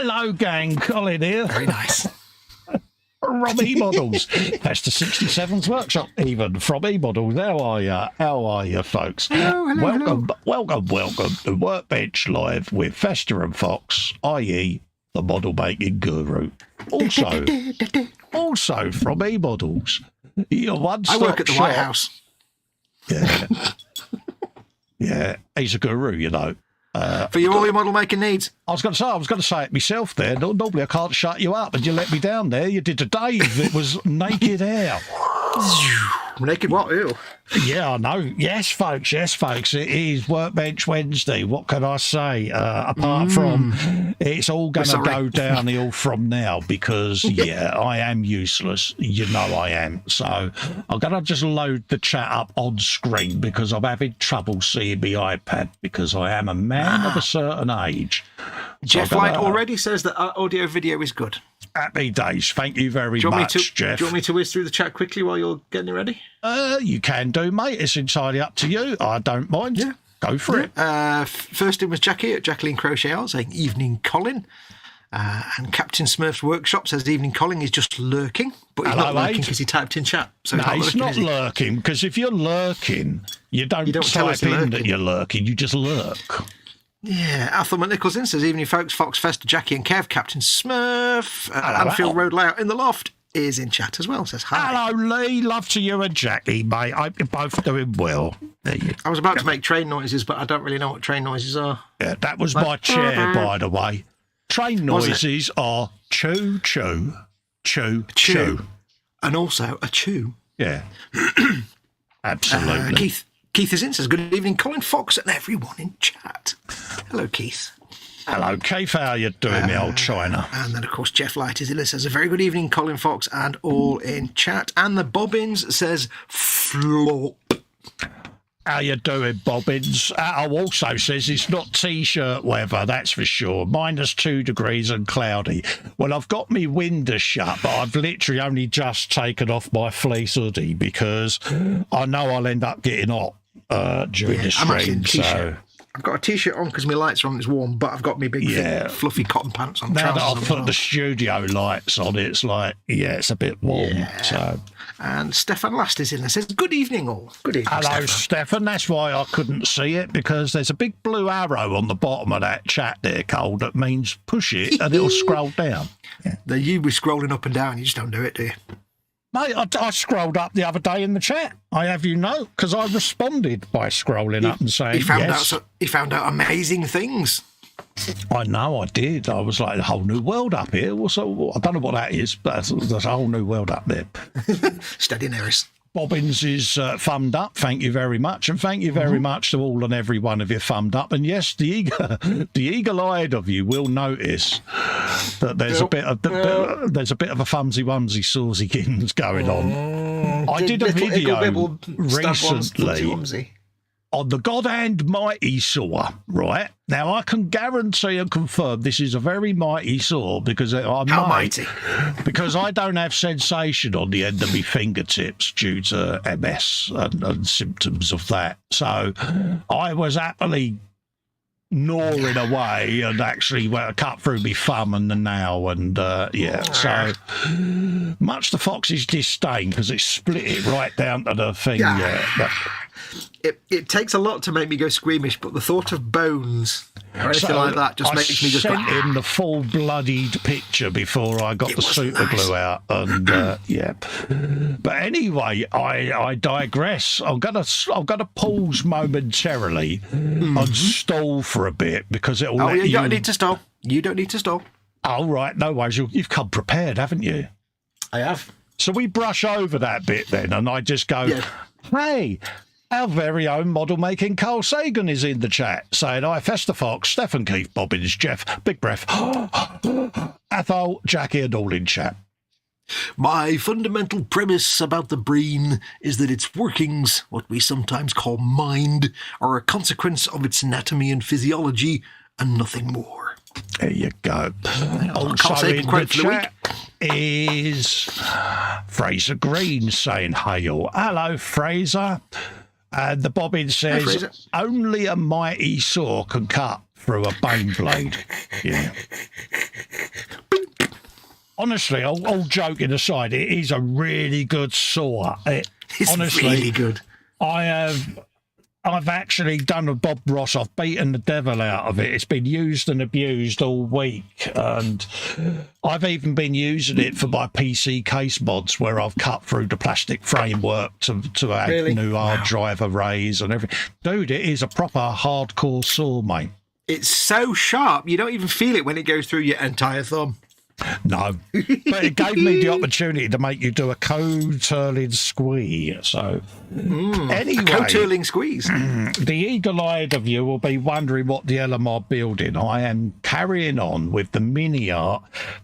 Hello, gang. Colin here. Very nice. From eModels. Festa 67's workshop, even from eModels. How are you, folks? Hello. Welcome to Workbench Live with Festa and Foxx, i.e. the model making guru. Also from eModels. Your one-stop I work at the shop. White House. Yeah. Yeah, he's a guru, you know. For all your model making needs. I was going to say it myself there. Normally I can't shut you up, and you let me down there. You did a Dave. It was naked hair. Naked what? Ew. Yeah, I know. Yes, folks. It is Workbench Wednesday. What can I say? Apart from it's all going to go downhill from now because, yeah, I am useless. You know I am. So I'm going to just load the chat up on screen because I'm having trouble seeing my iPad because I am a man of a certain age. Jeff Light already says that our audio video is good. Happy days. Thank you very much, Jeff. Do you want me to whiz through the chat quickly while you're getting it ready? You can do, mate. It's entirely up to you. I don't mind. Yeah. Go for it. First in was Jackie at Jacqueline Crochet Art saying, evening, Colin. And Captain Smurf's Workshop says, evening, Colin is just lurking. But he's not lurking because he typed in chat. So no, he's not lurking because if you're lurking, you don't type in that you're lurking. You just lurk. Yeah, Athel McNicholson says, evening folks, Fox, Festa, Jackie and Kev, Captain Smurf, Anfield Road Layout in the Loft is in chat as well, says hi. Hello Lee, love to you and Jackie, mate. I hope you're both doing well. I was about to make train noises, but I don't really know what train noises are. Yeah, that was my chair, by the way. Train noises are choo, choo, choo, choo. And also a chew. Yeah, absolutely. Keith is in, says, good evening, Colin, Fox, and everyone in chat. Hello, Keith. Hello, Keith. How are you doing, me old China? And then, of course, Jeff Light is in, says, a very good evening, Colin, Fox, and all in chat. And the Bobbins says, flop. How you doing, Bobbins? Also says it's not T-shirt weather, that's for sure. -2 degrees and cloudy. Well, I've got me window shut, but I've literally only just taken off my fleece hoodie because I know I'll end up getting hot during the stream. So I've got a T-shirt on because my lights are on, it's warm, but I've got me big, thick, fluffy cotton pants on. Now that I've put the studio lights on, it's like, it's a bit warm. Yeah. So. And Stefan Last is in and says, good evening all. Good evening, hello, Stefan. That's why I couldn't see it, because there's a big blue arrow on the bottom of that chat there, Cole, that means push it and it'll scroll down. Yeah. You be scrolling up and down, you just don't do it, do you? Mate, I scrolled up the other day in the chat. I have you know, because I responded by scrolling up and saying he found out amazing things. I know, I did. I was like, a whole new world up here. So I don't know what that is, but there's a whole new world up there. Steady Neris. Bobbins is thumbed up. Thank you very much, and thank you very much to all and every one of you thumbed up. And yes, the eagle-eyed of you will notice that there's a bit of a fumsy wumsy sawsykins going on. I did a video recently on the God and Mighty saw, right? Now, I can guarantee and confirm this is a very mighty saw because mighty? Because I don't have sensation on the end of my fingertips due to MS and symptoms of that. So I was happily gnawing away and actually cut through my thumb and the nail and so much to Fox's disdain because it split it right down to the thing. It takes a lot to make me go squeamish, but the thought of bones or anything like that just makes me just go... I sent him the full-bloodied picture before I got the super glue out, and But anyway, I digress. I'm gonna pause momentarily and stall for a bit because it'll. You don't need to stall. You don't need to stall. Oh right, no worries. You've come prepared, haven't you? I have. So we brush over that bit then, and I just go, hey. Our very own model-making Carl Sagan is in the chat, saying, hi, Festa, Fox, Stefan, Keith, Bobbins, Jeff, big breath, Athol, Jackie, and all in chat. My fundamental premise about the brain is that its workings, what we sometimes call mind, are a consequence of its anatomy and physiology, and nothing more. There you go. Also in the chat is Fraser Green saying, hail. Hello, Fraser. And the Bobbin says, only a mighty saw can cut through a Baneblade. Yeah. honestly, all joking aside, it is a really good saw. It's honestly, really good. I've actually done a Bob Ross. I've beaten the devil out of it. It's been used and abused all week. And I've even been using it for my PC case mods where I've cut through the plastic framework to add new hard drive arrays and everything. Dude, it is a proper hardcore saw, mate. It's so sharp, you don't even feel it when it goes through your entire thumb. No, but it gave me the opportunity to make you do a co-turling squee. So, anyway, a co-turling squeeze. The eagle-eyed of you will be wondering what the hell am I building. I am carrying on with the mini art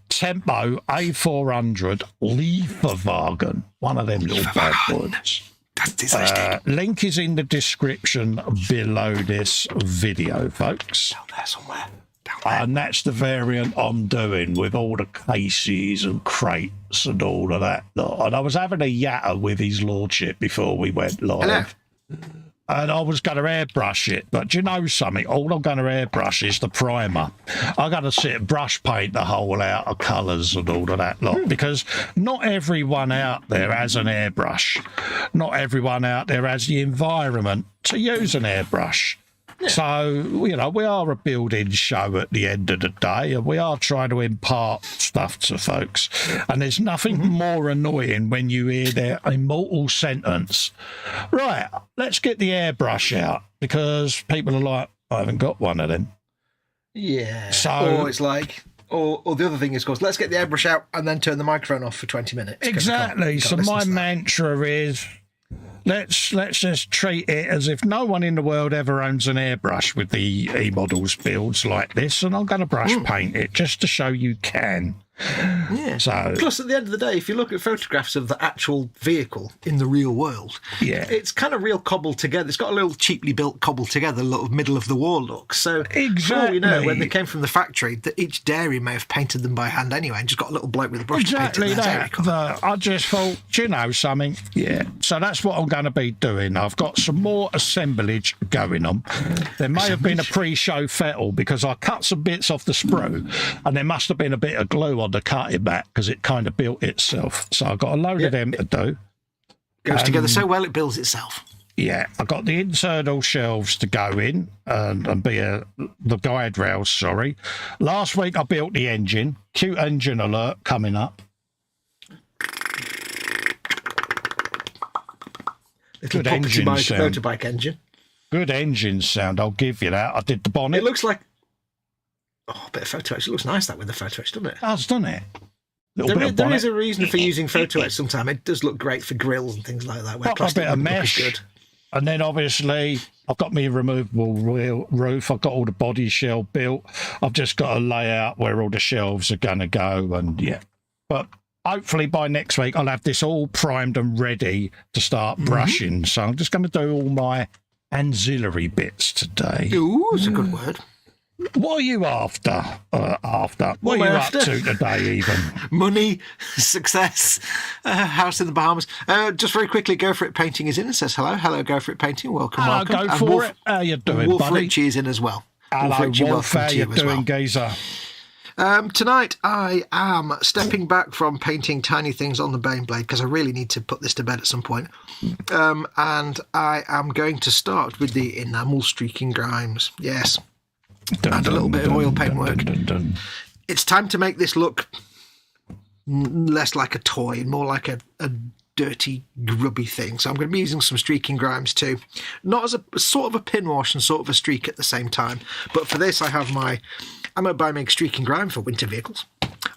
Tempo A400 Lieferwagen, one of them little bad boys. That's disgusting. Link is in the description below this video, folks. Down there somewhere. And that's the variant I'm doing with all the cases and crates and all of that. And I was having a yatter with his lordship before we went live. Hello. And I was going to airbrush it. But do you know something? All I'm going to airbrush is the primer. I'm going to sit and brush paint the whole out of colours and all of that lot. Because not everyone out there has an airbrush. Not everyone out there has the environment to use an airbrush. Yeah. So, you know, we are a building show at the end of the day, and we are trying to impart stuff to folks. And there's nothing more annoying when you hear their immortal sentence, right, let's get the airbrush out, because people are like, I haven't got one of them. Yeah. So, or it's like, or the other thing is, of course, let's get the airbrush out and then turn the microphone off for 20 minutes. Exactly. So my mantra is, Let's just treat it as if no one in the world ever owns an airbrush with the eModels builds like this, and I'm going to brush paint it just to show you can. Yeah. So, plus, at the end of the day, if you look at photographs of the actual vehicle in the real world, it's kind of real cobbled together. It's got a little cheaply built, cobbled together, little middle of the wall look. So, exactly. For all we know, when they came from the factory, that each dairy may have painted them by hand anyway, and just got a little bloke with a brush exactly to paint it. I just thought, do you know something? Yeah. So that's what I'm going to be doing. I've got some more assemblage going on. There may have been a pre-show fettle because I cut some bits off the sprue, and there must have been a bit of glue on the cutting mat because it kind of built itself. So I've got a load of them to do. Goes together so well it builds itself. Yeah, I've got the internal shelves to go in and be the guide rails, sorry. Last week I built the engine. Cute engine alert coming up. Little good engine sound. Motorbike engine. Good engine sound, I'll give you that. I did the bonnet. It looks like... Oh, a bit of photo etch. It looks nice, that, with the photo etch, doesn't it? It does, doesn't it? There is a reason for using photo etch sometimes. It does look great for grills and things like that. Where a bit of mesh. Good. And then, obviously, I've got my removable roof. I've got all the body shell built. I've just got to lay out where all the shelves are going to go. And, yeah. But hopefully by next week, I'll have this all primed and ready to start brushing. So I'm just going to do all my ancillary bits today. Ooh, that's a good word. What are you after? What are you up to today, even? Money, success, house in the Bahamas. Just very quickly, Go For It Painting is in and says hello. Hello, Go For It Painting. Welcome, welcome. Go For It. How you doing, Wolf buddy? Ritchie is in as well. Hello, Wolf. How you doing, geezer? Tonight, I am stepping back from painting tiny things on the Baneblade because I really need to put this to bed at some point. And I am going to start with the enamel streaking grimes. Yes. And a little bit of oil paint work. It's time to make this look less like a toy, more like a dirty, grubby thing. So I'm going to be using some streaking grimes too. Not as a sort of a pin wash and sort of a streak at the same time. But for this, I have my Ammo by Meg streaking grime for winter vehicles.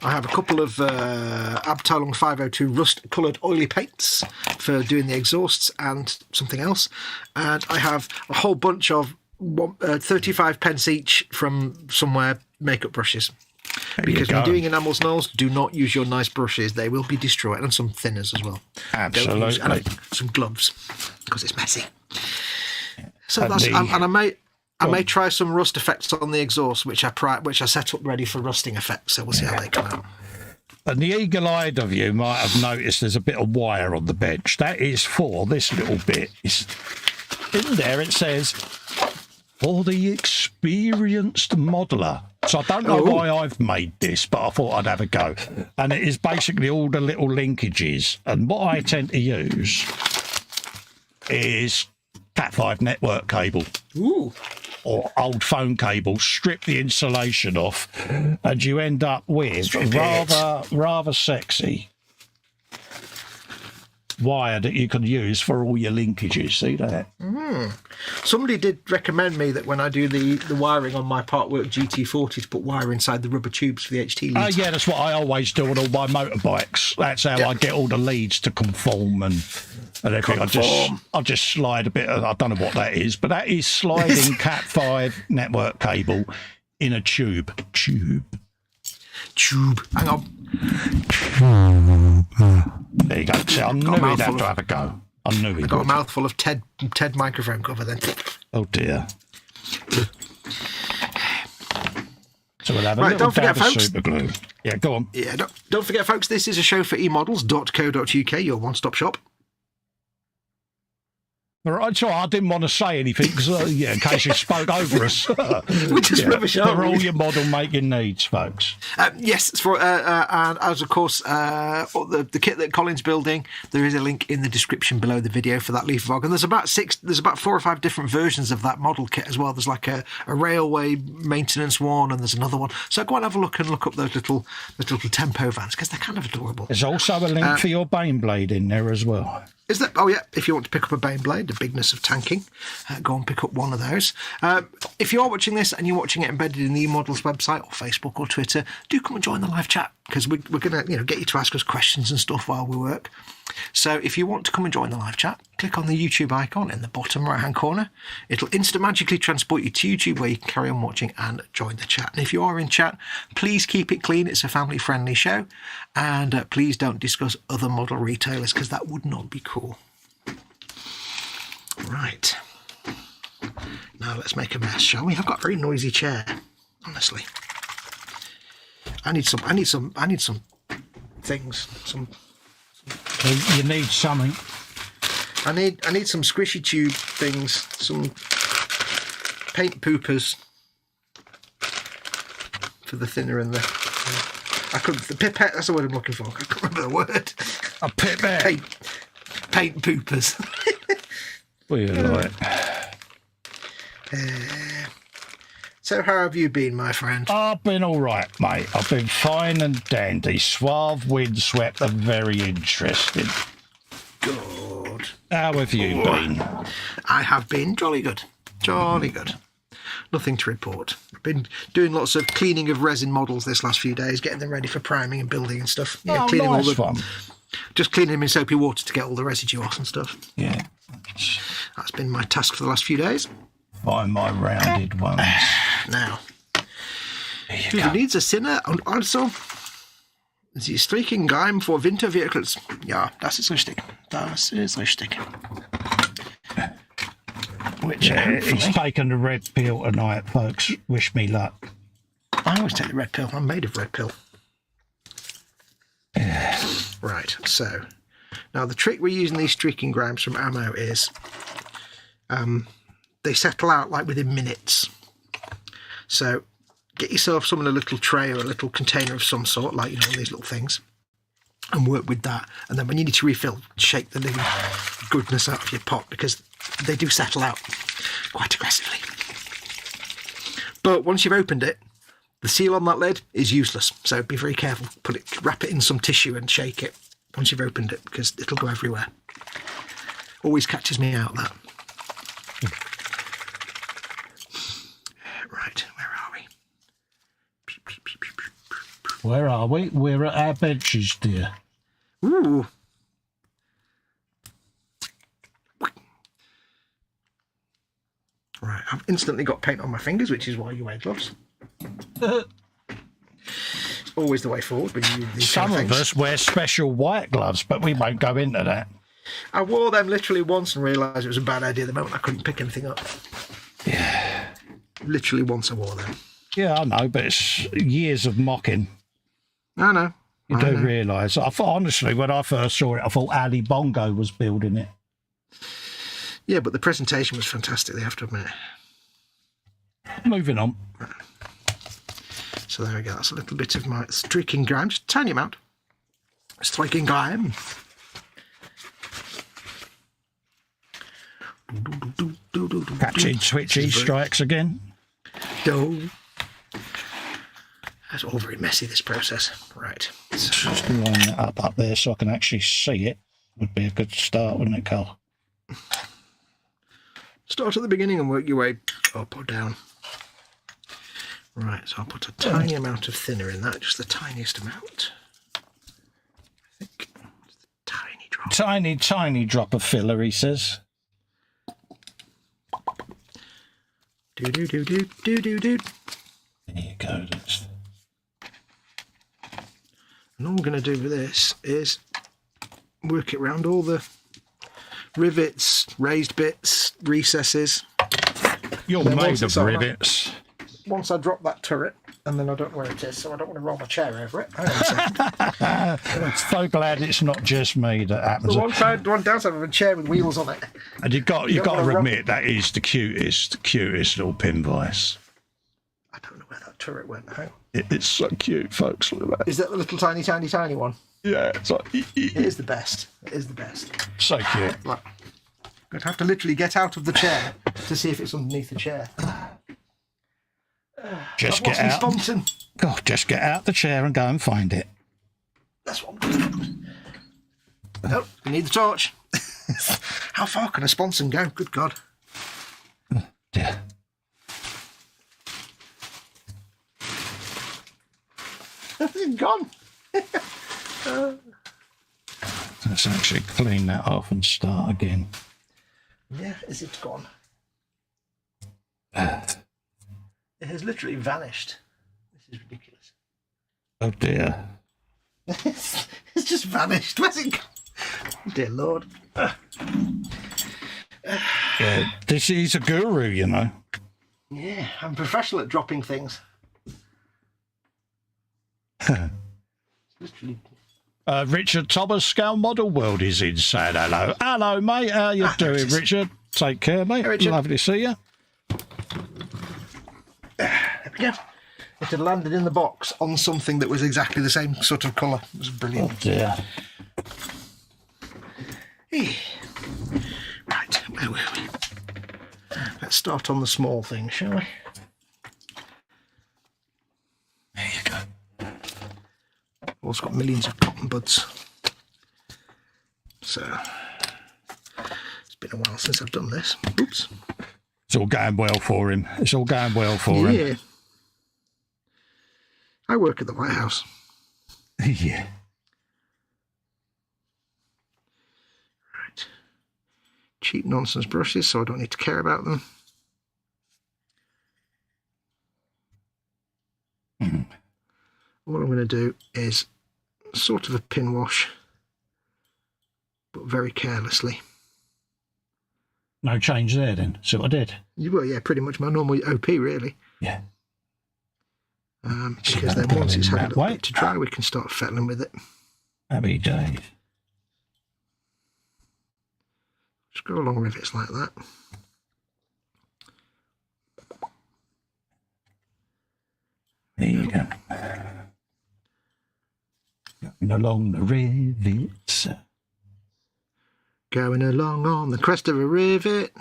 I have a couple of Abteilung 502 rust-coloured oily paints for doing the exhausts and something else. And I have a whole bunch of 35 pence each from somewhere makeup brushes. Because when doing enamels, Knowles, do not use your nice brushes. They will be destroyed. And some thinners as well. Absolutely. And some gloves because it's messy. So that's, and I may try some rust effects on the exhaust, which I set up ready for rusting effects. So we'll see how they come out. And the eagle-eyed of you might have noticed there's a bit of wire on the bench. That is for this little bit. In there it says, for the experienced modeler. So I don't know why I've made this, but I thought I'd have a go. And it is basically all the little linkages. And what I tend to use is Cat5 network cable. Ooh. Or old phone cable, strip the insulation off, and you end up with rather sexy wire that you can use for all your linkages. See that? Somebody did recommend me that when I do the wiring on my Partwork GT40 to put wire inside the rubber tubes for the HT leads. Yeah, that's what I always do on all my motorbikes. That's how I get all the leads to conform and everything. I just slide a bit of, I don't know what that is, but that is sliding Cat5 network cable in a tube. Hang on. There you go. See, I knew he'd have to have a go. I knew he Got would. a mouthful of Ted microphone cover then. Oh dear. So we'll have a little dab of super glue. Yeah, go on. Yeah, don't forget, folks, this is a show for eModels.co.uk, your one-stop shop. Right, so I didn't want to say anything because, in case you spoke over us. We're just rubbish, aren't for we? all your model making needs, folks. Yes, and as of course, the kit that Colin's building, there is a link in the description below the video for that leaf vlog, and there's about 4 or 5 different versions of that model kit as well. There's like a railway maintenance one, and there's another one. So go and have a look and look up those little tempo vans because they're kind of adorable. There's also a link for your Baneblade in there as well. Is that? Oh yeah, if you want to pick up a Baneblade, the bigness of tanking, go and pick up one of those. If you are watching this and you're watching it embedded in the eModels website or Facebook or Twitter, do come and join the live chat because we're going to get you to ask us questions and stuff while we work. So if you want to come and join the live chat, click on the YouTube icon in the bottom right hand corner. It'll magically transport you to YouTube where you can carry on watching and join the chat. And if you are in chat, please keep it clean. It's a family friendly show, and please don't discuss other model retailers because that would not be cool. Right, now let's make a mess, shall we? I've got a very noisy chair, honestly. I need some things. You need something. I need some squishy tube things, some paint poopers for the thinner and the. The pipette. That's the word I'm looking for. I can't remember the word. A pipette. Paint poopers. What are you like? So how have you been, my friend? I've been all right, mate. I've been fine and dandy. Suave, windswept, and very interesting. Good. How have you been? I have been jolly good. Jolly good. Nothing to report. I've been doing lots of cleaning of resin models this last few days, getting them ready for priming and building and stuff. Yeah, cleaning nice fun. Just cleaning them in soapy water to get all the residue off and stuff. Yeah. That's been my task for the last few days. Find my rounded ones. Now, who needs a sinner? Und also, sie stricken Geheim vor Wintervehicles. Ja, das ist richtig. Das ist richtig. Which he's taken the red pill tonight, folks. Wish me luck. I always take the red pill. I'm made of red pill. Right, so now the trick we're using these streaking grams from ammo is they settle out like within minutes. So get yourself some in a little tray or a little container of some sort, like these little things, and work with that. And then when you need to refill, shake the living goodness out of your pot because they do settle out quite aggressively. But once you've opened it, the seal on that lid is useless, so be very careful. Wrap it in some tissue and shake it once you've opened it because it'll go everywhere. Always catches me out, that. Right, where are we? Where are we? We're at our benches, dear. Ooh. Right, I've instantly got paint on my fingers, which is why you wear gloves. It's always the way forward when you use these Some kind of things. us wear special white gloves, but we won't go into that. I wore them literally once and realised it was a bad idea the moment I couldn't pick anything up. Yeah. Literally once I wore them. Yeah, I know, but it's years of mocking. I know. You do realise. I thought, honestly, when I first saw it, I thought Ali Bongo was building it. Yeah, but the presentation was fantastic, they have to admit. Moving on. So there we go. That's a little bit of my streaking grime, just a tiny amount. Striking grime. Catching twitchy strikes again. Do. That's all very messy, this process. Right. Just line that up there so I can actually see it. Would be a good start, wouldn't it, Carl? Start at the beginning and work your way up or down. Right, so I'll put a tiny amount of thinner in that, just the tiniest amount. I think just a tiny drop. Tiny drop of filler, he says. Do. There you go. And all I'm going to do with this is work it around all the rivets, raised bits, recesses. You're made of rivets. Once I drop that turret, and then I don't know where it is, so I don't want to roll my chair over it. Hang on a second. I'm so glad it's not just me that happens. The one downside of a chair with wheels on it. And you've got to admit that is the cutest little pin device. I don't know where that turret went. Hang on. It's so cute, folks. Look at that. Is that the little tiny one? Yeah, it's like, it is the best. It is the best. So cute. Like, I'm going to have to literally get out of the chair to see if it's underneath the chair. Just get out. God, just get out the chair and go and find it. That's what I'm going to do. Oh, we need the torch. How far can a sponson go? Good God. Oh, dear. It's gone. Let's actually clean that off and start again. Yeah, is it gone? It has literally vanished. This is ridiculous. Oh dear. It's just vanished. Where's it gone? Dear Lord. Yeah, this is a guru, you know. Yeah, I'm professional at dropping things. Literally. Richard Thomas, Scale Model World is in, saying hello. Hello, mate. How you doing, Richard? Take care, mate. Hey, Richard. Lovely to see you. There we go. It had landed in the box on something that was exactly the same sort of colour. It was brilliant. Oh dear. Right, where were we? Let's start on the small thing, shall we? There you go. Also got millions of cotton buds. So, it's been a while since I've done this. Oops. It's all going well for him. It's all going well for him. Yeah. I work at the White House. Yeah. Right. Cheap nonsense brushes, so I don't need to care about them. All I'm going to do is sort of a pin wash, but very carelessly. No change there then. See what I did? Well, yeah, pretty much my normal OP, really. Yeah. Because then once it's had a little bit to dry, we can start fettling with it. Happy days. Just go along rivets like that. There you go. Going along the rivets. Going along on the crest of a rivet.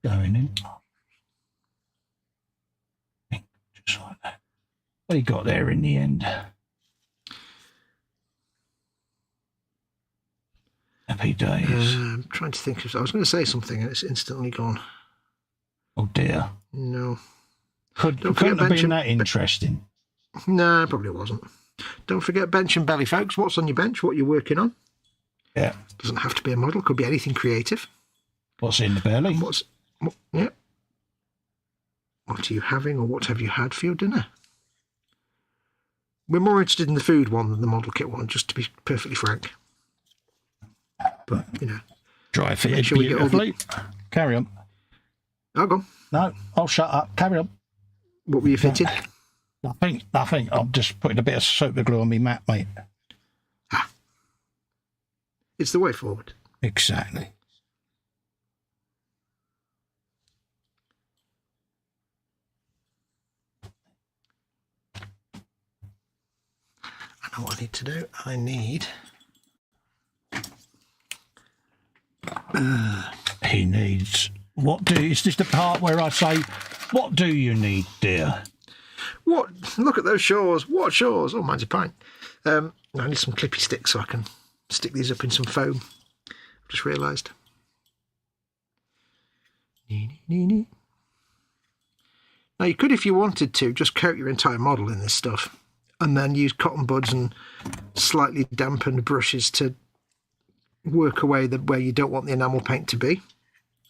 Going in. Just like that. What you got there in the end? Happy days. I'm trying to think of... I was going to say something and it's instantly gone. Oh dear. No. Couldn't have been that interesting. No, probably wasn't. Don't forget bench and belly, folks. What's on your bench? What you're working on? Yeah. Doesn't have to be a model. Could be anything creative. What's in the belly? Yeah. What are you having, or what have you had for your dinner? We're more interested in the food one than the model kit one, just to be perfectly frank. But, you know. Dry fitted beautifully. Carry on. Oh, go on. No, I'll shut up. Carry on. What were you fitting? Nothing. I'm just putting a bit of super glue on my mat, mate. It's the way forward. Exactly. I know what I need to do. I need... He needs... Is this the part where I say, what do you need, dear? What? Look at those shores. What shores? Oh, mine's a pint. I need some clippy sticks so I can stick these up in some foam. I've just realised. Now, you could, if you wanted to, just coat your entire model in this stuff and then use cotton buds and slightly dampened brushes to work away where you don't want the enamel paint to be.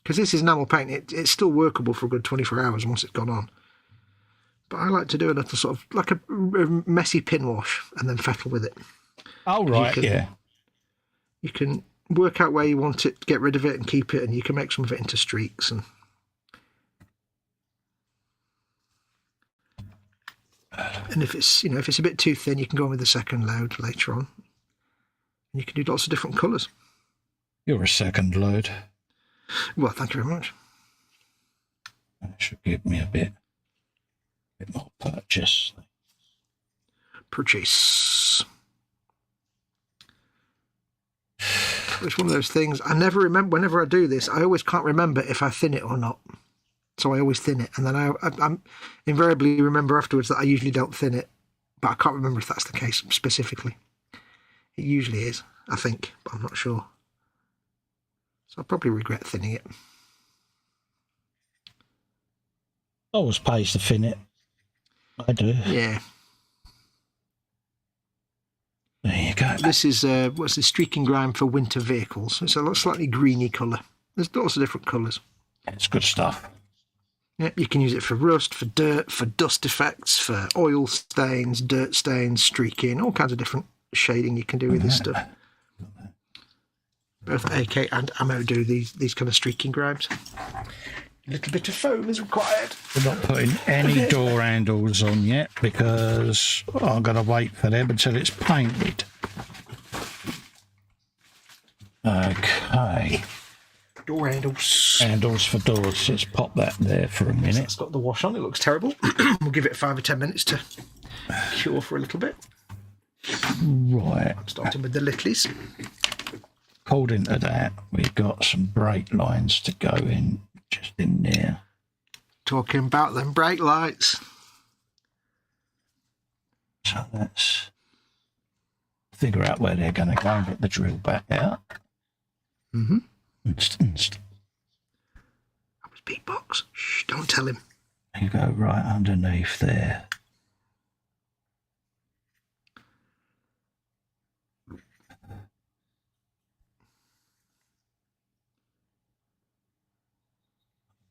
Because this is enamel paint, it's still workable for a good 24 hours once it's gone on. But I like to do a little sort of, like a messy pin wash and then fettle with it. Oh, right, yeah. You can work out where you want it, get rid of it and keep it, and you can make some of it into streaks. And if it's, if it's a bit too thin, you can go on with the second load later on. And you can do lots of different colours. You're a second load. Well, thank you very much. That should give me a bit more purchase. Purchase. It's one of those things. I never remember, whenever I do this, I always can't remember if I thin it or not. So I always thin it. And then I invariably remember afterwards that I usually don't thin it. But I can't remember if that's the case specifically. It usually is, I think, but I'm not sure. So I'll probably regret thinning it. Always pays to thin it. I do. Yeah. There you go. This is what's this, streaking grime for winter vehicles. It's a slightly greeny colour. There's lots of different colours. It's good stuff. Yeah, you can use it for rust, for dirt, for dust effects, for oil stains, dirt stains, streaking, all kinds of different shading you can do with this stuff. Both AK and ammo do these kind of streaking grimes. A little bit of foam is required. We're not putting any door handles on yet because I'm going to wait for them until it's painted. Okay. Door handles. Handles for doors. Let's pop that there for a minute. It's got the wash on. It looks terrible. We'll give it 5 or 10 minutes to cure for a little bit. Right. Starting with the littlies. According to that, we've got some brake lines to go in, just in there. Talking about them brake lights. So let's figure out where they're going to go and get the drill back out. Mm-hmm. That was beatbox. Shh, don't tell him. You go right underneath there.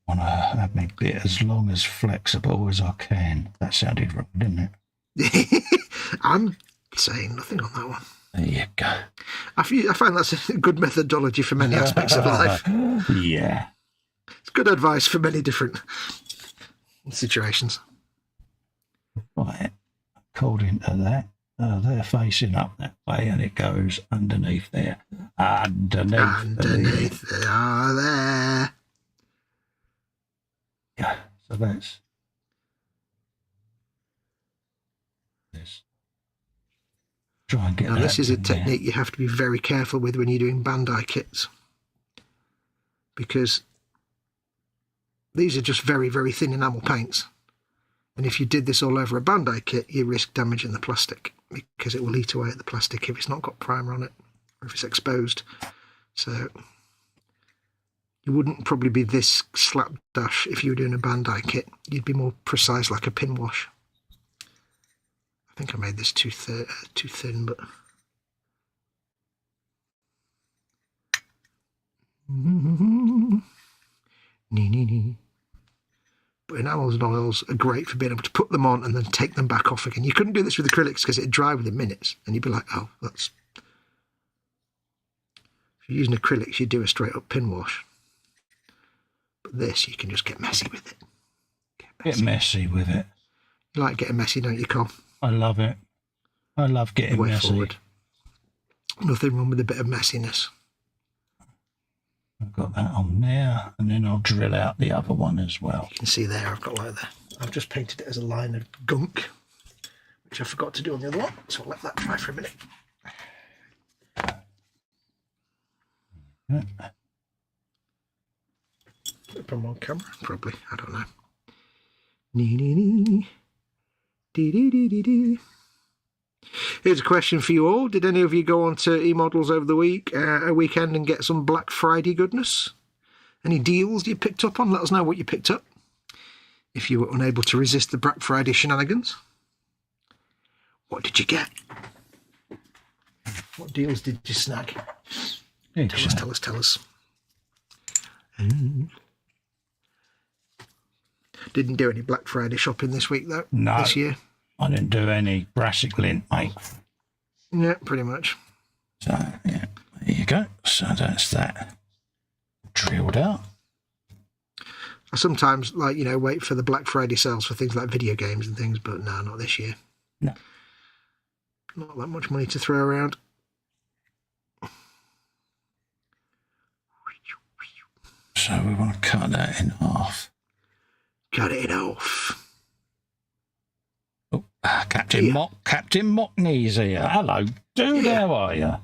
I want to have my bit as long as flexible as I can. That sounded wrong, didn't it? I'm saying nothing on that one. There you go. I find that's a good methodology for many aspects of life. Yeah. It's good advice for many different situations. Right. According to that, they're facing up that way and it goes underneath there. Underneath there. Yeah, so that's this. Try and get now, that. This is a technique you have to be very careful with when you're doing Bandai kits, because these are just very, very thin enamel paints. And if you did this all over a Bandai kit, you risk damaging the plastic because it will eat away at the plastic if it's not got primer on it or if it's exposed. So you wouldn't probably be this slapdash if you were doing a Bandai kit. You'd be more precise, like a pin wash. I think I made this too thin, but... But enamels and oils are great for being able to put them on and then take them back off again. You couldn't do this with acrylics because it'd dry within minutes, and you'd be like, oh, that's... If you're using acrylics, you do a straight-up pin wash. But this, you can just get messy with it. Get messy with it. You like getting messy, don't you, Cole? I love it. I love getting messy. Forward. Nothing wrong with a bit of messiness. I've got that on there, and then I'll drill out the other one as well. You can see there, I've got like that. I've just painted it as a line of gunk, which I forgot to do on the other one, so I'll let that dry for a minute. Put them on camera, probably. I don't know. Here's a question for you all. Did any of you go on to eModels over the weekend and get some Black Friday goodness? Any deals you picked up on? Let us know what you picked up. If you were unable to resist the Black Friday shenanigans. What did you get? What deals did you snag? Tell us. Didn't do any Black Friday shopping this week, though. No, this year. I didn't do any brassic lint, mate. Yeah, pretty much. So, yeah, there you go. So that's that drilled out. I sometimes, wait for the Black Friday sales for things like video games and things, but no, not this year. No. Not that much money to throw around. So we want to cut that in half. Cut it off. Oh, Captain Mockney's here. Hello, dude, how are you?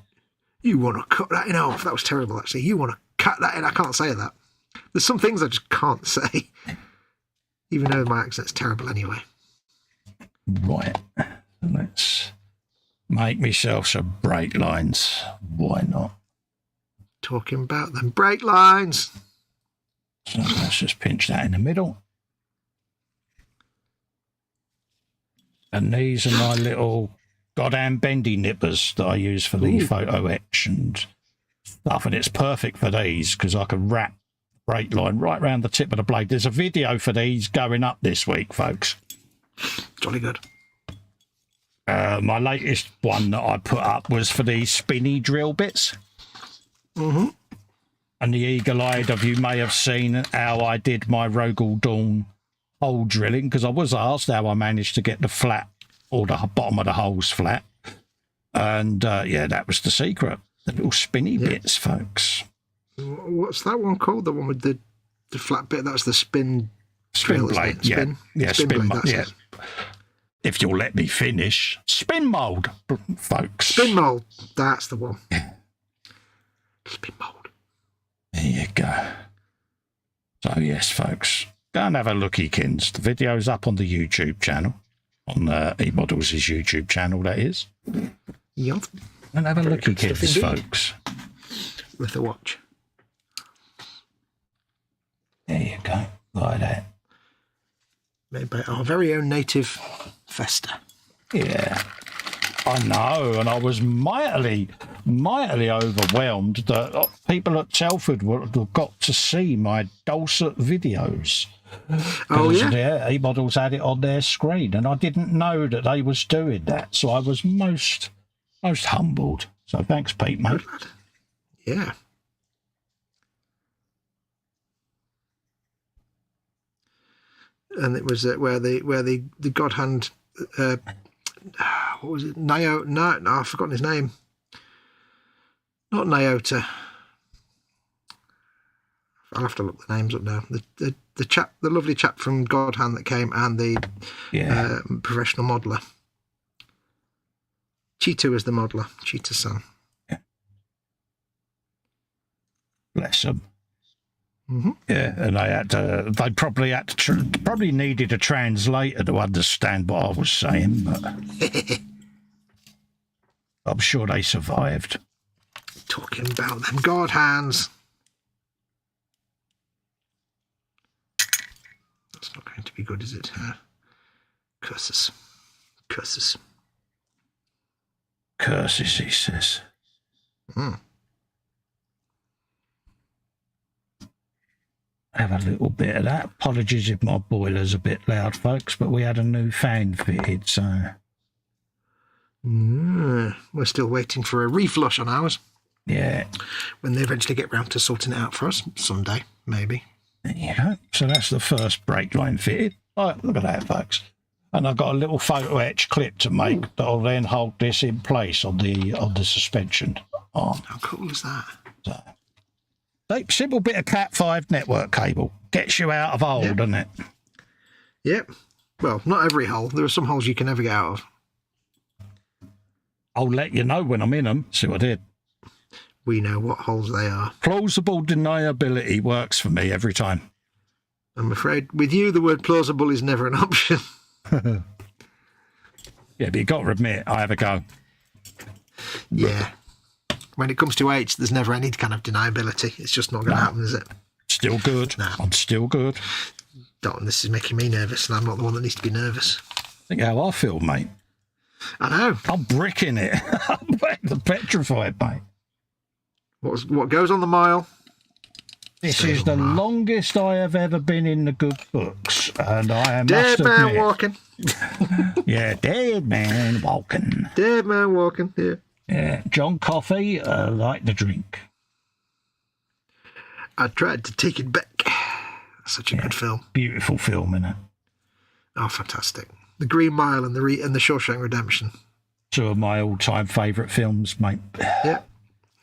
You want to cut that in half? That was terrible, actually. You want to cut that in? I can't say that. There's some things I just can't say, even though my accent's terrible anyway. Right. Let's make myself some brake lines. Why not? Talking about them brake lines. So let's just pinch that in the middle. And these are my little goddamn bendy nippers that I use for the photo etch and stuff. And it's perfect for these because I can wrap the brake line right around the tip of the blade. There's a video for these going up this week, folks. Jolly good. My latest one that I put up was for these spinny drill bits. Mm-hmm. And the eagle-eyed of you may have seen how I did my Rogel Dawn hole drilling, because I was asked how I managed to get the flat, or the bottom of the holes flat. And, yeah, that was the secret. The little spinny bits, folks. What's that one called? The one with the flat bit? That's the spin blade, yeah. Spin blade, yeah. If you'll let me finish. Spin mould, folks. Spin mould. That's the one. Spin mould. There you go. So, yes, folks, go and have a looky, kins. The video's up on the YouTube channel, on eModels' YouTube channel, that is. Yep. And have a looky, kins, folks. With a watch. There you go. Like that. Made by our very own native Festa. Yeah. I know, and I was mightily overwhelmed that people at Telford would have got to see my dulcet videos. Oh, yeah? eModels had it on their screen, and I didn't know that they was doing that, so I was most humbled. So thanks, Pete, mate. Yeah. And it was where the God Hand... what was it? No, I've forgotten his name. Not Nyota. I'll have to look the names up now. The chap, the lovely chap from God Hand that came, and the professional modeller. Cheetah was the modeller. Cheetah's son. Yeah. Bless them. Mm-hmm. Yeah, and they probably needed a translator to understand what I was saying, but I'm sure they survived. Talking about them God Hands. That's not going to be good, is it? Curses. Curses, he says. Have a little bit of that. Apologies if my boiler's a bit loud, folks, but we had a new fan fitted, so... We're still waiting for a reflush on ours. Yeah. When they eventually get round to sorting it out for us, someday, maybe. There you go. So that's the first brake line fitted. Oh, look at that, folks. And I've got a little photo etch clip to make that'll then hold this in place on the suspension arm. How cool is that? So, simple bit of Cat 5 network cable. Gets you out of hole, doesn't it? Yep. Well, not every hole. There are some holes you can never get out of. I'll let you know when I'm in them. See what I did. We know what holes they are. Plausible deniability works for me every time. I'm afraid with you, the word plausible is never an option. Yeah, but you got to admit, I have a go. Yeah. When it comes to H, there's never any kind of deniability. It's just not going to happen, is it? Still good. No. I'm still good. Dalton, this is making me nervous, and I'm not the one that needs to be nervous. Think how I feel, mate. I know. I'm bricking it. I'm petrified, mate. What goes on the mile? This is the longest I have ever been in the good books, and I must Dead man admit, walking. Yeah, dead man walking. Dead man walking. Yeah. Yeah, John Coffey, like the drink. I tried to take it back. Such a good film. Beautiful film, innit? Oh, fantastic. The Green Mile and the Shawshank Redemption. Two of my all-time favourite films, mate. Yeah.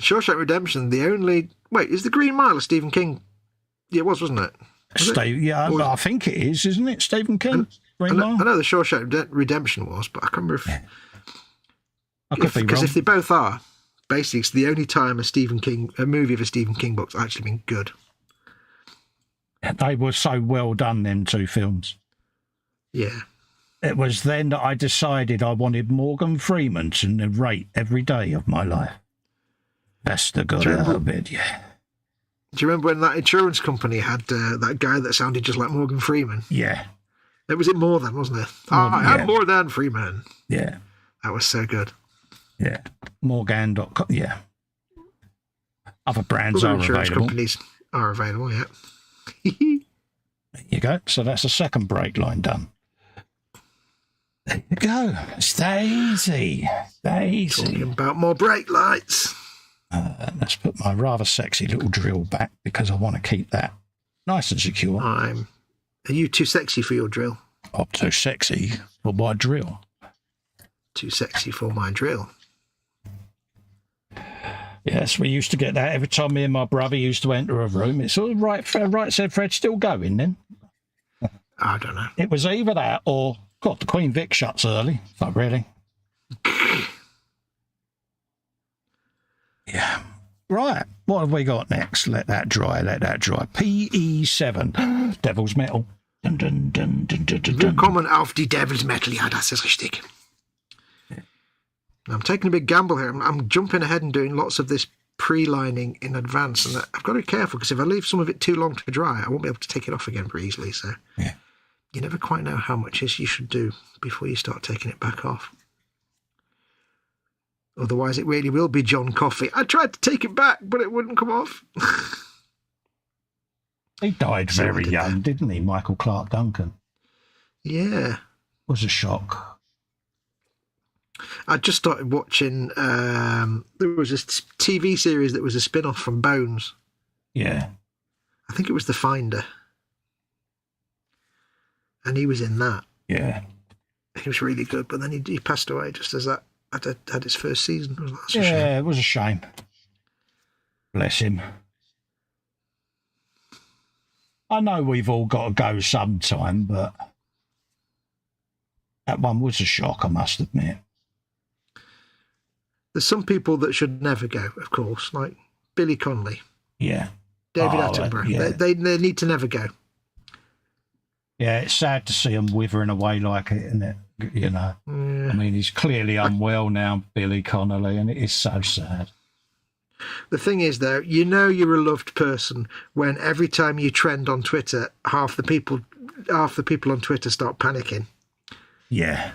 Shawshank Redemption, the only... Wait, is the Green Mile a Stephen King? Yeah, it was, wasn't it? Yeah, I think it is, isn't it, Stephen King? I know the Shawshank Redemption was, but I can't remember if... Yeah. I could be wrong. Because if they both are, basically it's the only time a movie of a Stephen King book's actually been good. They were so well done, them two films. Yeah. It was then that I decided I wanted Morgan Freeman to narrate every day of my life. That's the good of it, yeah. Do you remember when that insurance company had that guy that sounded just like Morgan Freeman? Yeah. It was More Than, wasn't it? I'm More Than Freeman. Yeah. That was so good. Yeah. Morgan.com, yeah. Other brands Other are insurance available. companies are available, yeah. There you go. So that's the second brake line done. There you go. Stay easy. Stay easy. Talking about more brake lights. Let's put my rather sexy little drill back because I want to keep that nice and secure. Are you too sexy for your drill? I'm too sexy for my drill. Too sexy for my drill. Yes, we used to get that every time me and my brother used to enter a room. It's all right, said Fred, still going then? I don't know. It was either that or, God, the Queen Vic shuts early. Not really. Yeah. Right, what have we got next? Let that dry. PE7. Devil's Metal. Dun, dun, dun, dun, dun, dun, dun. Willkommen auf die Devil's Metal. Ja, das ist richtig. I'm taking a big gamble here. I'm jumping ahead and doing lots of this pre-lining in advance, and I've got to be careful because if I leave some of it too long to dry, I won't be able to take it off again very easily. So you never quite know how much you should do before you start taking it back off. Otherwise, it really will be John Coffey. I tried to take it back, but it wouldn't come off. He died very young, didn't he, Michael Clark Duncan? Yeah. Was a shock. I just started watching, there was this TV series that was a spin-off from Bones. Yeah. I think it was The Finder. And he was in that. Yeah. He was really good, but then he passed away just as that had its first season. That's yeah, a shame. It was a shame. Bless him. I know we've all got to go sometime, but that one was a shock, I must admit. There's some people that should never go, of course, like Billy Connolly. Yeah. David Attenborough. Yeah. They need to never go. Yeah, it's sad to see him withering away like it, isn't it? You know, Yeah. I mean, he's clearly unwell now, Billy Connolly, and it is so sad. The thing is, though, you know you're a loved person when every time you trend on Twitter, half the people on Twitter start panicking. Yeah.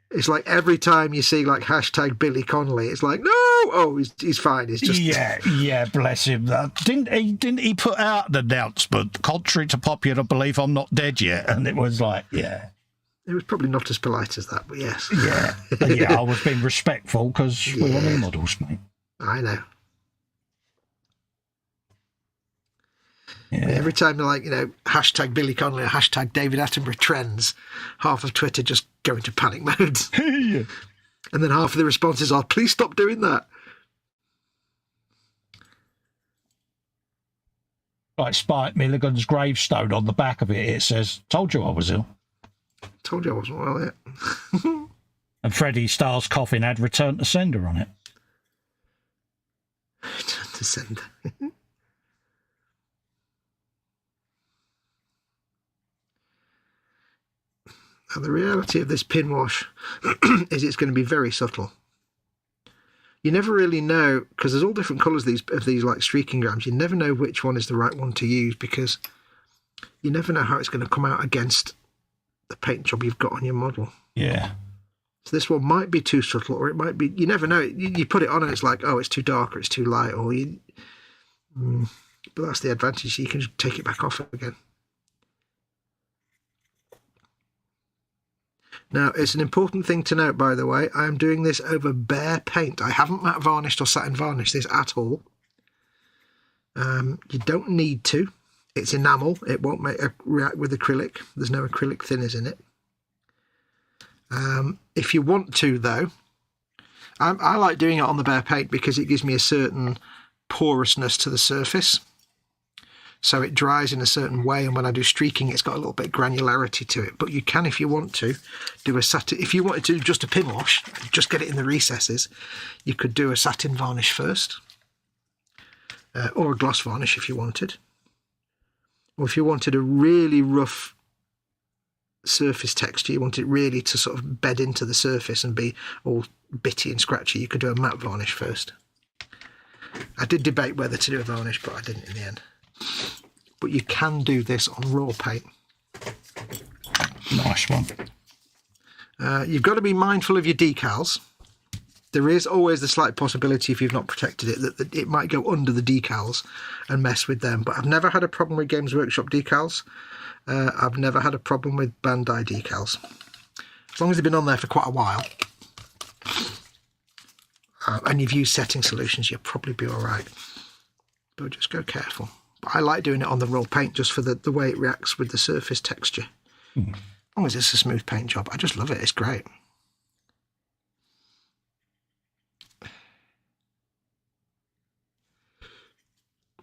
It's like every time you see like hashtag Billy Connolly, it's like, no, oh, he's fine. He's just yeah, bless him. Didn't he put out an announcement contrary to popular belief? I'm not dead yet, and it was like, yeah. It was probably not as polite as that, but yes. Yeah, yeah. I was being respectful because we're on eModels, mate. I know. Yeah. Every time they're like, hashtag Billy Connolly or hashtag David Attenborough trends, half of Twitter just go into panic mode. Yeah. And then half of the responses are, please stop doing that. Like Spike Milligan's gravestone, on the back of it, it says, told you I was ill. Told you I wasn't well yet. And Freddie Starr's coffin had Return to Sender on it. Return to Sender. Now, the reality of this pin wash is it's going to be very subtle. You never really know, because there's all different colours of these like streaking grams. You never know which one is the right one to use, because you never know how it's going to come out against the paint job you've got on your model. Yeah. So this one might be too subtle, or it might be, you never know. You put it on and it's like, oh, it's too dark or it's too light, or but that's the advantage. You can just take it back off again. Now, it's an important thing to note, by the way, I am doing this over bare paint. I haven't matte varnished or satin varnished this at all. You don't need to. It's enamel. It won't react with acrylic. There's no acrylic thinners in it. If you want to, though, I like doing it on the bare paint because it gives me a certain porousness to the surface. So it dries in a certain way, and when I do streaking, it's got a little bit of granularity to it. But you can, if you want to, do a satin. If you wanted to do just a pin wash, just get it in the recesses, you could do a satin varnish first, or a gloss varnish if you wanted. Or if you wanted a really rough surface texture, you want it really to sort of bed into the surface and be all bitty and scratchy, you could do a matte varnish first. I did debate whether to do a varnish, but I didn't in the end. But you can do this on raw paint. Nice one. You've got to be mindful of your decals. There is always the slight possibility, if you've not protected it, that it might go under the decals and mess with them. But I've never had a problem with Games Workshop decals. I've never had a problem with Bandai decals. As long as they've been on there for quite a while, and you've used setting solutions, you'll probably be all right. But just go careful. But I like doing it on the raw paint just for the way it reacts with the surface texture. As long as it's a smooth paint job. I just love it. It's great.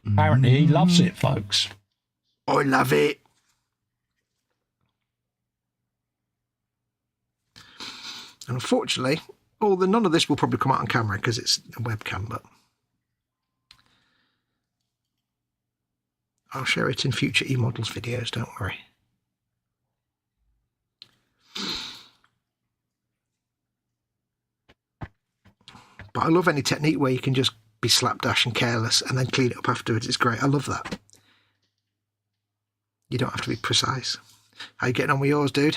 Apparently he loves it, folks. I love it. And unfortunately, none of this will probably come out on camera because it's a webcam, but I'll share it in future eModels videos, don't worry. But I love any technique where you can just be slapdash and careless and then clean it up afterwards. It's great. I love that. You don't have to be precise. How you getting on with yours, dude?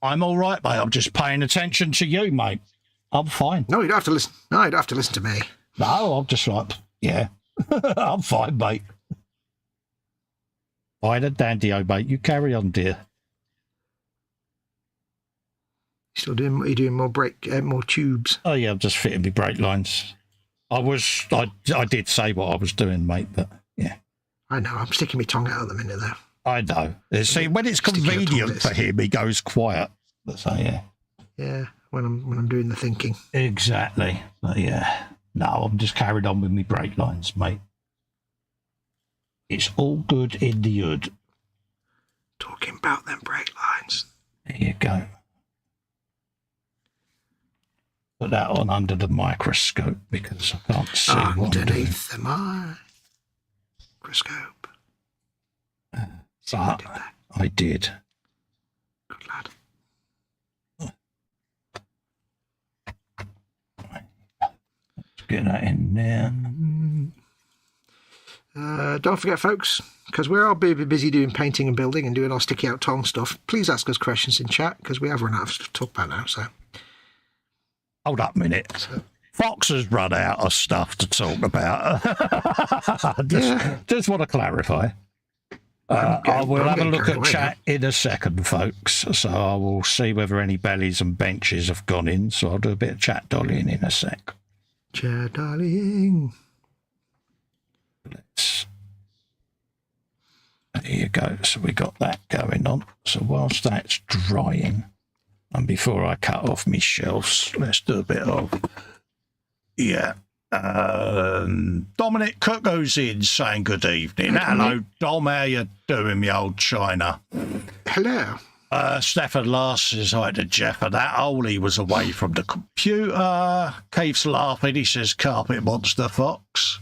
I'm all right, mate. I'm just paying attention to you, mate. I'm fine. No, you don't have to listen. No, you don't have to listen to me. No, I'm just like, yeah. I'm fine, mate. Fine and dandy, mate. You carry on, dear. Still doing? Are you doing more tubes? Oh yeah, I'm just fitting my brake lines. I did say what I was doing, mate, but yeah. I know. I'm sticking my tongue out at the minute, though. I know. See, when it's convenient for him, he goes quiet. So yeah. Yeah, when I'm doing the thinking. Exactly. But yeah. No, I'm just carried on with my brake lines, mate. It's all good in the hood. Talking about them brake lines. There you go. Put that on under the microscope because I can't see what I'm doing. Underneath the microscope. So I did. Good lad. Let's get that in there. Don't forget, folks, because we're all busy doing painting and building and doing our sticky out tongue stuff, please ask us questions in chat because we have run out of stuff to talk about now. So, hold up a minute. Foxx has run out of stuff to talk about. Just want to clarify. I will have a look at chat in a second, folks. So I will see whether any bellies and benches have gone in. So I'll do a bit of chat dollying in a sec. Chat dollying. There you go. So we got that going on. So whilst that's drying, and before I cut off my shelves, let's do a bit of Dominic Cuckoo's in saying good evening. Hello, Dom. How you doing, me old China? Hello. Stafford Last says hi to Jeff and that Ollie was away from the computer. Keith's laughing. He says carpet monster Fox.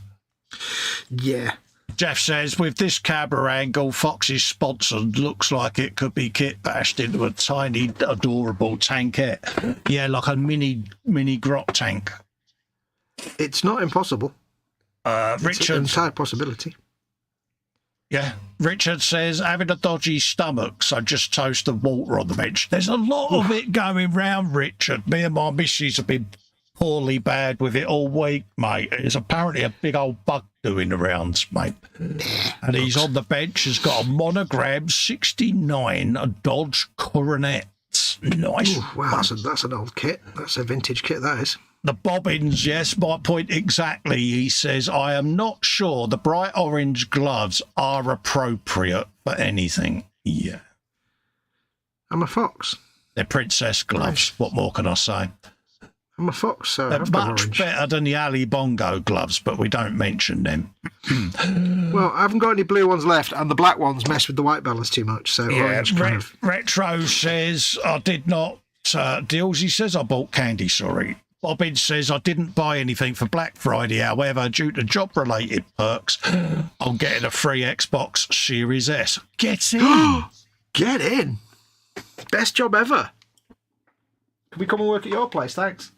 Yeah. Jeff says, with this camera angle, Fox's sponsored looks like it could be kit bashed into a tiny, adorable tankette. Yeah, like a mini grot tank. It's not impossible. It's Richard, an entire possibility. yeah. Richard says, having a dodgy stomach, so just toast and water on the bench. There's a lot of it going round, Richard. Me and my missus have been poorly bad with it all week, mate. It's apparently a big old bug doing the rounds, mate. And he's on the bench, has got a monogram 69, a Dodge Coronet. Nice. Ooh, wow, that's an old kit. That's a vintage kit, that is. The bobbins, yes, my point exactly. He says, I am not sure the bright orange gloves are appropriate for anything. Yeah. I'm a fox. They're princess gloves. What more can I say? I'm a fox, so They're I've got much orange. better than the Ali Bongo gloves, but we don't mention them. Well, I haven't got any blue ones left, and the black ones mess with the white balance too much, so orange kind of... Retro says, I did not... Dilsey says, I bought candy, sorry. Bobbin says, I didn't buy anything for Black Friday, however, due to job-related perks, I'm getting a free Xbox Series S. Get in! Get in! Best job ever. Can we come and work at your place? Thanks.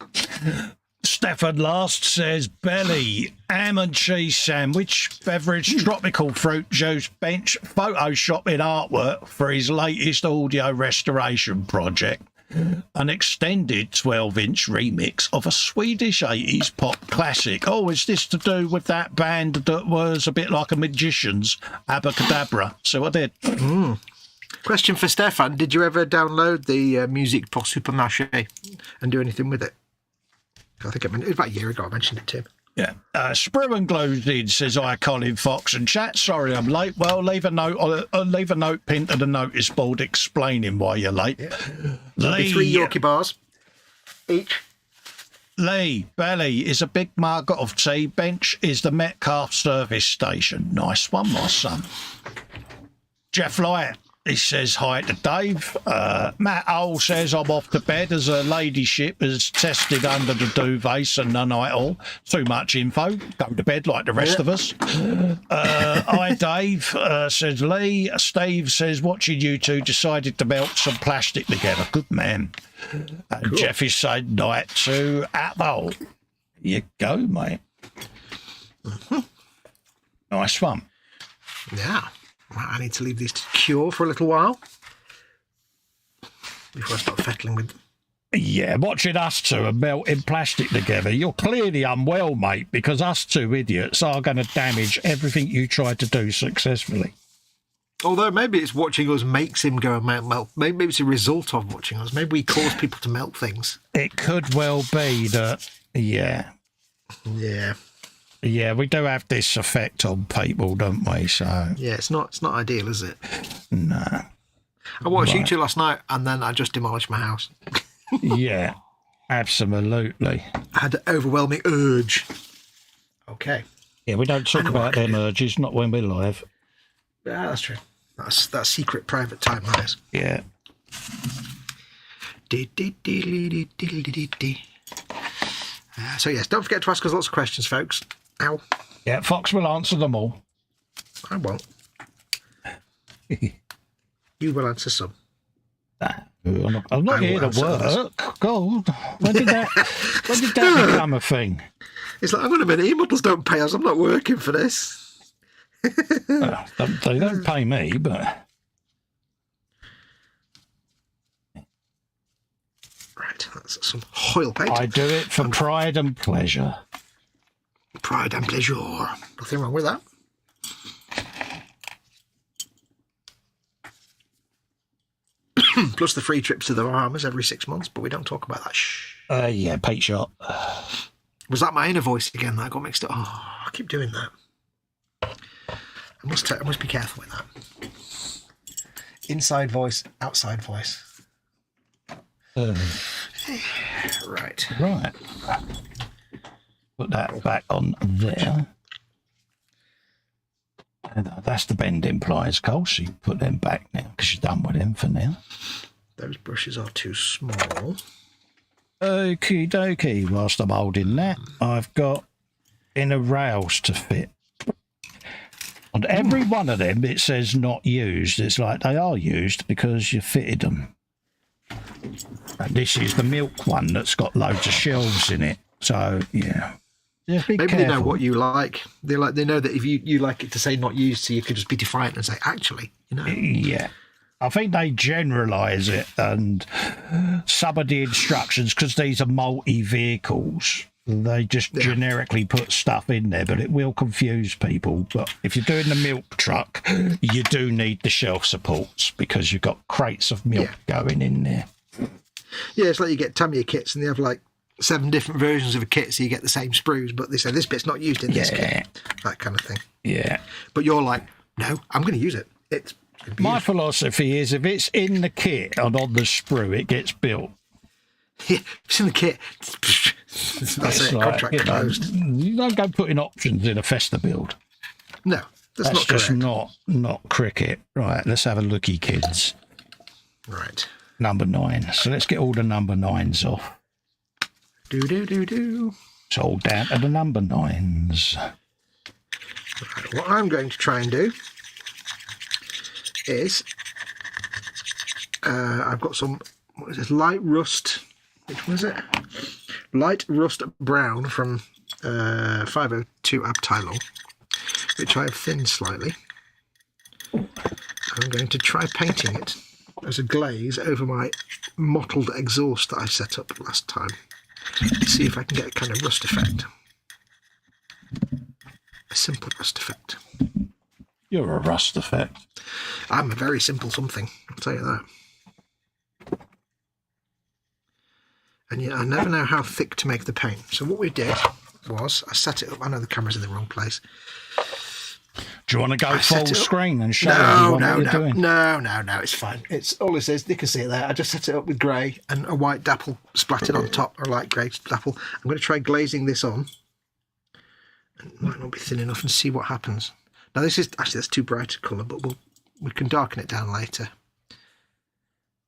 Stafford Last says, belly, ham and cheese sandwich, beverage, tropical fruit juice, bench, photoshopping artwork for his latest audio restoration project. An extended 12-inch remix of a Swedish 80s pop classic. Oh, is this to do with that band that was a bit like a magician's Abacadabra? So I did. Question for Stefan. Did you ever download the music for Super Mache and do anything with it? I think it was about a year ago I mentioned it to him. Yeah. Sprue and Glued in says, hi, Colin Fox and chat. Sorry I'm late. Well, leave a note pinned to the notice board explaining why you're late. Yeah. Lee, 3 Yorkie bars each. Lee, belly is a big mug of tea. Bench is the Metcalf service station. Nice one, my son. Jeff Light, he says hi to Dave. Matt Owl says I'm off to bed as a ladyship is tested under the duvets and the night all. Too much info. Go to bed like the rest of us. Hi, Dave, says Lee. Steve says watching you two decided to melt some plastic together. Good man. Cool. Jeff is saying night to Apple. Here you go, mate. Nice one. Yeah. Well, I need to leave these to cure for a little while before I start fettling with them. Yeah, watching us two and melting plastic together, you're clearly unwell, mate, because us two idiots are going to damage everything you tried to do successfully. Although maybe it's watching us makes him go and melt. Maybe it's a result of watching us. Maybe we cause people to melt things. It could well be that, yeah. Yeah. Yeah, we do have this effect on people, don't we? So yeah, it's not ideal, is it? No. I watched you two last night, and then I just demolished my house. Yeah, absolutely. I had an overwhelming urge. Okay. Yeah, we don't talk about them urges, not when we're live. Yeah, that's true. That's secret, private time, that is. Yeah. So yes, don't forget to ask us lots of questions, folks. Ow. Yeah, Fox will answer them all. I won't. You will answer some. I'm not here to work. God, when did that become a thing? It's like, hang on a minute, eModels don't pay us. I'm not working for this. They don't pay me, but... Right, that's some oil paint. I do it for pride and pleasure. Pride and pleasure. Nothing wrong with that. Plus the free trips to the Bahamas every 6 months, but we don't talk about that. Shh. Yeah, Pete Shot. Was that my inner voice again that I got mixed up? Oh, I keep doing that. I must be careful with that. Inside voice, outside voice. Right. Put that back on there. That's the bending pliers, Cole. So you put them back now because you're done with them for now. Those brushes are too small. Okie dokie. Whilst I'm holding that, I've got inner rails to fit. On every one of them, it says not used. It's like they are used because you fitted them. And this is the milk one that's got loads of shelves in it. So, yeah. Maybe careful. They know what you like. They know that if you like it to say not used, so you could just be defiant and say, actually, you know. Yeah. I think they generalise it, and some of the instructions, because these are multi-vehicles, they just generically put stuff in there, but it will confuse people. But if you're doing the milk truck, you do need the shelf supports because you've got crates of milk going in there. Yeah, it's like you get Tamiya kits and they have like 7 different versions of a kit, so you get the same sprues, but they say this bit's not used in this kit. That kind of thing. Yeah. But you're like, no, I'm going to use it. It's my philosophy is if it's in the kit and on the sprue, it gets built. Yeah, if it's in the kit. That's it, like, contract closed. You don't go putting options in a Festa build. No, that's not just correct. not cricket. Right, let's have a looky, kids. Right. Number 9. So let's get all the number 9s off. Do. It's all down to the number 9s. Right, what I'm going to try and do is I've got some, what is this, light rust, which was it? Light rust brown from 502 Abteilung, which I have thinned slightly. I'm going to try painting it as a glaze over my mottled exhaust that I set up last time to see if I can get a kind of rust effect. A simple rust effect. You're a rust effect. I'm a very simple something, I'll tell you that. And yet I never know how thick to make the paint. So what we did was, I set it up, I know the camera's in the wrong place. Do you want to go full screen and show everyone what you're doing? No, it's fine. It's all it says, you can see it there. I just set it up with grey and a white dapple splattered on top, or a light grey dapple. I'm going to try glazing this on. It might not be thin enough, and see what happens. Now this is, actually that's too bright a colour, but we can darken it down later.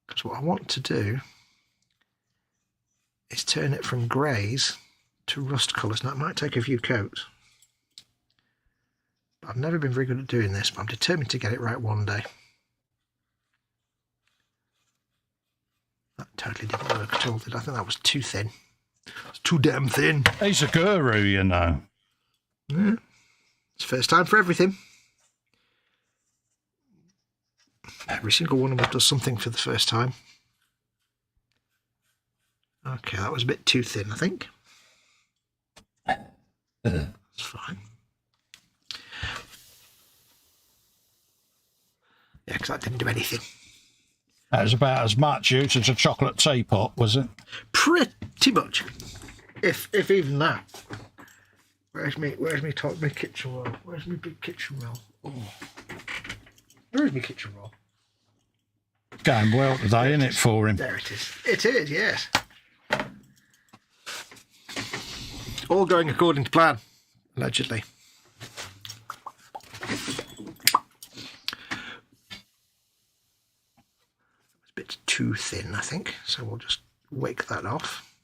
Because what I want to do is turn it from greys to rust colours. Now it might take a few coats. I've never been very good at doing this, but I'm determined to get it right one day. That totally didn't work at all, did I? I think that was too thin. It's too damn thin. He's a guru, you know. Yeah. It's first time for everything. Every single one of them does something for the first time. Okay, that was a bit too thin, I think. That's fine. Yeah, because that didn't do anything. That was about as much use as a chocolate teapot, was it? Pretty much. If even that. Where's me kitchen roll? Where's my big kitchen roll? Oh. Where's my kitchen roll? Going well today, isn't it, for him? There it is. It is, yes. All going according to plan, allegedly. It's a bit too thin, I think, so we'll just wake that off.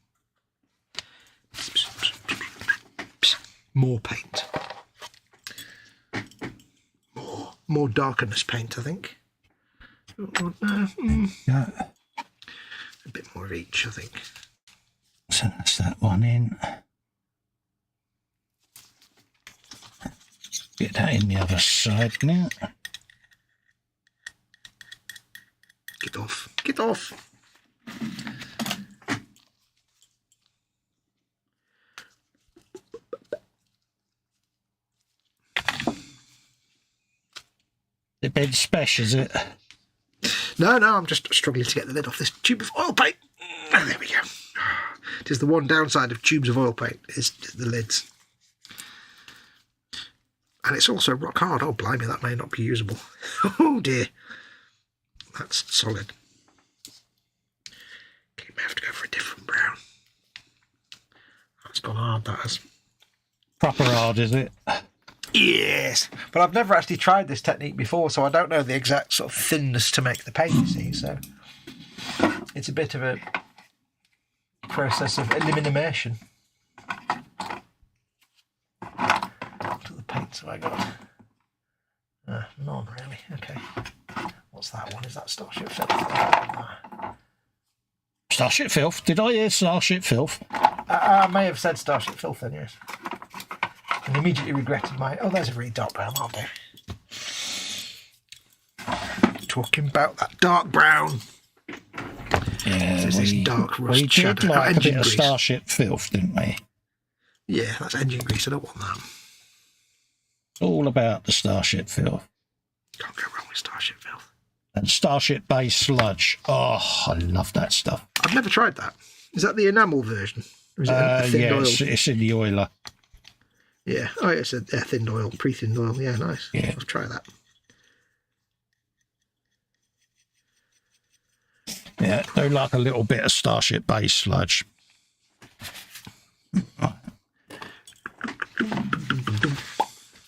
More paint. More darkness paint, I think. Yeah. A bit more of each, I think. So that's that one in. Get that in the other side now. Get off. Get off. The dead special, is it? No, I'm just struggling to get the lid off this tube of oil paint. Oh, there we go. It is the one downside of tubes of oil paint, is the lids. And it's also rock hard. Oh, blimey, that may not be usable. Oh, dear. That's solid. Okay, may have to go for a different brown. That's gone hard, that has. Proper hard, is it? Yes, but I've never actually tried this technique before, so I don't know the exact sort of thinness to make the paint, you see, so it's a bit of a process of elimination. What the paints have I got? None, really. Okay. What's that one? Is that Starship Filth? Starship Filth? Did I hear Starship Filth? I may have said Starship Filth then, yes. And immediately regretted my... Oh, there's a really dark brown, aren't there? Talking about that dark brown. Yeah, this dark rust we shadow. did like a bit grease. of Starship Filth, didn't we? Yeah, that's engine grease. I don't want that. All about the Starship Filth. Can't go wrong with Starship Filth. And Starship Base Sludge. Oh, I love that stuff. I've never tried that. Is that the enamel version? Or is it a thinned oil? It's in the oiler. Yeah. Oh, it's a thinned oil, pre-thinned oil. Yeah, nice. Yeah. I'll try that. Yeah, do like a little bit of Starship Base Sludge. So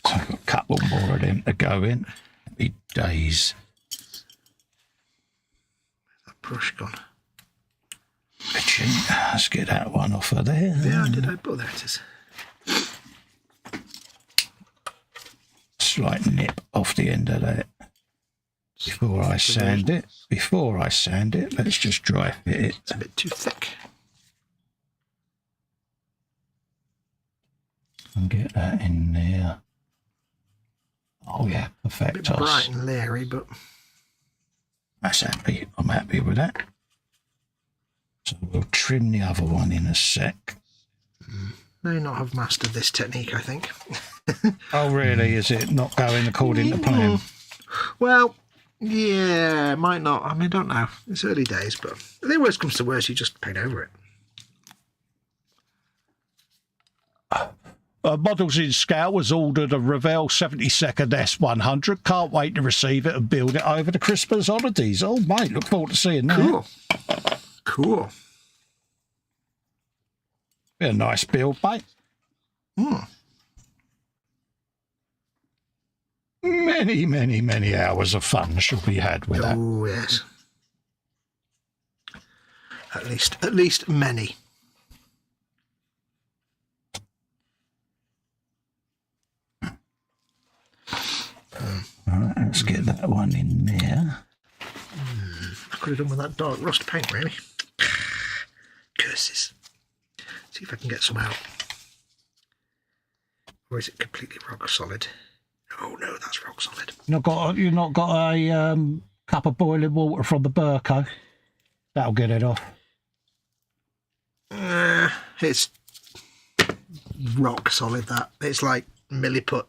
I've got a couple more of them to go in. Happy days. That brush gone. Let's get that one off of there. Yeah, I did. Oh, there it is. Slight nip off the end of that. Before I sand it, let's just dry fit it. It's a bit too thick. And get that in there. Oh yeah, A perfect. bit bright and leery, but That's happy. I'm happy with that. So we'll trim the other one in a sec. may not have mastered this technique, I think. Oh really? Is it not going according to plan? Well, yeah, might not. I mean, I don't know. It's early days, but if the worst comes to worst, you just paint over it. Models in Scale has ordered a Revell 72nd S100. Can't wait to receive it and build it over the Christmas holidays. Oh, mate, look forward to seeing that. Cool. Cool. Be a nice build, mate. Many, many, many hours of fun shall be had with that. Oh, yes. At least many. All right, let's get that one in there. I could have done with that dark rust paint, really. Curses. See if I can get some out. Or is it completely rock solid? Oh no, that's rock solid. You've not got a cup of boiling water from the Burko. That'll get it off. It's rock solid, that. It's like milliput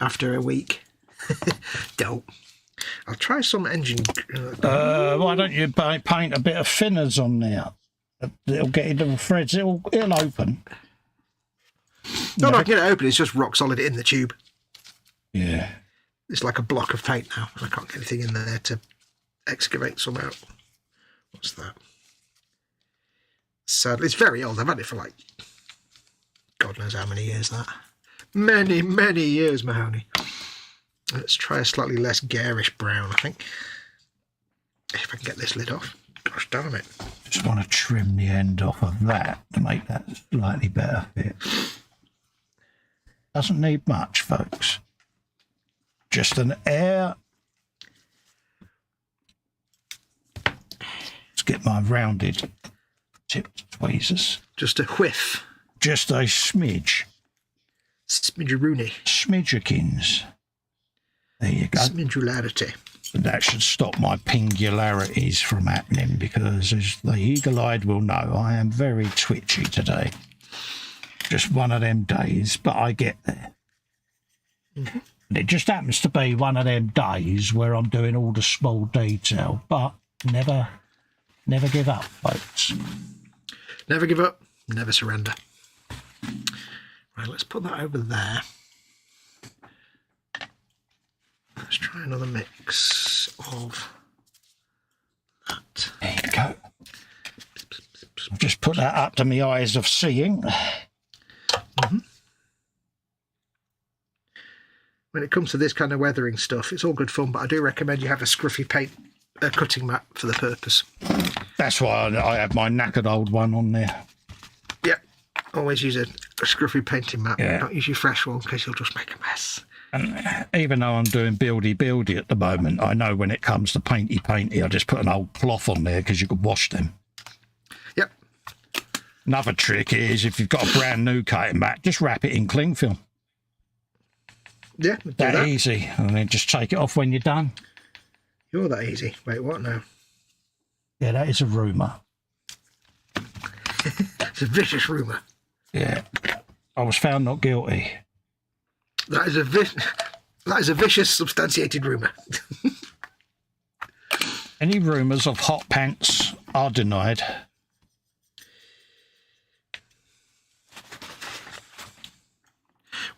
after a week. Don't. I'll try some engine. Why don't you paint a bit of thinners on there? It'll get into the threads. It'll open. No, I can get it open. It's just rock solid in the tube. Yeah. It's like a block of paint now, and I can't get anything in there to excavate some out. What's that? Sadly, it's very old. I've had it for like God knows how many years. That many, many years, Mahoney. Let's try a slightly less garish brown, I think. If I can get this lid off. Gosh darn it. Just want to trim the end off of that to make that slightly better fit. Doesn't need much, folks. Just an air. Let's get my rounded tip tweezers. Just a whiff. Just a smidge. Smidgeroony. Smidgeikins. There you go. Smidgelarity. And that should stop my pingularities from happening, because as the eagle-eyed will know, I am very twitchy today. Just one of them days, but I get there. Mm-hmm. And it just happens to be one of them days where I'm doing all the small detail, but never give up, folks. Never give up, never surrender. Right, let's put that over there. Let's try another mix of that. There you go. I've just put that up to my eyes of seeing. Mm-hmm. when it comes to this kind of weathering stuff, it's all good fun, but I do recommend you have a scruffy cutting mat for the purpose. That's why I have my knackered old one on there. Yep. Always use a scruffy painting mat. Yeah. Don't use your fresh one because you'll just make a mess. And even though I'm doing buildy at the moment, I know when it comes to painty, I just put an old cloth on there because you could wash them. Yep. Another trick is if you've got a brand new cutting mat, just wrap it in cling film. Yeah, do that. Easy. And then just take it off when you're done. You're that easy. Wait, what now? Yeah, that is a rumour. It's a vicious rumour. Yeah. I was found not guilty. That is a vicious, substantiated rumour. Any rumours of hot pants are denied.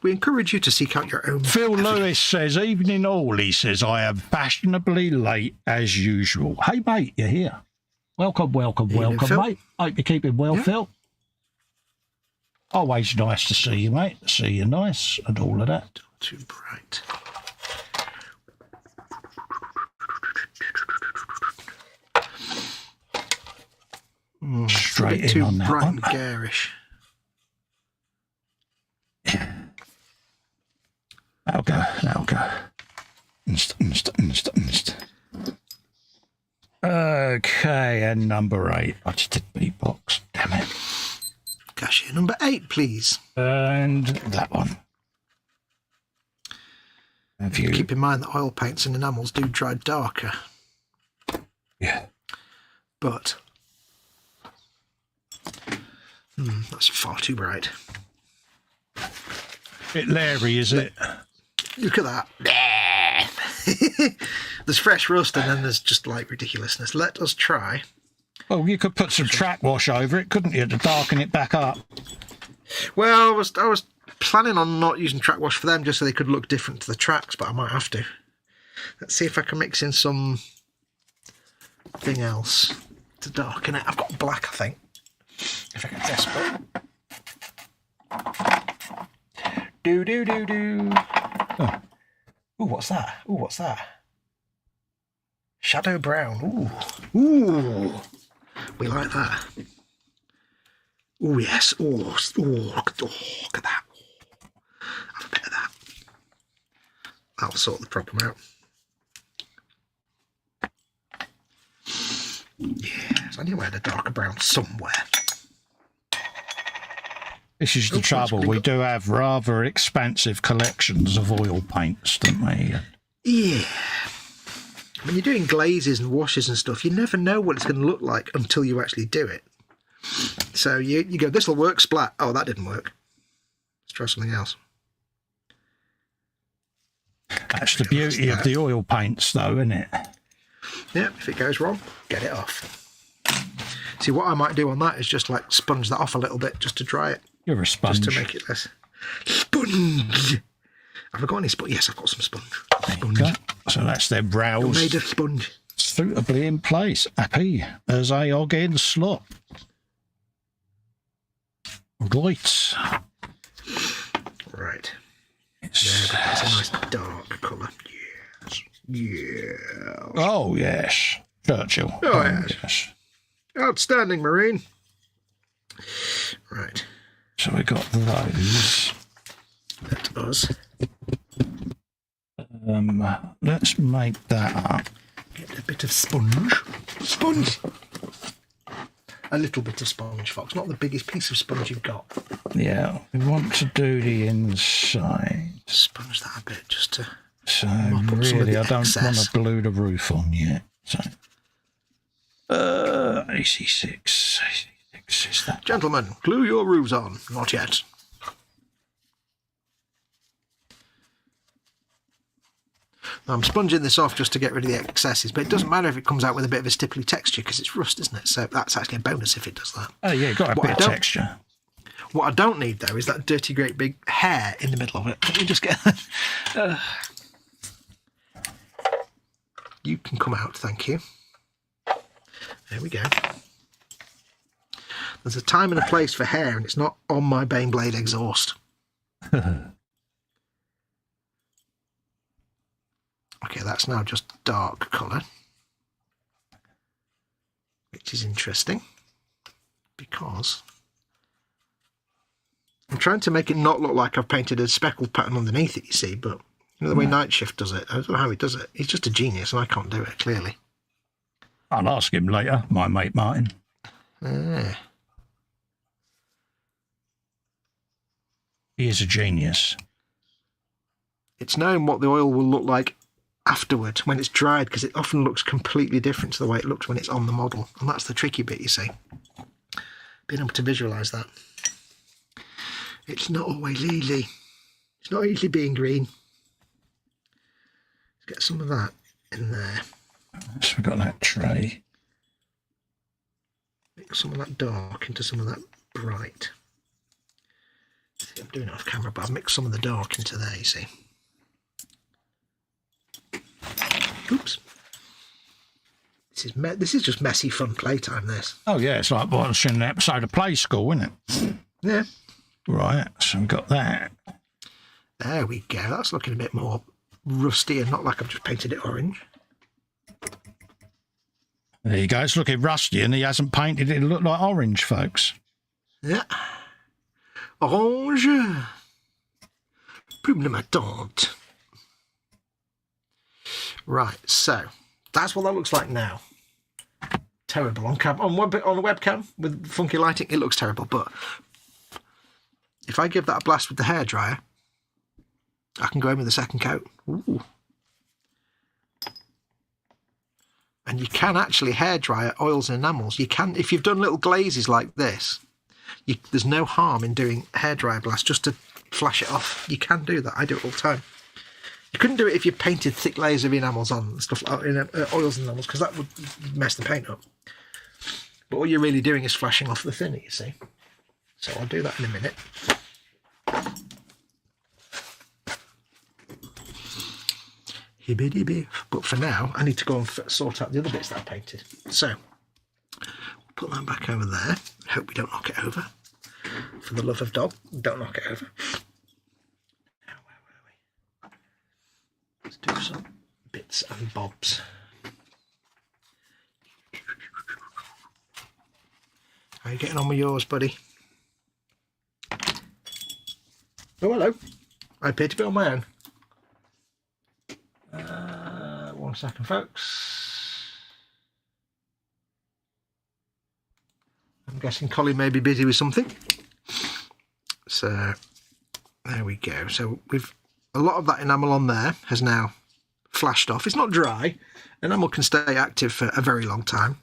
We encourage you to seek out your own... Phil Lewis says, evening all, he says, I am fashionably late as usual. Hey, mate, you're here. Welcome, Phil. mate. Hope you're keeping well, Yeah. Phil. Always nice to see you, mate. See you nice and all of that. Too bright. Straight in Too on that bright one. and garish. That'll go. Inst. Okay, and number 8. I just did beatbox. Damn it. Cashier number 8, please. And that one. Have you? Keep in mind that oil paints and enamels do dry darker, Yeah. but that's far too bright. Bit Larry, is it? Look at that. There's fresh rust and then there's just like ridiculousness. Let us try. Well, you could put some track wash over it, couldn't you, to darken it back up? Well, I was planning on not using track wash for them just so they could look different to the tracks, but I might have to. Let's see if I can mix in some thing else to darken it. I've got black, I think. If I can desperate. Do. Oh. Ooh, what's that? Shadow brown. Ooh. We like that. Oh, yes. Oh, look at that. Have a bit of that. That'll sort the problem out. Yes, I knew I had a darker brown somewhere. This is the trouble. We do have rather expansive collections of oil paints, don't we? Yeah. When you're doing glazes and washes and stuff, you never know what it's going to look like until you actually do it. So you go, this will work, splat. Oh, that didn't work. Let's try something else. That's the beauty of the oil paints, though, isn't it? Yeah, if it goes wrong, get it off. See, what I might do on that is just like sponge that off a little bit just to dry it. You're a sponge. Just to make it less. Sponge! Have I got any sponge? Yes, I've got some sponge. Okay. So that's their brows. Made of sponge. Suitably in place. Happy as a hog in slot. Right. Right. That's a nice dark colour. Yes. Yeah. Oh, yes. Churchill. Oh, yes. Outstanding, Marine. Right. So we got those. Let us Let's make that up. get a bit of sponge. Sponge! A little bit of sponge, Fox. Not the biggest piece of sponge you've got. Yeah, we want to do the inside. Sponge that a bit just to... So mop up some of really, the I don't want excess. to glue the roof on yet. So, AC6 is that. Gentlemen, glue your roofs on. Not yet. I'm sponging this off just to get rid of the excesses, but it doesn't matter if it comes out with a bit of a stipply texture because it's rust, isn't it? So that's actually a bonus if it does that. Oh yeah, got a What I bit of don't- texture. What I don't need, though, is that dirty, great big hair in the middle of it. Let me just get... You can come out, thank you. There we go. There's a time and a place for hair, and it's not on my Baneblade exhaust. Okay, that's now just dark colour, which is interesting because I'm trying to make it not look like I've painted a speckled pattern underneath it, you see, but you know the way Night Shift does it? I don't know how he does it. He's just a genius and I can't do it, clearly. I'll ask him later, my mate Martin. He is a genius. It's knowing what the oil will look like afterward when it's dried, because it often looks completely different to the way it looks when it's on the model. And that's the tricky bit, you see. Being able to visualise that. It's not always easy. It's not easy being green. Let's get some of that in there. So we've got that tray. Mix some of that dark into some of that bright. See, I'm doing it off camera, but I've mixed some of the dark into there, you see. Oops. This is just messy fun playtime, this. Oh, yeah, it's like watching an episode of Play School, isn't it? Yeah. Right, so we've got that. There we go. That's looking a bit more rusty and not like I've just painted it orange. There you go. It's looking rusty and he hasn't painted it to look like orange, folks. Yeah. Orange. Plume de ma tante. Right, so that's what that looks like now. Terrible on a webcam with funky lighting. It looks terrible, but if I give that a blast with the hairdryer, I can go in with a second coat. Ooh. And you can actually hairdryer oils and enamels. You can, if you've done little glazes like this, there's no harm in doing hairdryer blast just to flash it off. You can do that. I do it all the time. You couldn't do it if you painted thick layers of enamels on and stuff like oils and enamels, because that would mess the paint up. But all you're really doing is flashing off the thinner, you see. So I'll do that in a minute. But for now, I need to go and sort out the other bits that I painted. So, we'll put that back over there. I hope we don't knock it over. For the love of dog, don't knock it over. Now, where were we? Let's do some bits and bobs. How are you getting on with yours, buddy? Oh, hello. I appear to be on my own. 1 second, folks. I'm guessing Collie may be busy with something. So there we go. So a lot of that enamel on there has now flashed off. It's not dry. Enamel can stay active for a very long time.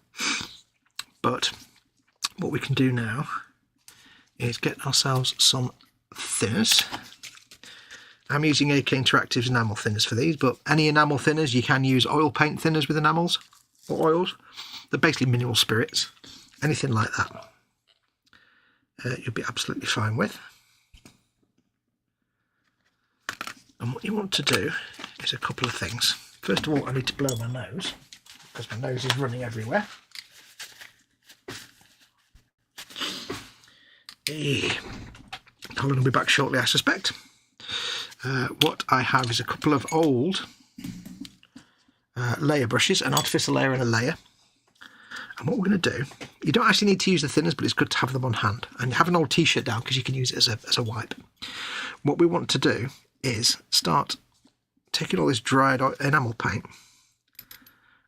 But what we can do now is get ourselves some thinners. I'm using AK Interactive's enamel thinners for these, but any enamel thinners, you can use oil paint thinners with enamels or oils. They're basically mineral spirits, anything like that. You'll be absolutely fine with. And what you want to do is a couple of things. First of all, I need to blow my nose, because my nose is running everywhere. Colin will be back shortly, I suspect. What I have is a couple of old layer brushes, an artificial layer and a layer. And what we're going to do, you don't actually need to use the thinners, but it's good to have them on hand. And have an old t-shirt down, because you can use it as a wipe. What we want to do is start taking all this dried enamel paint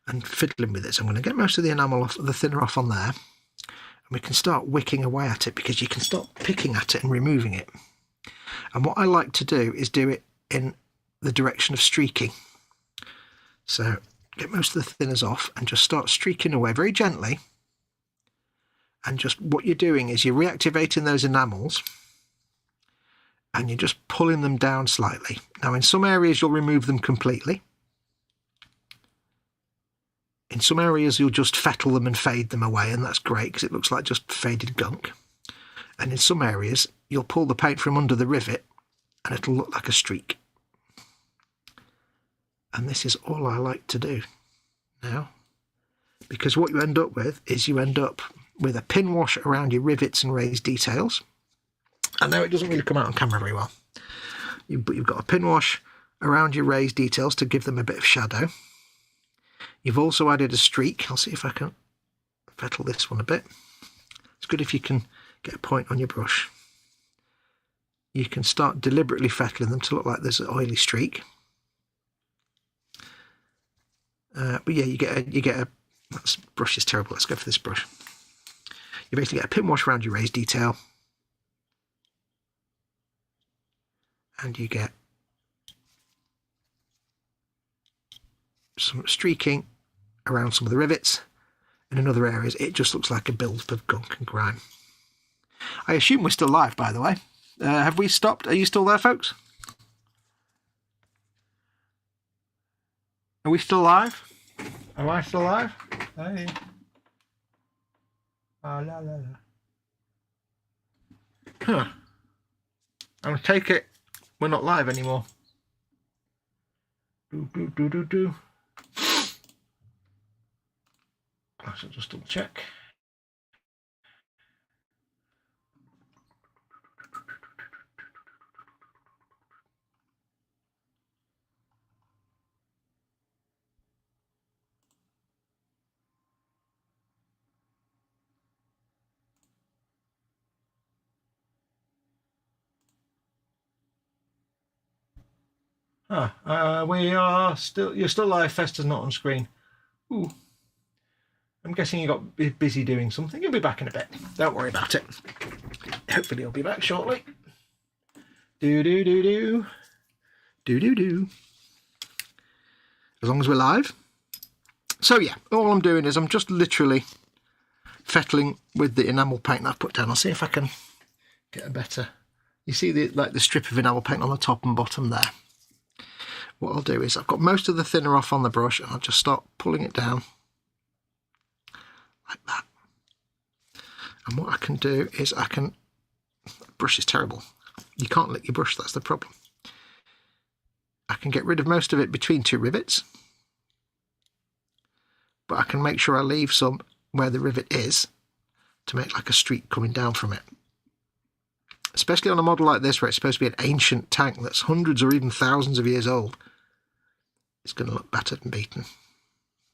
and fiddling with it. So I'm going to get most of the enamel off, the thinner off on there. And we can start wicking away at it, because you can start picking at it and removing it. And what I like to do is do it in the direction of streaking. So get most of the thinners off and just start streaking away very gently. And just what you're doing is you're reactivating those enamels and you're just pulling them down slightly. Now in some areas you'll remove them completely. In some areas you'll just fettle them and fade them away, and that's great because it looks like just faded gunk. And in some areas you'll pull the paint from under the rivet and it'll look like a streak. And this is all I like to do now, because what you end up with is you end up with a pin wash around your rivets and raised details. I know it doesn't really come out on camera very well, but you've got a pin wash around your raised details to give them a bit of shadow. You've also added a streak. I'll see if I can fettle this one a bit. It's good if you can get a point on your brush. You can start deliberately fettling them to look like there's an oily streak. But yeah, you get a that brush is terrible. Let's go for this brush. You basically get a pin wash around your raised detail, and you get some streaking around some of the rivets, and in other areas it just looks like a build of gunk and grime. I assume we're still live, by the way. Have we stopped? Are you still there, folks? Are we still live? Am I still live? Hey. Oh, la, la, la. Huh. I'm going to take it we're not live anymore. I should just double check. We are still. You're still live. Festa's not on screen. Ooh. I'm guessing you got busy doing something. You'll be back in a bit. Don't worry about it. Hopefully he'll be back shortly. Do. As long as we're live. So yeah, all I'm doing is I'm just literally fettling with the enamel paint that I've put down. I'll see if I can get a better. You see the strip of enamel paint on the top and bottom there. What I'll do is I've got most of the thinner off on the brush, and I'll just start pulling it down like that. And what I can do is the brush is terrible. You can't lick your brush, that's the problem. I can get rid of most of it between two rivets, but I can make sure I leave some where the rivet is to make like a streak coming down from it. Especially on a model like this where it's supposed to be an ancient tank that's hundreds or even thousands of years old. It's going to look battered and beaten.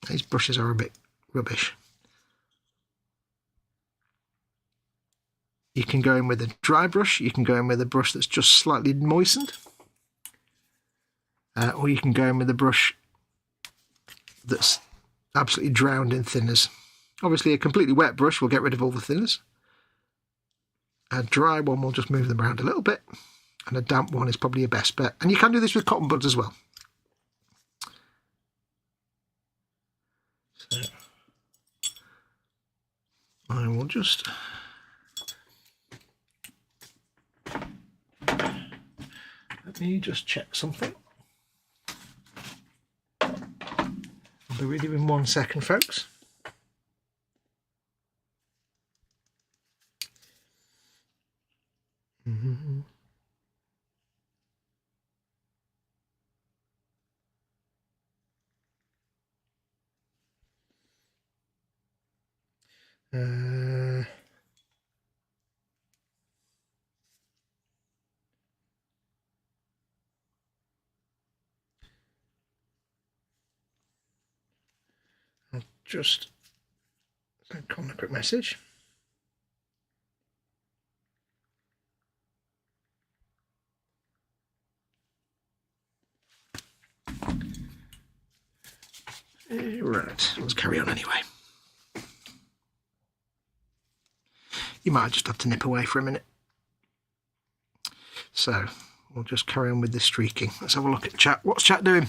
These brushes are a bit rubbish. You can go in with a dry brush, you can go in with a brush that's just slightly moistened, or you can go in with a brush that's absolutely drowned in thinners. Obviously a completely wet brush will get rid of all the thinners. A dry one will just move them around a little bit, and a damp one is probably your best bet. And you can do this with cotton buds as well. So I will just let me just check something. I'll be with you in 1 second, folks. Mm-hmm. I'll just send Colin a quick message. Right, let's carry on anyway. You might just have to nip away for a minute. So, we'll just carry on with the streaking. Let's have a look at chat. What's chat doing?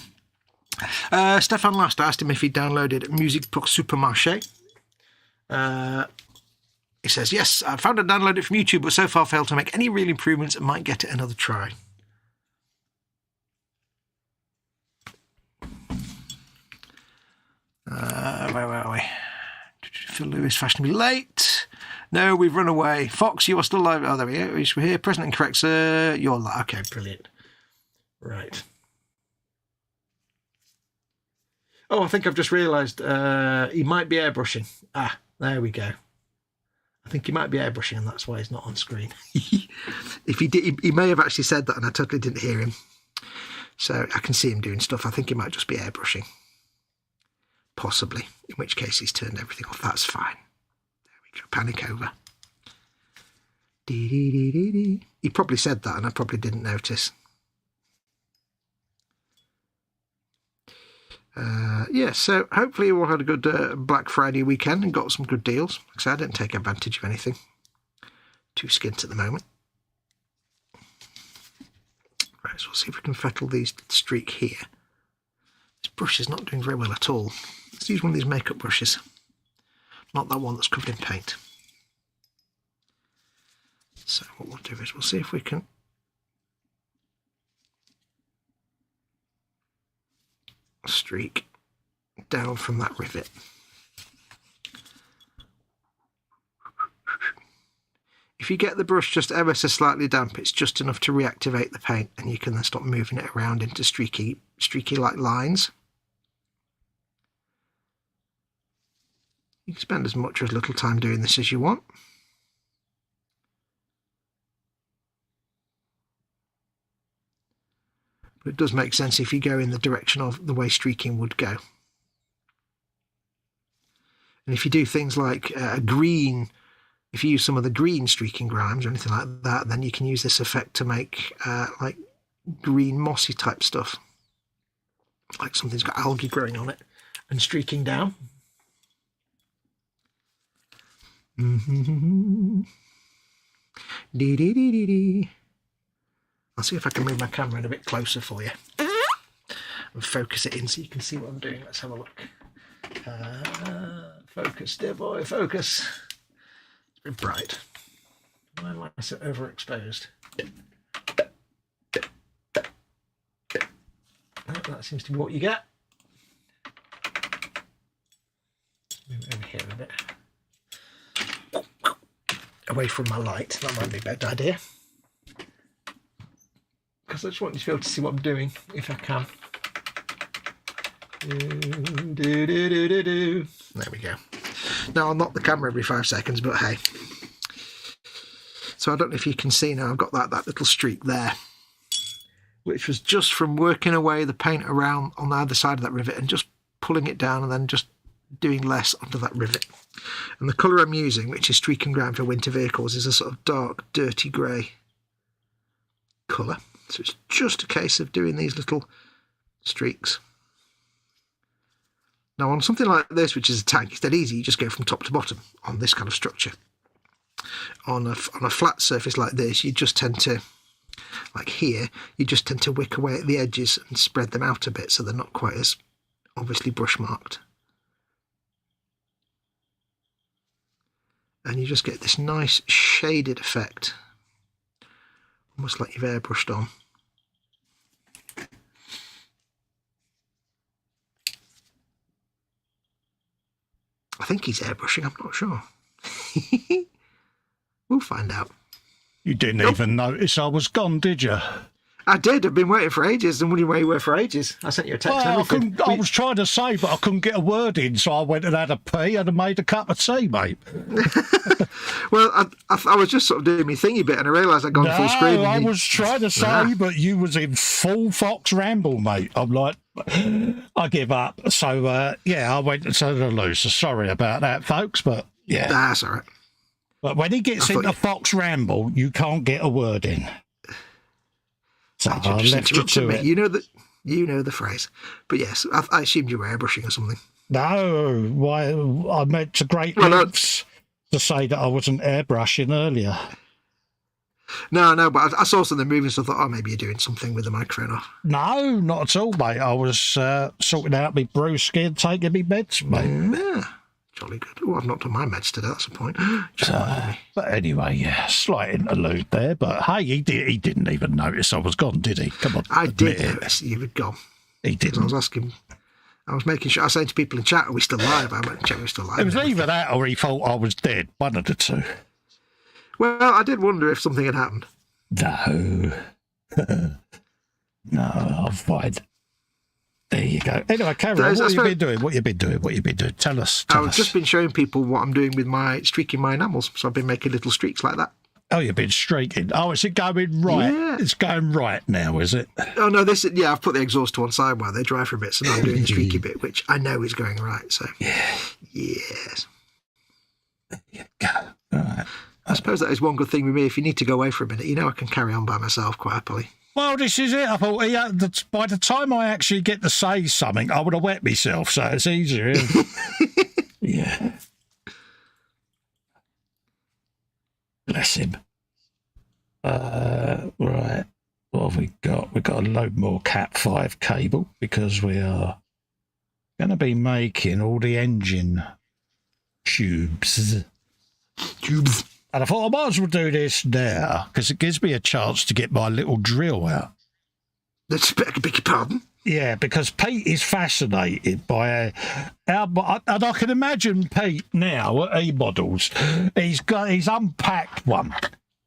Stefan last asked him if he downloaded Musique pour Supermarché. He says, yes, I found it downloaded from YouTube, but so far failed to make any real improvements and might get it another try. Where are we? Phil Lewis, fashionably late. No, we've run away. Fox, you are still live. Oh, there we go. We're here. Present and correct, sir. You're live. Okay, brilliant. Right. Oh, I think I've just realised he might be airbrushing. Ah, there we go. I think he might be airbrushing, and that's why he's not on screen. If he did, he may have actually said that, and I totally didn't hear him. So I can see him doing stuff. I think it might just be airbrushing. Possibly. In which case he's turned everything off. That's fine. There we go. Panic over. Dee. He probably said that and I probably didn't notice. Yeah, so hopefully you all had a good Black Friday weekend and got some good deals. Like I said, I didn't take advantage of anything. Too skint at the moment. Right, so we'll see if we can fettle these streak here. This brush is not doing very well at all. Let's use one of these makeup brushes. Not that one that's covered in paint. So what we'll do is we'll see if we can streak down from that rivet. If you get the brush just ever so slightly damp, it's just enough to reactivate the paint and you can then stop moving it around into streaky like lines. You can spend as much or as little time doing this as you want. But it does make sense if you go in the direction of the way streaking would go. And if you do things like green, if you use some of the green streaking grimes or anything like that, then you can use this effect to make like green mossy type stuff. Like something's got algae growing on it and streaking down. I'll see if I can move my camera in a bit closer for you and focus it in so you can see what I'm doing. Let's have a look. Focus, dear boy, focus. It's a bit bright. Why am I so overexposed? That seems to be what you get. Move it over here a bit. Away from my light. That might be a better idea. Because I just want you to be able to see what I'm doing, if I can. There we go. Now I'll knock the camera every 5 seconds, but hey. So I don't know if you can see now, I've got that little streak there, which was just from working away the paint around on either side of that rivet and just pulling it down and then just doing less onto that rivet. And the colour I'm using, which is Streak and Ground for winter vehicles, is a sort of dark, dirty grey colour. So it's just a case of doing these little streaks. Now on something like this, which is a tank, it's dead easy. You just go from top to bottom on this kind of structure. On a flat surface like this, you just tend to, like here, you just tend to wick away at the edges and spread them out a bit so they're not quite as obviously brush marked. And you just get this nice shaded effect, almost like you've airbrushed on. I think he's airbrushing, I'm not sure. We'll find out. You didn't even notice I was gone, did you? I did. I've been waiting for ages and wondering where you were for ages. I sent you a text and everything. I was trying to say, but I couldn't get a word in, so I went and had a pee and made a cup of tea, mate. Well, I was just sort of doing my thingy bit and I realised I'd gone full screen. I was trying to say, but you was in full Fox ramble, mate. I'm like, I give up. So, yeah, I went to the loser. Sorry about that, folks, but yeah. That's all right. But when he gets into Fox ramble, you can't get a word in. So I left you to it. You know the phrase. But yes, I assumed you were airbrushing or something. No, why? I meant to great lengths to say that I wasn't airbrushing earlier. No, but I saw something moving, so I thought, oh, maybe you're doing something with the microphone off. No, not at all, mate. I was sorting out my brew skin, taking me meds, mate. Yeah, jolly good. Oh, I've not done my meds today, that's the point. But anyway, yeah, slight interlude there. But hey, he didn't even notice I was gone, did he? Come on, I did notice you were gone. He didn't. I was asking. I was making sure. I was saying to people in chat, "Are we still live?" I went to check we're still live. It was either that or he thought I was dead. One of the two. Well, I did wonder if something had happened. No. No, I'm fine. There you go. Anyway, Karen, what have you been doing? What you been doing? Tell us. I've just been showing people what I'm doing with streaking my enamels. So I've been making little streaks like that. Oh, you've been streaking. Oh, is it going right? Yeah. It's going right now, is it? Oh no, I've put the exhaust to one side while they dry for a bit, so now I'm doing the streaky bit, which I know is going right. So yes. Go. All right. I suppose that is one good thing with me. If you need to go away for a minute, I can carry on by myself quite happily. Well, this is it. I thought by the time I actually get to say something, I would have wet myself, so it's easier. Yeah. Bless him. Right. What have we got? We've got a load more Cat 5 cable because we are going to be making all the engine tubes. And I thought I might as well do this now because it gives me a chance to get my little drill out. Let's beg your pardon. Yeah, because Pete is fascinated by and I can imagine Pete now at eModels. He's unpacked one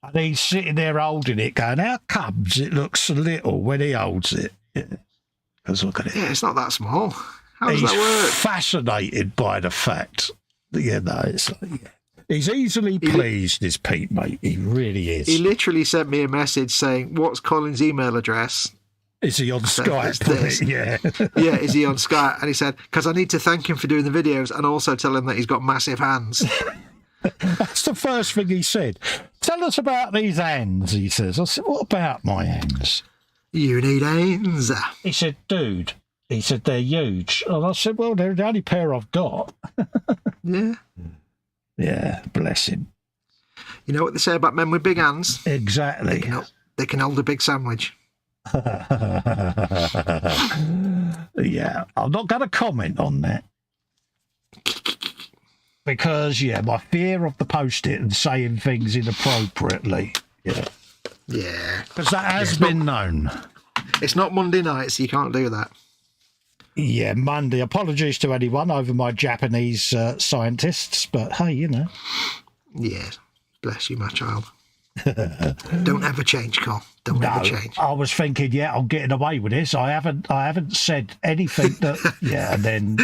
and he's sitting there holding it, going, "How comes it looks so little when he holds it?" Because look at it. Yeah, it's not that small. How does He's that work? fascinated by the fact that it's like, yeah. He's easily pleased, this Pete, mate. He really is. He literally sent me a message saying, "What's Colin's email address?" Is he on Skype? This. Yeah. Yeah, is he on Skype? And he said, because I need to thank him for doing the videos and also tell him that he's got massive hands. That's the first thing he said. "Tell us about these hands," he says. I said, "What about my hands?" You need hands. He said, "Dude," he said, "they're huge." And I said, "Well, they're the only pair I've got." Yeah. Yeah, bless him. You know what they say about men with big hands? Exactly. They can hold a big sandwich. Yeah, I'm not going to comment on that. Because, my fear of the post-it and saying things inappropriately. Yeah. Yeah. Because that has been known. It's not Monday night, so you can't do that. Yeah, Monday. Apologies to anyone over my Japanese scientists, but hey, Yeah. Bless you, my child. Don't ever change, Carl. Don't ever change. I was thinking, I'm getting away with this. I haven't said anything that, and then,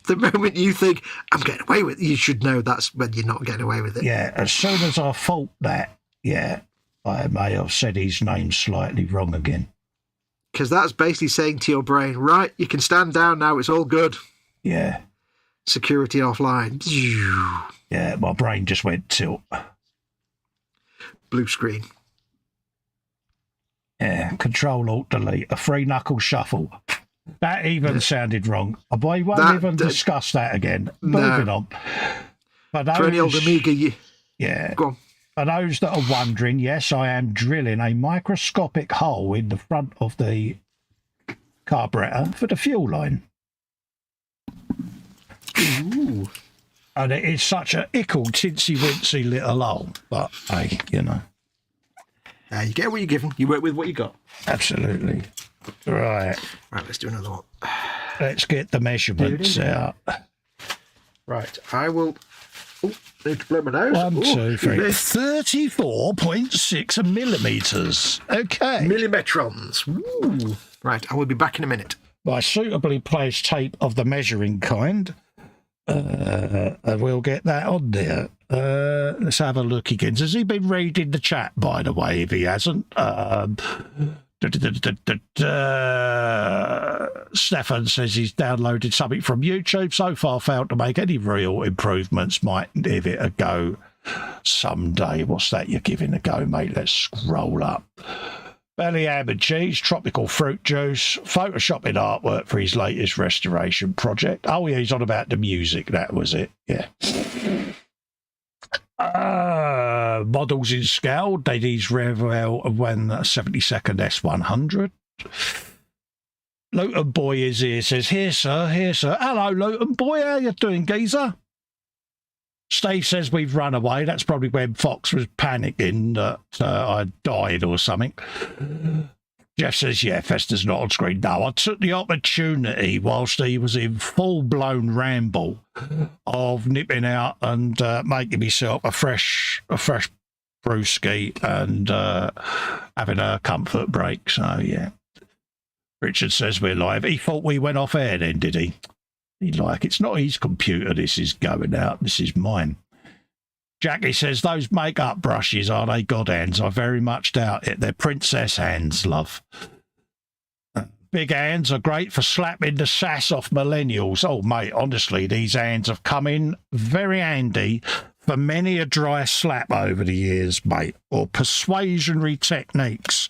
The moment you think, I'm getting away with it, you should know that's when you're not getting away with it. Yeah, as soon as I thought that, I may have said his name slightly wrong again. Because that's basically saying to your brain, right, you can stand down now, it's all good. Yeah. Security offline. Yeah, my brain just went tilt. Blue screen. Yeah, Control-Alt-Delete, a three-knuckle shuffle. That even sounded wrong. We won't even discuss that again. Moving on. For any old Amiga, go on. For those that are wondering, yes, I am drilling a microscopic hole in the front of the carburetor for the fuel line. Ooh. And it is such a ickle, tinsy-wincy little hole. But, hey, You get what you're given. You work with what you got. Absolutely. Right, let's do another one. Let's get the measurements out. Right, I will... Oh, need to blow my nose. 1, 2, 3. 34.6 millimetres. Okay. Millimetrons. Ooh. Right, I will be back in a minute. By suitably placed tape of the measuring kind. We'll get that on there. Let's have a look again. Has he been reading the chat, by the way, if he hasn't? Stefan says he's downloaded something from YouTube. So far failed to make any real improvements. Might give it a go someday. What's that you're giving a go, mate? Let's scroll up. Belly ham and cheese, tropical fruit juice, photoshopping artwork for his latest restoration project. Oh, yeah, he's on about the music. That was it. Yeah. Models in scale. Daddy's Revell when 72nd S100. Luton Boy is here. Says, here, sir. Hello, Luton Boy. How you doing, geezer? Steve says we've run away. That's probably when Fox was panicking that I died or something. Jeff says, Festa's not on screen. No, I took the opportunity whilst he was in full-blown ramble of nipping out and making myself a fresh brewski and having a comfort break. So, yeah. Richard says we're live. He thought we went off air then, did he? It's not his computer this is going out. This is mine. Jackie says, those makeup brushes, are they god hands? I very much doubt it. They're princess hands, love. Big hands are great for slapping the sass off millennials. Oh, mate, honestly, these hands have come in very handy for many a dry slap over the years, mate, or persuasionary techniques,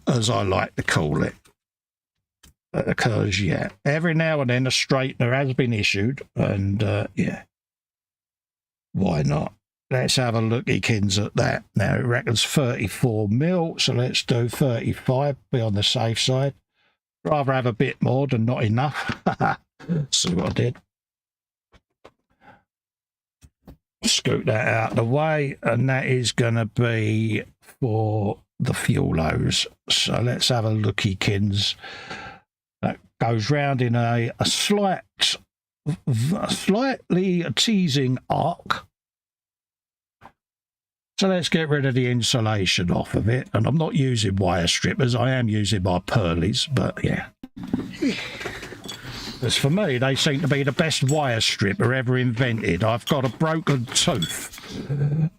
as I like to call it. Because, yeah, every now and then a straightener has been issued, and, yeah, why not? Let's have a lookykins at that. Now, it reckons 34 mil, so let's do 35, be on the safe side. Rather have a bit more than not enough. See what I did. Scoot that out of the way, and that is going to be for the fuel hose. So let's have a lookykins. That goes round in a slightly teasing arc. So let's get rid of the insulation off of it. And I'm not using wire strippers. I am using my Pearlies, but yeah. As for me, they seem to be the best wire stripper ever invented. I've got a broken tooth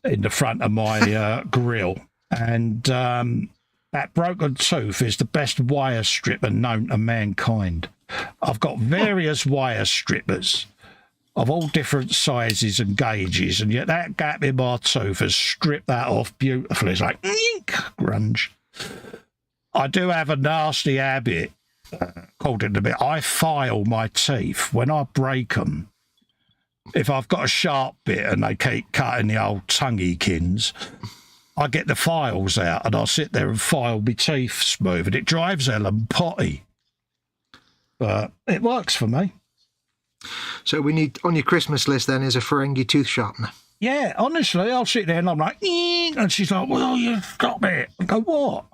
in the front of my grill. And that broken tooth is the best wire stripper known to mankind. I've got various wire strippers of all different sizes and gauges, and yet that gap in my tooth has stripped that off beautifully. It's like, grunge. I do have a nasty habit, according to me. I file my teeth when I break them. If I've got a sharp bit and they keep cutting the old tonguey-kins, I get the files out and I'll sit there and file my teeth smooth, and it drives Ellen potty. But it works for me. So we need, on your Christmas list then, is a Ferengi tooth sharpener. Yeah, honestly, I'll sit there and I'm like, and she's like, well, you stop it. I go, what?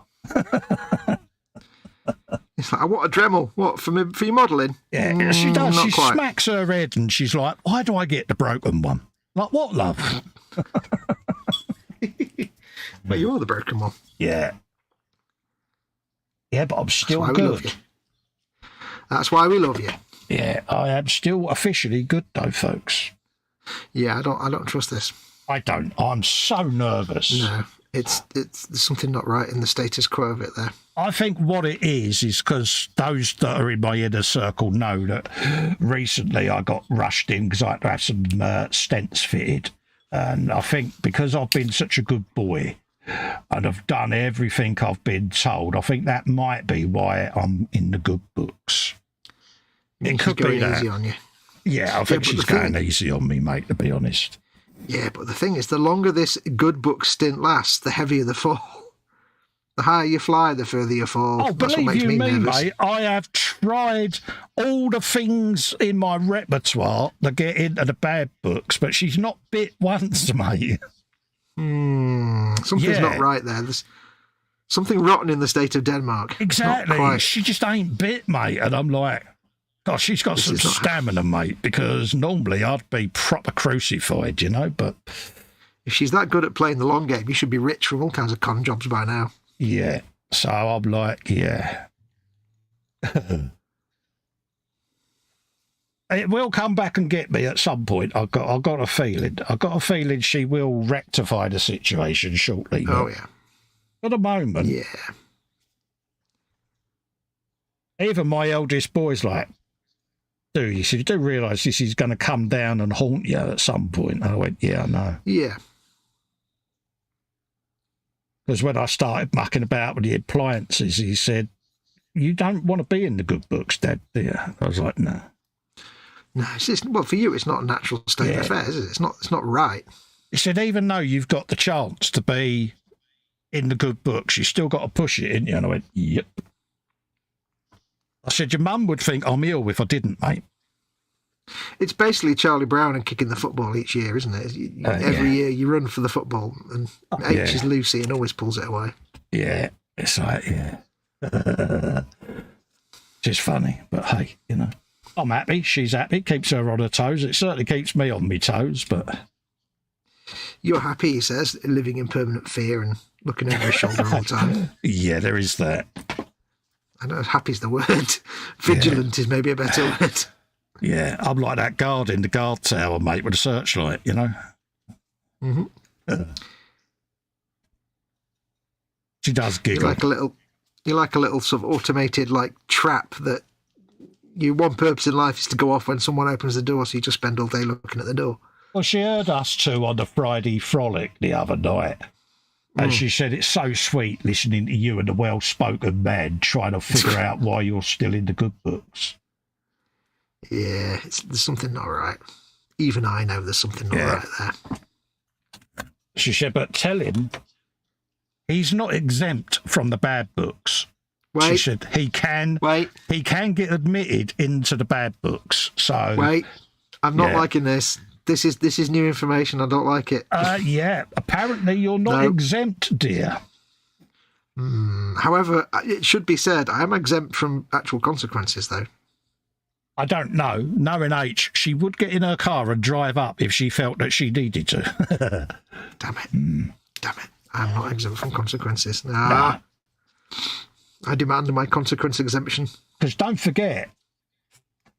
It's like, I want a Dremel. What, for your modelling? Yeah, she does. Not She quite. smacks her head and she's like, why do I get the broken one? Like, what, love? But you are the broken one. Yeah. Yeah, but I'm still That's why we love good. you. That's why we love you. Yeah, I am still officially good though, folks. Yeah, I don't trust this. I don't. I'm so nervous. No, it's there's something not right in the status quo of it there. I think what it is because those that are in my inner circle know that recently I got rushed in because I had to have some stents fitted. And I think because I've been such a good boy and I've done everything I've been told, I think that might be why I'm in the good books. It could be that. Easy on you. Yeah, I think she's going easy on me, mate, to be honest. Yeah, but the thing is, the longer this good book stint lasts, the heavier the fall. The higher you fly, the further you fall. Oh, That's what believe makes you me, nervous. mate, I have tried all the things in my repertoire to get into the bad books, but she's not bit once, mate. Something's not right there. There's something rotten in the state of Denmark. Exactly. She just ain't bit, mate. And I'm like, gosh, she's got some stamina, mate, because normally I'd be proper crucified, you know, but... If she's that good at playing the long game, you should be rich from all kinds of con jobs by now. Yeah. So I'm like, yeah. It will come back and get me at some point. I've got a feeling. I've got a feeling she will rectify the situation shortly. Oh, yeah. For the moment. Yeah. Even my eldest boy's like, dude, you do realise this is going to come down and haunt you at some point. I went, yeah, I know. Yeah. Because when I started mucking about with the appliances, he said, you don't want to be in the good books, Dad, do you? I was like, no. No, it's just, well, for you, it's not a natural state of affairs, is it? It's not right. He said, even though you've got the chance to be in the good books, you still got to push it, ain't you? And I went, yep. I said, your mum would think I'm ill if I didn't, mate. It's basically Charlie Brown and kicking the football each year, isn't it? Every year you run for the football and H is Lucy and always pulls it away. Yeah, it's like, yeah. It's funny, but hey, you know. I'm happy, she's happy, keeps her on her toes. It certainly keeps me on my toes, but... You're happy, he says, living in permanent fear and looking over his shoulder all the time. Yeah, there is that. I know happy's the word. Vigilant is maybe a better word. Yeah, I'm like that guard in the guard tower, mate, with a searchlight, you know? Mm-hmm. She does giggle. You're like a little sort of automated like trap that your one purpose in life is to go off when someone opens the door, so you just spend all day looking at the door. Well, she heard us two on the Friday Frolic the other night, and she said it's so sweet listening to you and the well-spoken man trying to figure out why you're still in the good books. Yeah, there's something not right. Even I know there's something not right there. She said, but tell him he's not exempt from the bad books. She said he can get admitted into the bad books. So I'm not liking this. This is new information. I don't like it. Apparently you're not exempt, dear. However, it should be said, I am exempt from actual consequences, though. I don't know. Knowing H, she would get in her car and drive up if she felt that she needed to. Damn it. I'm not exempt from consequences. Nah. I demand my consequence exemption. Because don't forget,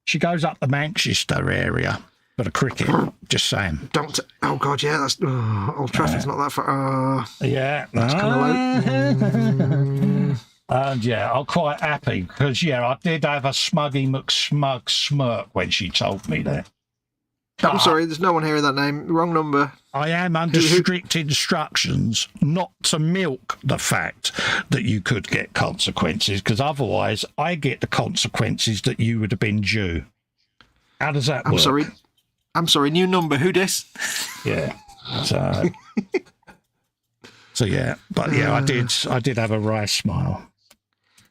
she goes up the Manchester area for the cricket. Just saying. Oh, God, yeah, that's... Old Trafford's not that far. Yeah. That's kind of low. And I'm quite happy because, I did have a smuggy McSmug smirk when she told me that. I'm sorry, there's no one hearing that name. Wrong number. I am under strict instructions not to milk the fact that you could get consequences, because otherwise I get the consequences that you would have been due. How does that work? I'm sorry, new number. Who dis? Yeah. So yeah. But I did have a wry smile.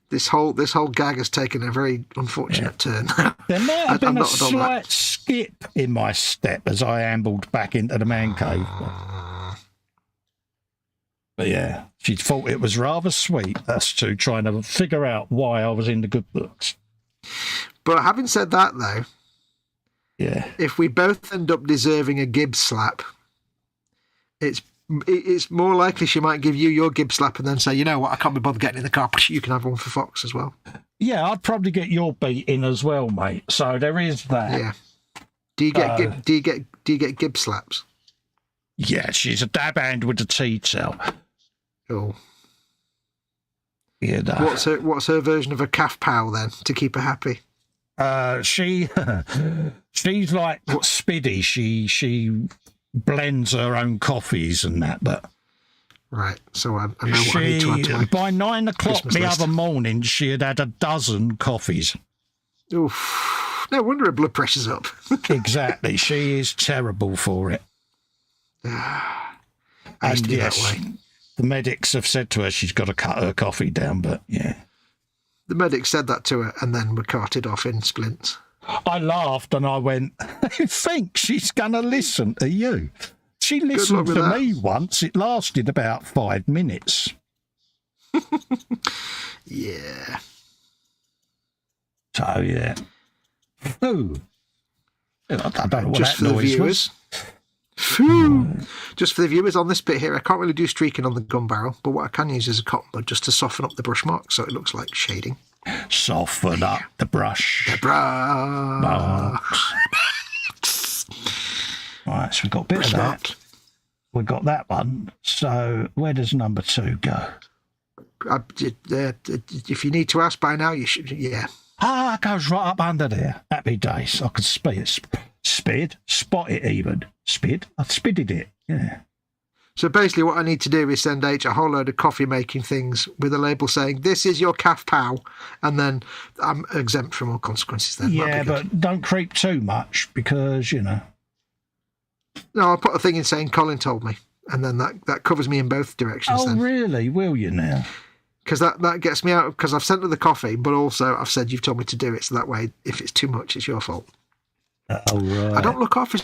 This whole gag has taken a very unfortunate turn. There might have been a slight skip in my step as I ambled back into the man cave. But she thought it was rather sweet, us two, trying to figure out why I was in the good books. But having said that, though, if we both end up deserving a Gibbs slap, it's more likely she might give you your Gibbs slap and then say, you know what, I can't be bothered getting in the car, but you can have one for Foxx as well. Yeah, I'd probably get your beat in as well, mate. So there is that. Yeah. Do you get Gibbs slaps? Yeah, she's a dab hand with a tea towel. Oh. Yeah. What's her version of a calf pal then to keep her happy? She's like Spiddy. She blends her own coffees and that, but right. So I know what I need to add to my by 9 o'clock Christmas the list. other morning, she had a dozen coffees. Oof. No wonder her blood pressure's up. Exactly. She is terrible for it. I used to be that way. The medics have said to her she's got to cut her coffee down, but The medics said that to her and then were carted off in splints. I laughed and I went, I think she's going to listen to you. She listened to me once. It lasted about 5 minutes. Yeah. So, Ooh. I don't know what Just that for the noise viewers. was. Just for the viewers on this bit here, I can't really do streaking on the gun barrel, but what I can use is a cotton bud just to soften up the brush mark so it looks like shading. Soften up the brush. The brush. Right, so we've got a bit of that. We've got that one. So where does number 2 go? If you need to ask by now, you should, it goes right up under there. Happy days. I could spot it even. I spidded it, yeah. So basically what I need to do is send H a whole load of coffee making things with a label saying, this is your calf pow, and then I'm exempt from all consequences then. Yeah, but don't creep too much because, No, I'll put a thing in saying Colin told me, and then that covers me in both directions. Oh, then. Really? Will you now? Because that gets me out, because I've sent her the coffee, but also I've said you've told me to do it, so that way, if it's too much, it's your fault. Oh, right. I don't look half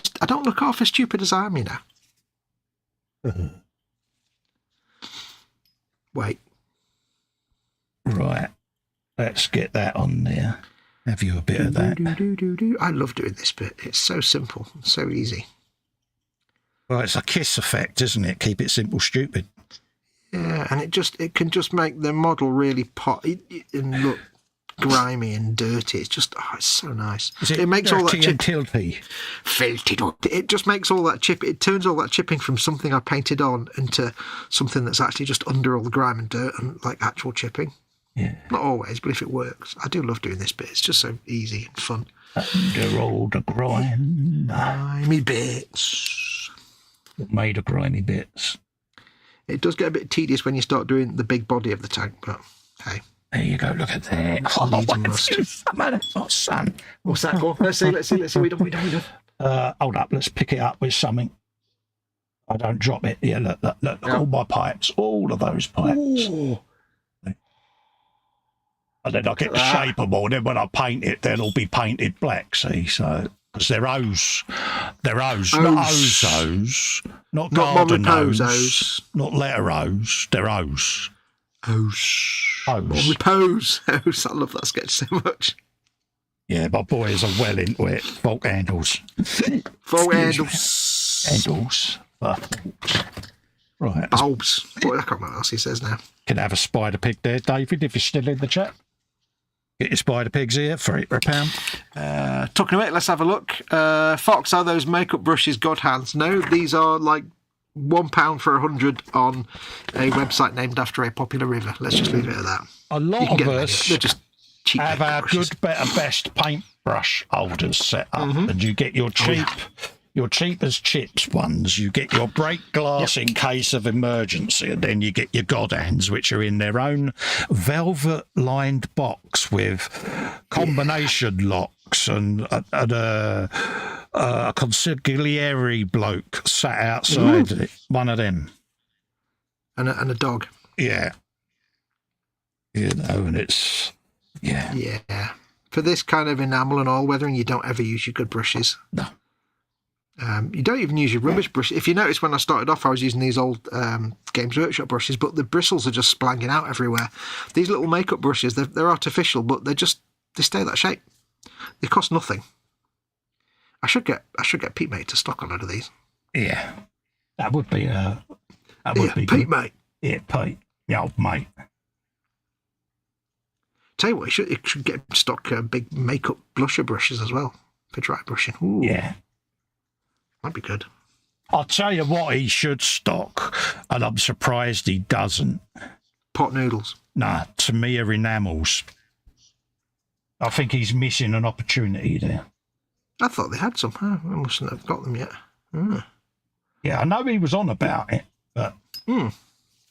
as stupid as I am, Wait. Right. Let's get that on there. Have you a bit of that? I love doing this bit. It's so simple, so easy. Well, it's a kiss effect, isn't it? Keep it simple, stupid. Yeah, and it can just make the model really pop and look grimy and dirty. It's just, it's so nice. It makes all that dirty and tilty? filthy. It just makes all that chip. It turns all that chipping from something I painted on into something that's actually just under all the grime and dirt and like actual chipping. Yeah. Not always, but if it works, I do love doing this bit. It's just so easy and fun. Under all the grime. Grimy bits. Made of grimy bits. It does get a bit tedious when you start doing the big body of the tank, but hey. There you go, look at that. Needs a must. Son. What's that? Go on. Let's see. We done. Hold up, let's pick it up with something. I don't drop it. Yeah, look, all my pipes, all of those pipes. Ooh. And then I get the shape of them all. Then when I paint it, they'll all be painted black, see? So, because they're O's. They're O's, not O's. Not garden O's. Not letter O's. They're O's. O's. O's. Repose. O's. I love that sketch so much. Yeah, my boys are well into it. Fault handles. Fault handles. Handles. Right. Bulbs. Boy, I can't remember what else he says now. Can have a spider pig there, David, if you're still in the chat. Get your spider pigs here for £8 Talking about it, let's have a look. Foxx, are those makeup brushes God hands? No, these are like £1 for 100 on a website named after a popular river. Let's just leave it at that. A lot of us they're just cheap have our brushes. good, better, best paintbrush holders set up, and you get your cheap. Your cheap as chips ones, you get your break glass in case of emergency, and then you get your God hands, which are in their own velvet-lined box with combination locks and a consigliere bloke sat outside it. One of them. And a dog. Yeah. You know, and it's... Yeah. Yeah. For this kind of enamel and oil weathering, you don't ever use your good brushes. No. You don't even use your rubbish brush. If you notice, when I started off, I was using these old Games Workshop brushes, but the bristles are just splanging out everywhere. These little makeup brushes, they're artificial, but they stay that shape. They cost nothing. I should get Pete Mate to stock a load of these. Yeah, that would be be Pete good. Mate. Yeah, Pete, the old mate. Tell you what, it should get stock big makeup blusher brushes as well for dry brushing. Ooh. Yeah. That'd be good. I'll tell you what he should stock, and I'm surprised he doesn't. Pot noodles. Nah, Tamiya enamels. I think he's missing an opportunity there. I thought they had some. I mustn't have got them yet. Yeah, I know he was on about it, but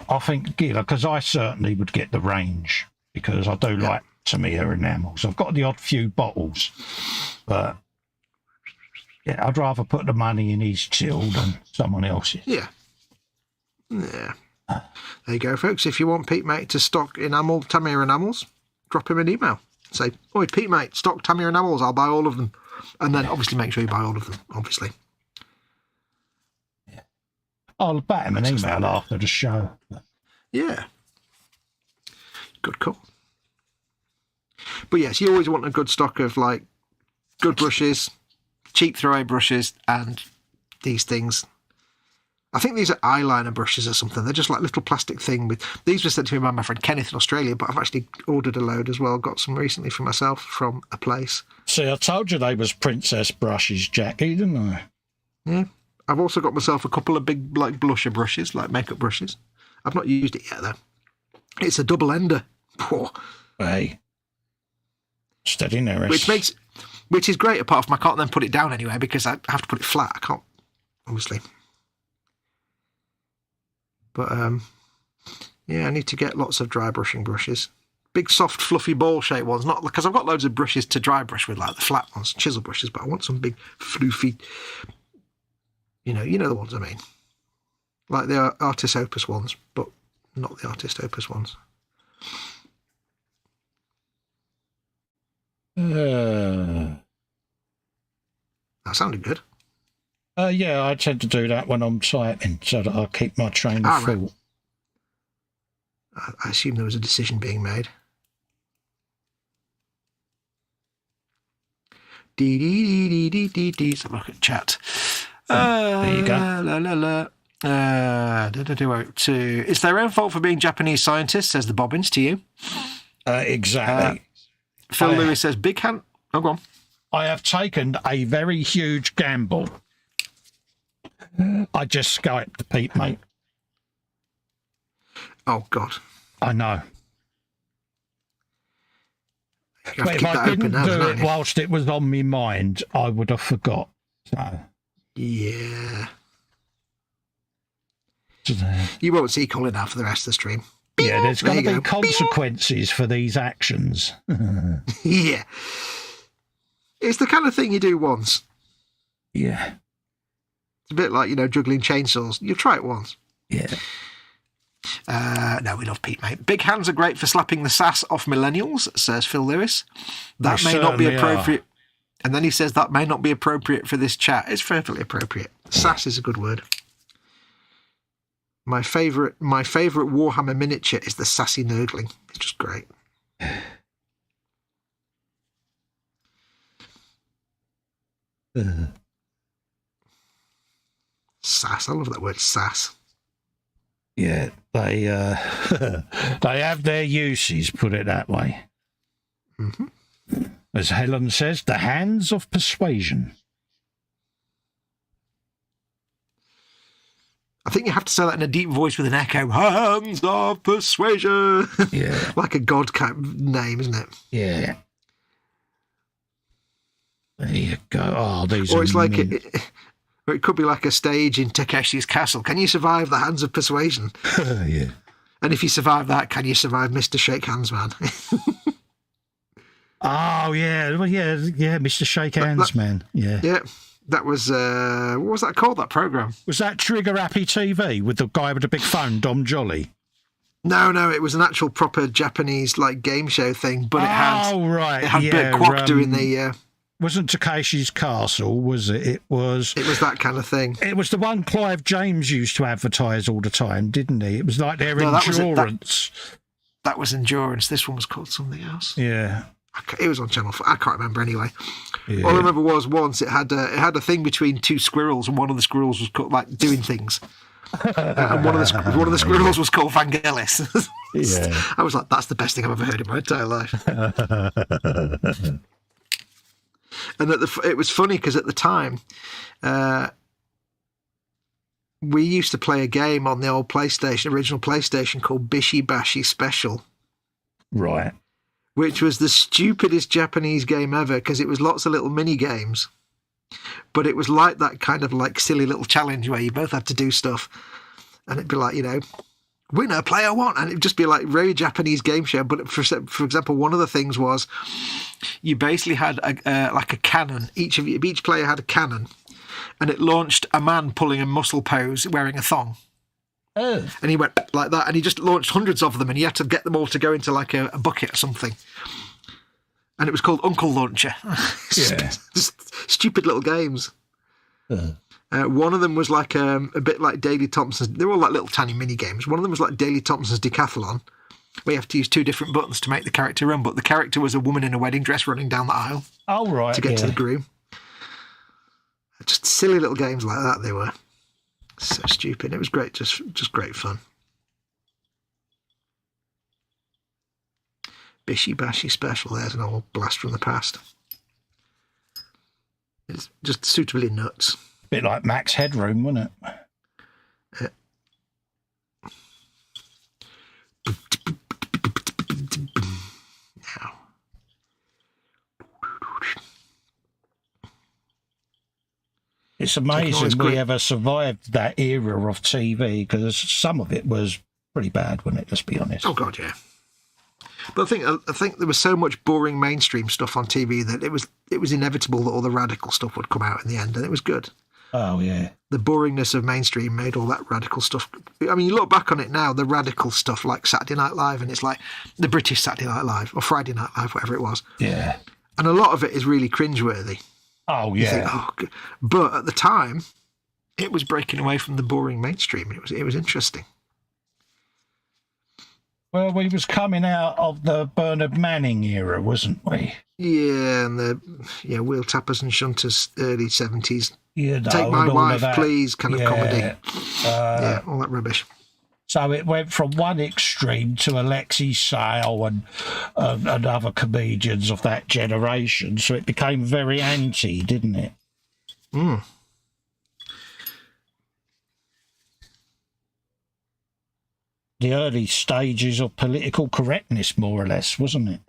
I think, because I certainly would get the range, because I do like Tamiya enamels. I've got the odd few bottles, but... yeah, I'd rather put the money in his till than someone else's. Yeah. Yeah. There you go, folks. If you want Pete Mate to stock Tamiya enamels, drop him an email. Say, oi, Pete Mate, stock Tamiya enamels. I'll buy all of them. And then obviously make sure you buy all of them, obviously. Yeah. I'll bat him an email after the show. Yeah. Good call. But yes, you always want a good stock of, like, good brushes, cheap throwaway brushes, and these things. I think these are eyeliner brushes or something. They're just like little plastic thing with... These were sent to me by my friend Kenneth in Australia, but I've actually ordered a load as well. Got some recently for myself from a place. See, I told you they was princess brushes, Jackie, didn't I? Yeah. I've also got myself a couple of big, like, blusher brushes, like makeup brushes. I've not used it yet, though. It's a double ender. Poor. Hey. Steady now. Which is great, apart from I can't then put it down anywhere because I have to put it flat. I can't, obviously. But, yeah, I need to get lots of dry brushing brushes. Big, soft, fluffy, ball-shaped ones. Not because I've got loads of brushes to dry brush with, like the flat ones, chisel brushes, but I want some big, floofy, you know the ones I mean. Like the Artist Opus ones, but not the Artist Opus ones. That sounded good. Yeah, I tend to do that when I'm typing so that I keep my train of thought. I assume there was a decision being made. Let's have a look at chat. There you go. It's their own fault for being Japanese scientists, says the Bobbins to you. Exactly. Phil Lewis says, big hand... Oh, go on. I have taken a very huge gamble. I just Skyped Pete, mate. Oh, God. I know. You have But to if keep I that didn't open now, do don't it you? whilst it was on my mind, I would have forgot. So, Yeah. yeah, You won't see Colin out for the rest of the stream. there's There going to you be go. consequences for these actions. Yeah. It's the kind of thing you do once. Yeah. It's a bit like, juggling chainsaws. You'll try it once. Yeah. No, we love Pete, mate. Big hands are great for slapping the sass off millennials, says Phil Lewis. That They may not be certainly appropriate. And then he says that may not be appropriate for this chat. It's perfectly appropriate. Sass is a good word. My favourite Warhammer miniature is the sassy nerdling. It's just great. Sass. I love that word, sass. Yeah, they they have their uses, put it that way. Mm-hmm. As Helen says, the hands of persuasion. I think you have to say that in a deep voice with an echo. Hands of persuasion. Yeah. Like a god kind of name, isn't it? Yeah. There you go. Oh, these Or are it's like mint. or it could be like a stage in Takeshi's castle. Can you survive the hands of persuasion? Yeah. And if you survive that, can you survive Mr. Shake Hands Man? Oh, yeah. Well, yeah, Mr. Shake Hands, man. Yeah. Yeah. That was, what was that called, that programme? Was that Trigger Happy TV with the guy with the big phone, Dom Jolly? No, it was an actual proper Japanese like game show thing, but it had right. it had Bert Kwok doing the. Wasn't Takeshi's Castle, was it? It was that kind of thing. It was the one Clive James used to advertise all the time, didn't he? It was like their endurance. That was Endurance. This one was called something else. Yeah. It was on Channel 4. I can't remember anyway. Yeah. All I remember was once it had a thing between two squirrels, and one of the squirrels was like doing things, and one of the squirrels was called Vangelis. Yeah. I was like, that's the best thing I've ever heard in my entire life. And it was funny because at the time, we used to play a game on the old original PlayStation called Bishi Bashi Special. Right. Which was the stupidest Japanese game ever because it was lots of little mini games. But it was like that kind of like silly little challenge where you both had to do stuff. And it'd be like, winner, player one. And it'd just be like very Japanese game show. But for example, one of the things was you basically had like a cannon. Each player had a cannon. And it launched a man pulling a muscle pose wearing a thong. Oh. And he went like that, and he just launched hundreds of them, and you had to get them all to go into like a bucket or something. And it was called Uncle Launcher. Yeah. Just stupid little games. One of them was like a bit like Daley Thompson's. They were all like little tiny mini games. One of them was like Daley Thompson's Decathlon, where you have to use two different buttons to make the character run. But the character was a woman in a wedding dress running down the aisle. Oh, right. To get to the groom. Just silly little games like that they were. So stupid. It was great, just great fun. Bishi Bashi Special, there's an old blast from the past. It's just suitably nuts. Bit like Max Headroom, wasn't it? Now. It's amazing we ever survived that era of TV because some of it was pretty bad, wasn't it? Let's be honest. Oh God, yeah. But I think there was so much boring mainstream stuff on TV that it was inevitable that all the radical stuff would come out in the end, and it was good. Oh yeah. The boringness of mainstream made all that radical stuff. I mean, you look back on it now, the radical stuff like Saturday Night Live, and it's like the British Saturday Night Live or Friday Night Live, whatever it was. Yeah. And a lot of it is really cringeworthy. Oh You yeah. think, oh, good. But at the time, it was breaking away from the boring mainstream. It was interesting. Well, we was coming out of the Bernard Manning era, wasn't we? Yeah, and the wheel tappers and shunters, early 70s. You know, Take My and all of Wife, that. Please kind of comedy. Yeah. Yeah, all that rubbish. So it went from one extreme to Alexi Sale and other comedians of that generation. So it became very anti, didn't it? Mm. The early stages of political correctness, more or less, wasn't it?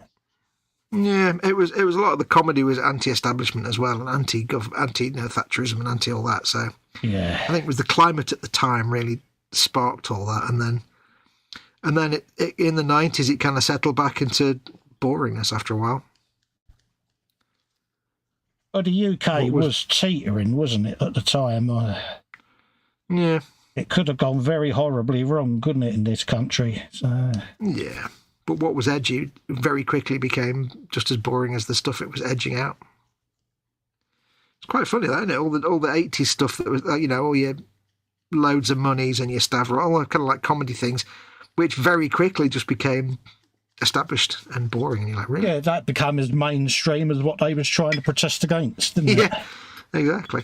Yeah, it was a lot of the comedy was anti-establishment as well, and anti-Thatcherism and anti all that. So yeah, I think it was the climate at the time really sparked all that, and then it in the 90s it kind of settled back into boringness after a while. But the UK was teetering, wasn't it, at the time? Yeah. It could have gone very horribly wrong, couldn't it, in this country? So Yeah. But what was edgy very quickly became just as boring as the stuff it was edging out. It's quite funny, that, isn't it? All the 80s stuff that was, all your loads of monies and your Stavro, all kind of like comedy things, which very quickly just became established and boring. And you're like, really? yeah, that became as mainstream as what they was trying to protest against, didn't it? Yeah, exactly.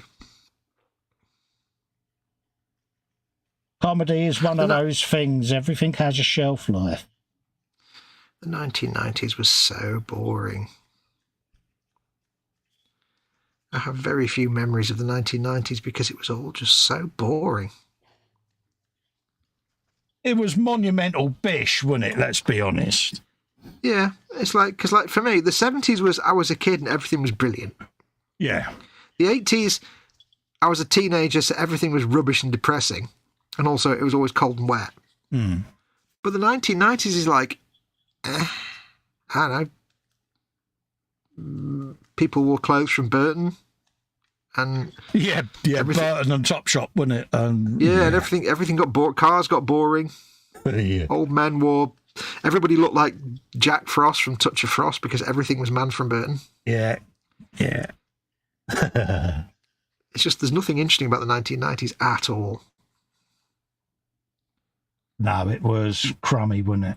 Comedy is one of those things. Everything has a shelf life. The 1990s was so boring. I have very few memories of the 1990s because it was all just so boring. It was monumental bish, wasn't it? Let's be honest. Yeah, it's like, because like for me, the 70s was, I was a kid and everything was brilliant. Yeah. The 80s, I was a teenager, so everything was rubbish and depressing. And also it was always cold and wet. Mm. But the 1990s is like, I don't know. People wore clothes from Burton. And yeah, Burton and Topshop, wasn't it? And everything got bored. Cars got boring. Yeah. Old men wore. Everybody looked like Jack Frost from Touch of Frost because everything was man from Burton. Yeah. It's just there's nothing interesting about the 1990s at all. No, it was crummy, wasn't it?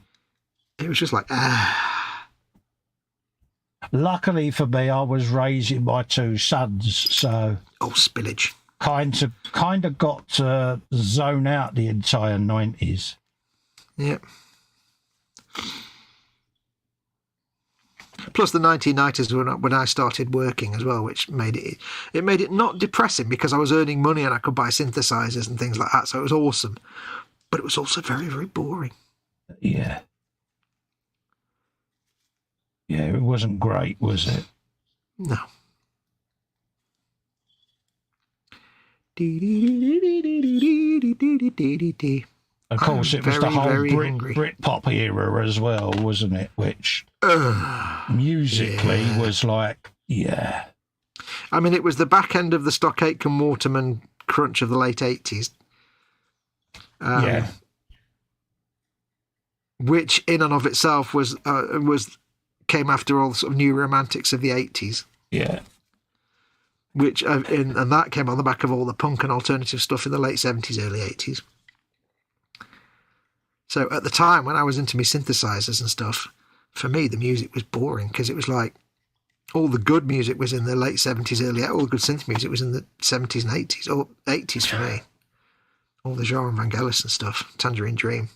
It was just like Luckily for me, I was raising my two sons, so spillage. Kind of got to zone out the entire 90s. Yeah. Plus the 1990s when I started working as well, which made it not depressing because I was earning money and I could buy synthesizers and things like that. So it was awesome, but it was also very, very boring. Yeah. Yeah, it wasn't great, was it? No. Of course, it was the whole Britpop era as well, wasn't it? Which musically was like, yeah. I mean, it was the back end of the Stock Aitken Waterman crunch of the late 80s. Yeah. Which in and of itself came after all the sort of new romantics of the 80s. Yeah. Which and that came on the back of all the punk and alternative stuff in the late 70s, early 80s. So at the time when I was into my synthesizers and stuff, for me the music was boring because it was like all the good music was in the late 70s, all the good synth music was in the 70s and 80s, or 80s for me. All the Jar and Vangelis and stuff, Tangerine Dream.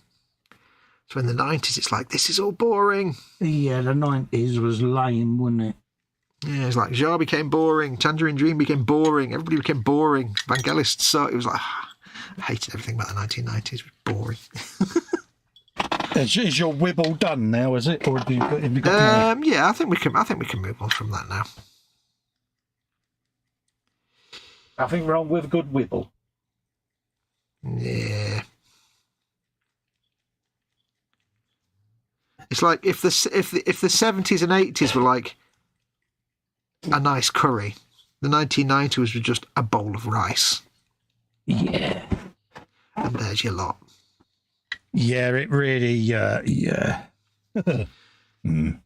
So in the 90s, it's like, this is all boring. Yeah, the 90s was lame, wasn't it? Yeah, it's like Jar became boring, Tangerine Dream became boring, everybody became boring. Vangelis, so it was like, I hated everything about the 1990s. It was boring. Is your wibble done now? Is it, or have you got more? Yeah, I think we can move on from that now. I think we're on with good wibble. Yeah. It's like if the 70s and 80s were like a nice curry, the 1990s was just a bowl of rice. Yeah. And there's your lot. Yeah, it really, yeah. Mm.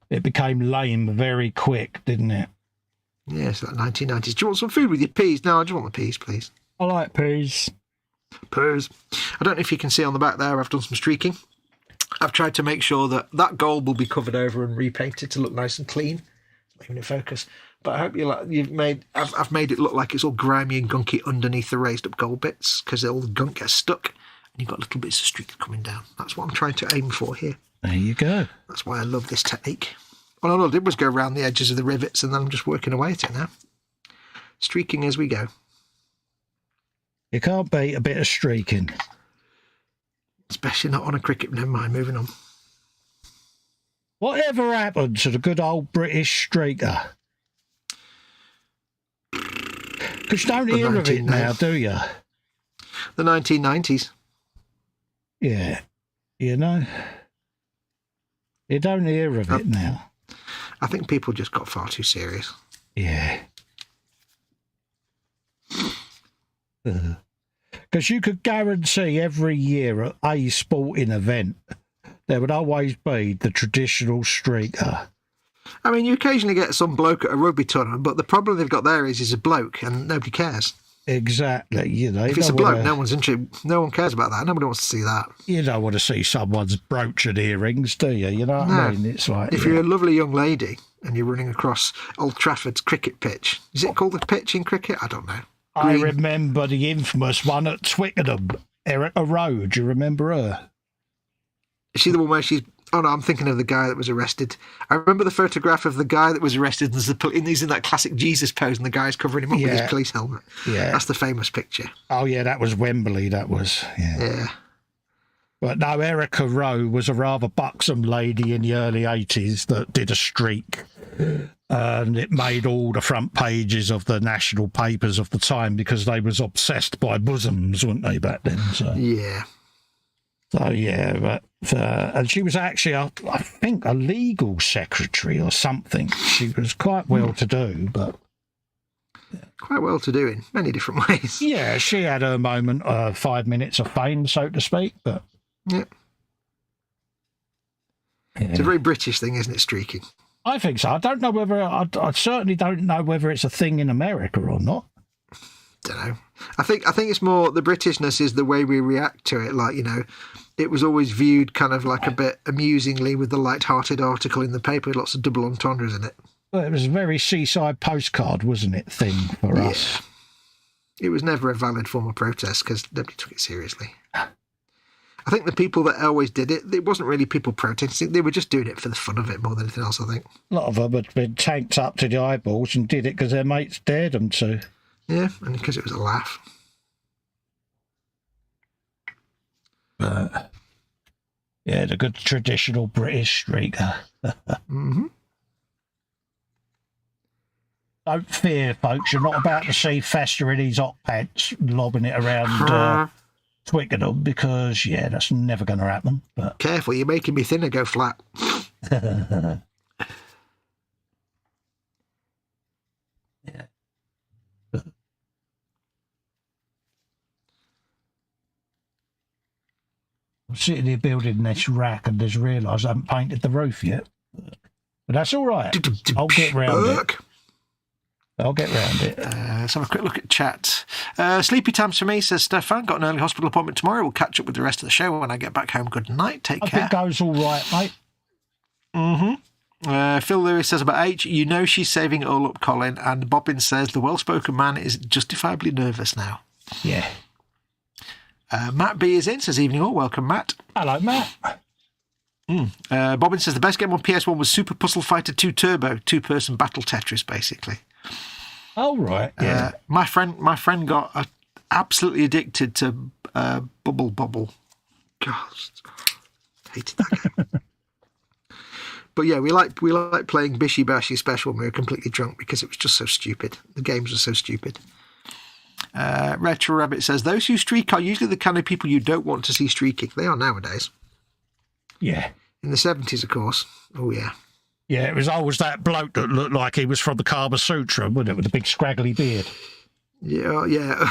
It became lame very quick, didn't it? Yeah, it's like 1990s. Do you want some food with your peas? No, I just want the peas, please. I like peas. Peas. I don't know if you can see on the back there, I've done some streaking. I've tried to make sure that gold will be covered over and repainted to look nice and clean. It's not even in focus. But I hope I've made it look like it's all grimy and gunky underneath the raised up gold bits because all the gunk gets stuck and you've got little bits of streaks coming down. That's what I'm trying to aim for here. There you go. That's why I love this technique. Well, all I did was go around the edges of the rivets and then I'm just working away at it now. Streaking as we go. You can't beat a bit of streaking. Especially not on a cricket. Never mind, moving on. Whatever happened to the good old British streaker? Because you don't hear of it now, do you? The 1990s. Yeah. You know? You don't hear of it now. I think people just got far too serious. Yeah. Because you could guarantee every year at a sporting event, there would always be the traditional streaker. I mean, you occasionally get some bloke at a rugby tournament, but the problem they've got there is he's a bloke and nobody cares. Exactly, you know. If it's a bloke, no one's interested. No one cares about that. Nobody wants to see that. You don't want to see someone's brooch and earrings, do you? You know what I mean? It's like if you're a lovely young lady and you're running across Old Trafford's cricket pitch, is it called the pitch in cricket? I don't know. I remember the infamous one at Twickenham, Erica Rowe. Do you remember her? Is she the one where she's... Oh, no, I'm thinking of the guy that was arrested. I remember the photograph of the guy that was arrested and he's in that classic Jesus pose and the guy's covering him up with his police helmet. Yeah. That's the famous picture. Oh, yeah, that was Wembley, that was. Yeah. But no, Erica Rowe was a rather buxom lady in the early 80s that did a streak. And it made all the front pages of the national papers of the time because they was obsessed by bosoms, weren't they, back then? So. Yeah. So, yeah, but and she was actually, I think, a legal secretary or something. She was quite well-to-do, but... Quite well-to-do in many different ways. Yeah, she had her moment, 5 minutes of fame, so to speak, but... Yeah. It's a very British thing, isn't it, streaking? I think so. I don't know whether... I certainly don't know whether it's a thing in America or not. Don't know. I think it's more the Britishness is the way we react to it. Like, you know, it was always viewed kind of like a bit amusingly with the light-hearted article in the paper with lots of double entendres in it. Well, it was a very seaside postcard, wasn't it, thing for us? It was never a valid form of protest because nobody took it seriously. I think the people that always did it, it wasn't really people protesting. They were just doing it for the fun of it more than anything else, I think. A lot of them had been tanked up to the eyeballs and did it because their mates dared them to. Yeah, and because it was a laugh. Yeah, the good traditional British streaker. Mm-hmm. Don't fear, folks. You're not about to see Festa in his hot pants lobbing it around Twickenham because, yeah, that's never going to happen. But careful, you're making me thinner go flat. Yeah. I'm sitting here building this rack and just realised I haven't painted the roof yet. But that's all right. I'll get round it. I'll get round it. Let's have a quick look at chat. Sleepy times for me, says Stefan. Got an early hospital appointment tomorrow. We'll catch up with the rest of the show when I get back home. Good night. Take care. I think it goes all right, mate. Mm-hmm. Phil Lewis says about H, you know she's saving it all up, Colin. And Bobbin says the well-spoken man is justifiably nervous now. Yeah. Matt B is in, says evening all. Welcome, Matt. Hello, Matt. Bobbin says the best game on PS1 was Super Puzzle Fighter 2 Turbo, two-person battle Tetris, basically. Oh, right. Yeah. My friend got absolutely addicted to Bubble. Gosh, hated that game. But yeah, we like playing Bishi Bashi Special when we were completely drunk because it was just so stupid. The games were so stupid. Retro Rabbit says, those who streak are usually the kind of people you don't want to see streaking. They are nowadays. Yeah. In the 70s, of course. Oh, yeah. Yeah, it was always that bloke that looked like he was from the Kama Sutra, wasn't it, with the big scraggly beard? Yeah.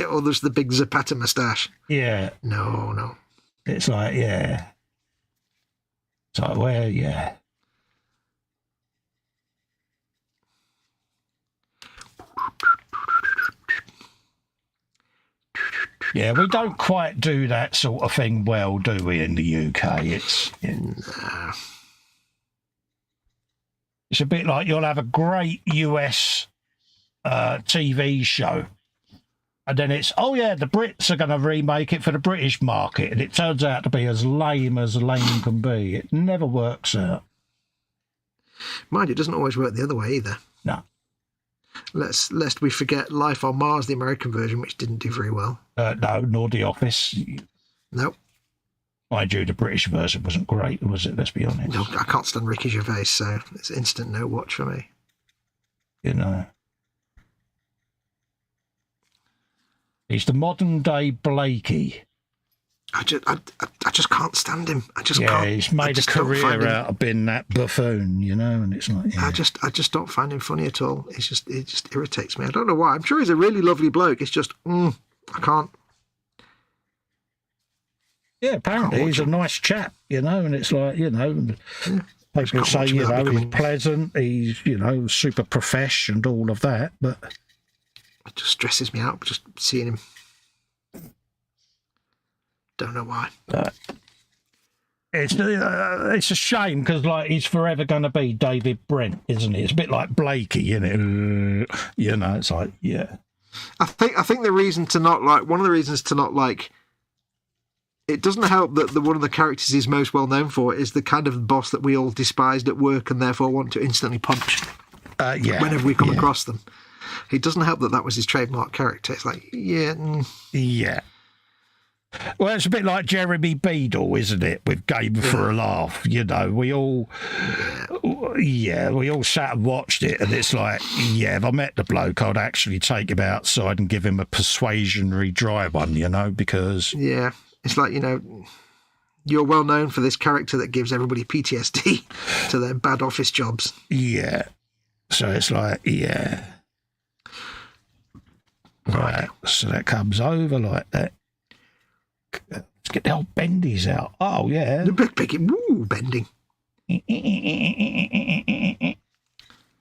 Or there's the big Zapata moustache. Yeah. No. It's like, yeah. It's like, well, yeah. Yeah, we don't quite do that sort of thing well, do we, in the UK? It's... Nah. It's a bit like you'll have a great US TV show, and then it's, oh yeah, the Brits are going to remake it for the British market, and it turns out to be as lame can be. It never works out. Mind you, it doesn't always work the other way either. No. Lest we forget Life on Mars, the American version, which didn't do very well. No, nor The Office. Nope. Mind you, the British version wasn't great, was it? Let's be honest. No, I can't stand Ricky Gervais, so it's instant no watch for me. You know. He's the modern day Blakey. I just can't stand him. I just can't. Yeah, he's made a career out of being that buffoon, you know, and it's like, yeah. I just don't find him funny at all. It just irritates me. I don't know why. I'm sure he's a really lovely bloke. It's just, I can't. Yeah, apparently he's a nice chap, you know, and it's like, you know, people say, you know, he's pleasant, he's, you know, super profesh and all of that, but it just stresses me out just seeing him. Don't know why. It's a shame because, like, he's forever going to be David Brent, isn't he? It's a bit like Blakey, isn't it? You know, it's like, yeah. I think the reason to not like, one of the reasons to not like, it doesn't help that one of the characters he's most well known for is the kind of boss that we all despised at work and therefore want to instantly punch. Yeah. Whenever we come across them. It doesn't help that was his trademark character. It's like, yeah. Yeah. Well, it's a bit like Jeremy Beadle, isn't it, with Game for a Laugh? You know, we all sat and watched it, and it's like, yeah, if I met the bloke, I'd actually take him outside and give him a persuasionary dry one, you know, because... Yeah, it's like, you know, you're well known for this character that gives everybody PTSD to their bad office jobs. Yeah. So it's like, yeah. Right, so that comes over like that. Let's get the old bendies out. Oh, yeah. Bending.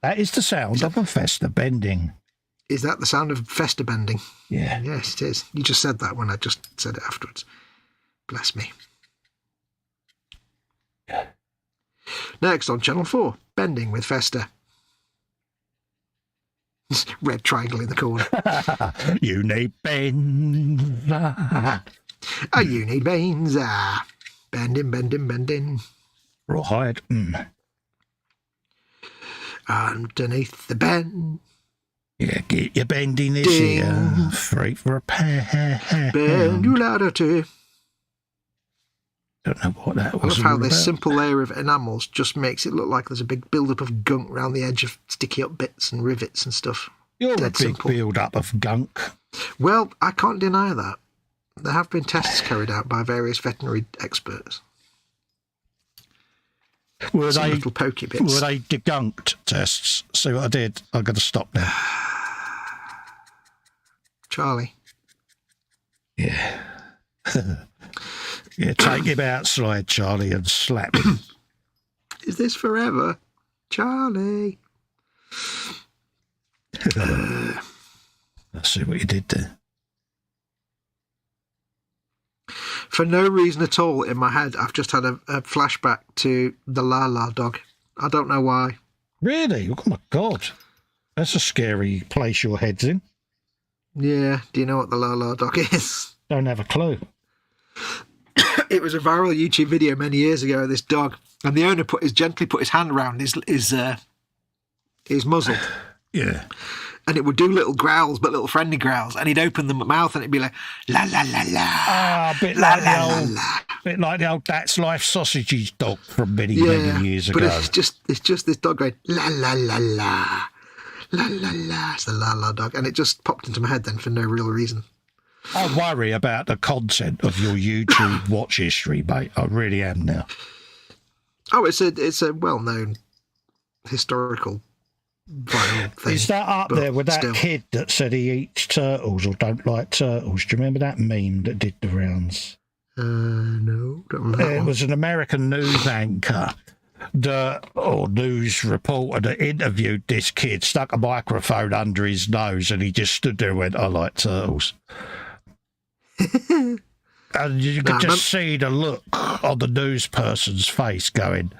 That is the sound of a Festa bending. Is that the sound of Festa bending? Yeah. Yes, it is. You just said that when I just said it afterwards. Bless me. Yeah. Next on Channel 4, Bending with Festa. Red triangle in the corner. You need bends. You need veins. Bending. Rawhide. Underneath the bend. Yeah, get your bendiness here. Free for a pair. Bend you ladder to. Don't know what that was. I love how this simple layer of enamels just makes it look like there's a big build-up of gunk around the edge of sticky-up bits and rivets and stuff. You're Dead a big simple. build-up of gunk. Well, I can't deny that. There have been tests carried out by various veterinary experts. Were Some they little pokey bits. Were they degunked tests? See what I did? I'm going to stop now. Charlie. Yeah. Yeah, take him outside, Charlie, and slap him. Is this forever? Charlie. I see what you did there. For no reason at all in my head, I've just had a flashback to the La La dog. I don't know why. Really? Oh, my God. That's a scary place your head's in. Yeah, do you know what the La La dog is? Don't have a clue. It was a viral YouTube video many years ago of this dog, and the owner gently put his hand around his muzzle. Yeah. And it would do little growls, but little friendly growls, and he'd open the mouth and it'd be like, la la la la. Ah, a bit la, like la, the old, la, la. bit like the old That's Life sausages dog from many years ago. But it's just this dog going, la la la la. La la la. It's the La La dog. And it just popped into my head then for no real reason. I worry about the content of your YouTube watch history, mate. I really am now. Oh, it's a well-known historical viral thing. Is that up there with that kid that said he eats turtles or don't like turtles? Do you remember that meme that did the rounds? No, don't remember that It one. was an American news anchor or news reporter that interviewed this kid, stuck a microphone under his nose, and he just stood there and went, I like turtles. And you could just see the look on the news person's face going,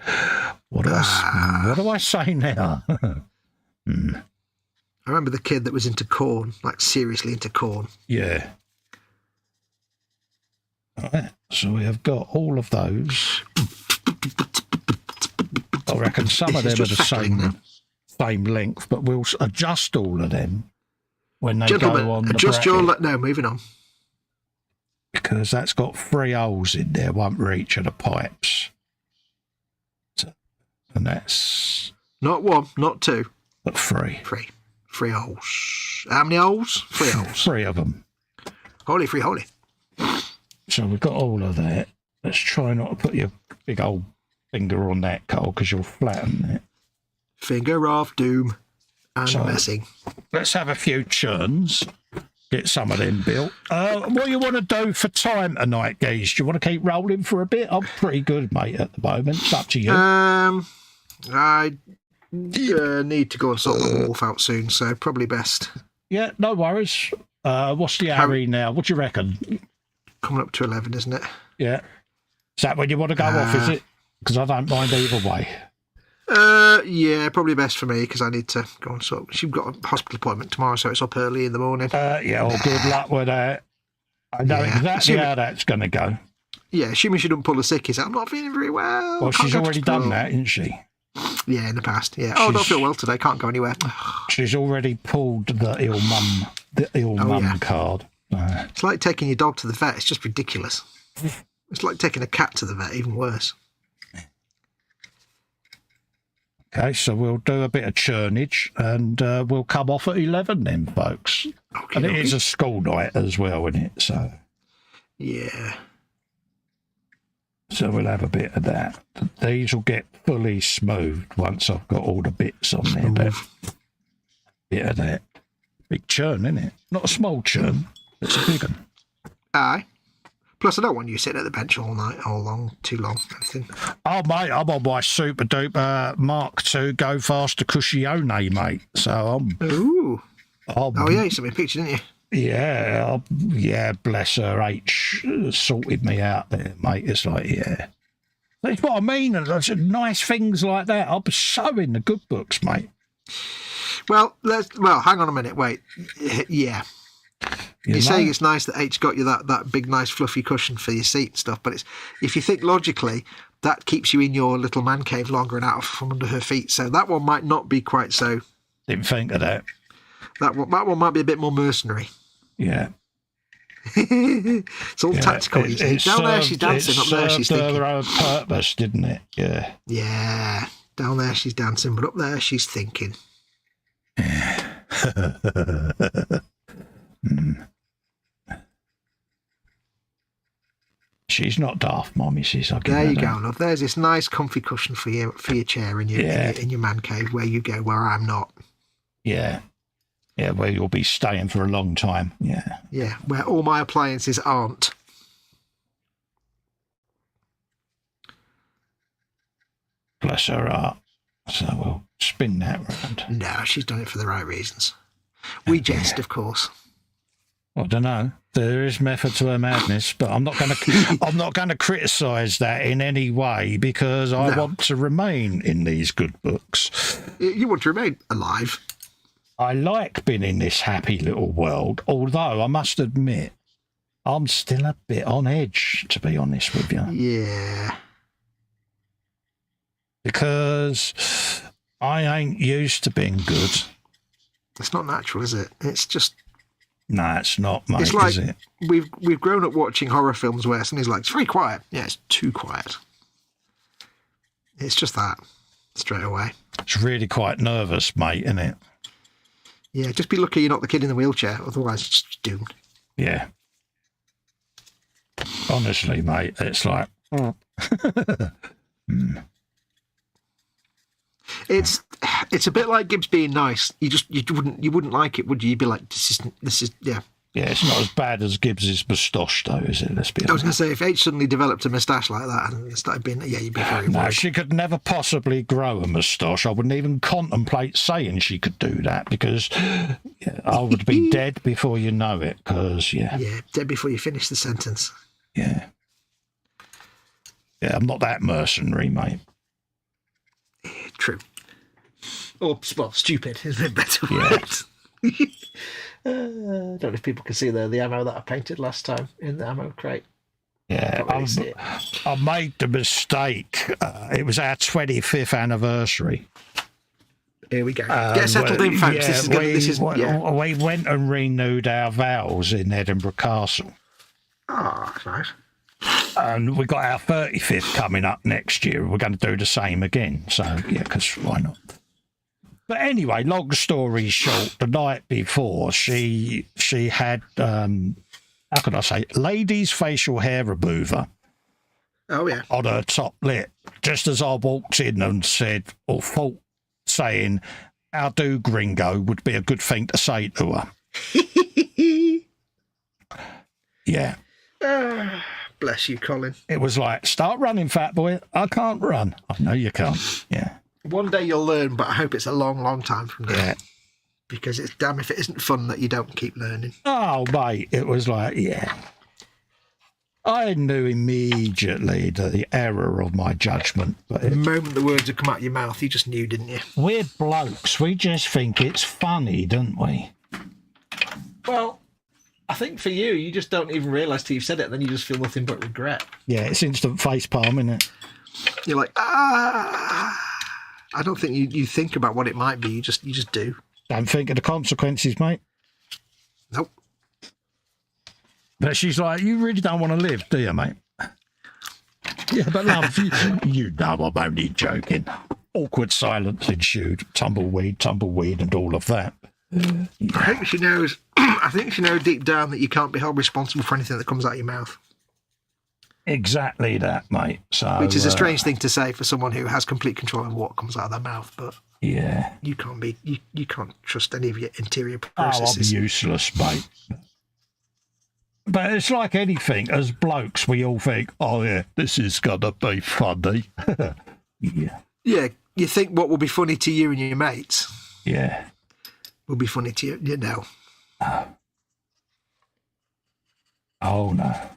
what do I say now? I remember the kid that was into corn, like seriously into corn. Yeah. All right, so we have got all of those. I reckon some of them are the same length, but we'll adjust all of them when they go on the bracket. No, moving on. Because that's got 3 holes in there, one for each of the pipes. So, and that's... Not 1, not 2. But 3. 3 holes. How many holes? 3 holes. 3 of them. Holy, 3 holy. So we've got all of that. Let's try not to put your big old finger on that, Cole, because you'll flatten it. Finger of doom and messing. Let's have a few churns. Get some of them built. What do you want to do for time tonight, Gage? Do you want to keep rolling for a bit? I'm pretty good, mate, at the moment. It's up to you. I need to go and sort the wolf out soon, so probably best. Yeah, no worries. What's the Harry now? What do you reckon? Coming up to 11, isn't it? Yeah. Is that when you want to go off, is it? Because I don't mind either way. Yeah, probably best for me because I need to go and sort. She's got a hospital appointment tomorrow, so it's up early in the morning. Yeah, well, good luck with that. I know exactly how that's going to go. Yeah, assuming she doesn't pull a sickies. I'm not feeling very well. Well, she's already done that, isn't she? Yeah, in the past. Yeah. I don't feel well today. Can't go anywhere. She's already pulled the ill mum card. It's like taking your dog to the vet. It's just ridiculous. It's like taking a cat to the vet, even worse. Okay, so we'll do a bit of churnage and we'll come off at 11 then, folks. Okay, and it is a school night as well, isn't it? So yeah. So we'll have a bit of that. These will get fully smoothed once I've got all the bits on there. But bit of that. Big churn, isn't it? Not a small churn. It's a big one. Aye. Plus, I don't want you sitting at the bench all night, too long. Anything. Oh, mate, I'm on my super duper Mark II Go Faster Cushione, mate. So I'm. Ooh. Oh, yeah, you sent me a picture, didn't you? Yeah, bless her. H sorted me out there, mate. It's like, yeah. That's what I mean. Nice things like that. I'm so in the good books, mate. Well, hang on a minute. Wait. Yeah. You're saying it's nice that H got you that big, nice, fluffy cushion for your seat and stuff, but if you think logically, that keeps you in your little man cave longer and out from under her feet. So that one might not be quite so. Didn't think of that. That one might be a bit more mercenary. Yeah. It's all tactical. Down there she's dancing, up there she's thinking. Her own purpose, didn't it? Yeah. Yeah. Down there she's dancing, but up there she's thinking. She's not daft, Mommy. There you go, love. There's this nice, comfy cushion for your chair in your man cave where you go, where I'm not. Yeah. Yeah, where you'll be staying for a long time. Yeah. Yeah, where all my appliances aren't. Bless her heart. So we'll spin that round. No, she's done it for the right reasons. We jest, of course. I don't know. There is method to her madness, but I'm not going to criticise that in any way because I want to remain in these good books. You want to remain alive. I like being in this happy little world, although I must admit, I'm still a bit on edge, to be honest with you. Yeah. Because I ain't used to being good. It's not natural, is it? It's just... No, it's not, mate, it's like is it? We've grown up watching horror films where somebody's like, it's very quiet. Yeah, it's too quiet. It's just that, straight away. It's really quite nervous, mate, isn't it? Yeah, just be lucky you're not the kid in the wheelchair, otherwise it's doomed. Yeah. Honestly, mate, it's like... It's a bit like Gibbs being nice. You wouldn't like it, would you? You'd be like, this is yeah. Yeah, it's not as bad as Gibbs's moustache, though, is it? Let's be honest. I was going to say, if H suddenly developed a moustache like that and started being, yeah, you'd be very worried. No, she could never possibly grow a moustache. I wouldn't even contemplate saying she could do that because I would be dead before you know it. Because yeah, dead before you finish the sentence. Yeah. Yeah, I'm not that mercenary, mate. True. Or, well, stupid is a bit better Yeah. word. I don't know if people can see the ammo that I painted last time in the ammo crate. Yeah, Can't really see it. I made the mistake. It was our 25th anniversary. Here we go. Get settled in, folks. Yeah, we went and renewed our vows in Edinburgh Castle. Oh, that's nice. And we got our 35th coming up next year. We're going to do the same again. So, yeah, because why not? But anyway, long story short, the night before, she had, how can I say, ladies' facial hair remover. Oh, yeah. On her top lip, just as I walked in and said, or thought, saying, "How do gringo" would be a good thing to say to her. Yeah. Bless you, Colin. It was like, "Start running, fat boy." "I can't run." "I know you can't." Yeah. One day you'll learn, but I hope it's a long, long time from now. Yeah. Because it's damn if it isn't fun that you don't keep learning. Oh, mate, it was like, yeah. I knew immediately the error of my judgment. But The moment the words had come out of your mouth, you just knew, didn't you? we're blokes. We just think it's funny, don't we? Well, I think for you, you just don't even realise till you've said it, and then you just feel nothing but regret. Yeah, it's instant facepalm, isn't it? You're like, I don't think you think about what it might be. You just do. Don't think of the consequences, mate. Nope. But she's like, "You really don't want to live, do you, mate?" "Yeah, but love, you know I'm only joking." Awkward silence ensued. Tumbleweed, and all of that. I think she knows. I think she knows deep down that you can't be held responsible for anything that comes out of your mouth. Exactly that, mate. So, Which is a strange thing to say for someone who has complete control of what comes out of their mouth, but yeah. you can't be. You can't trust any of your interior Oh, I'm processes. useless, mate. But it's like anything. As blokes, we all think, "Oh yeah, this is gonna be funny." Yeah. Yeah, you think what will be funny to you and your mates Yeah. will be funny to you know. Oh no.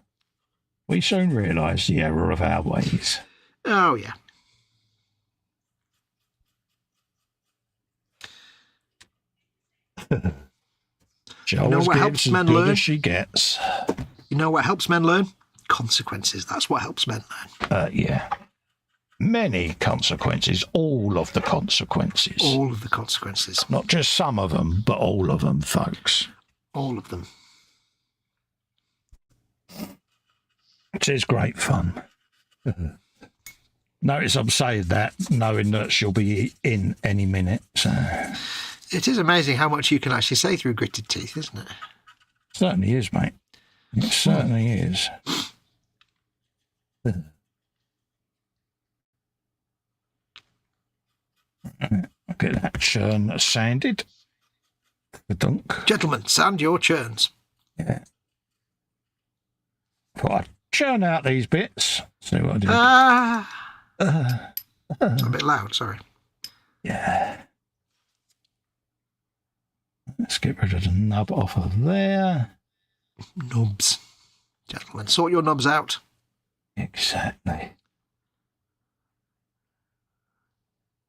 We soon realise the error of our ways. Oh yeah. She know always what gives helps as men good learn? as she gets. You know what helps men learn? Consequences. That's what helps men learn. Yeah. Many consequences, all of the consequences. All of the consequences. Not just some of them, but all of them, folks. All of them. It is great fun. Notice I'm saying that, knowing that she'll be in any minute. So. It is amazing how much you can actually say through gritted teeth, isn't it? Certainly is, mate. It certainly is. I'll get that churn sanded. The dunk. Gentlemen, sand your churns. Yeah. Thought I'd churn out these bits. See what I do. It's a bit loud, sorry. Yeah. Let's get rid of the nub off of there. Nubs. Gentlemen, sort your nubs out. Exactly.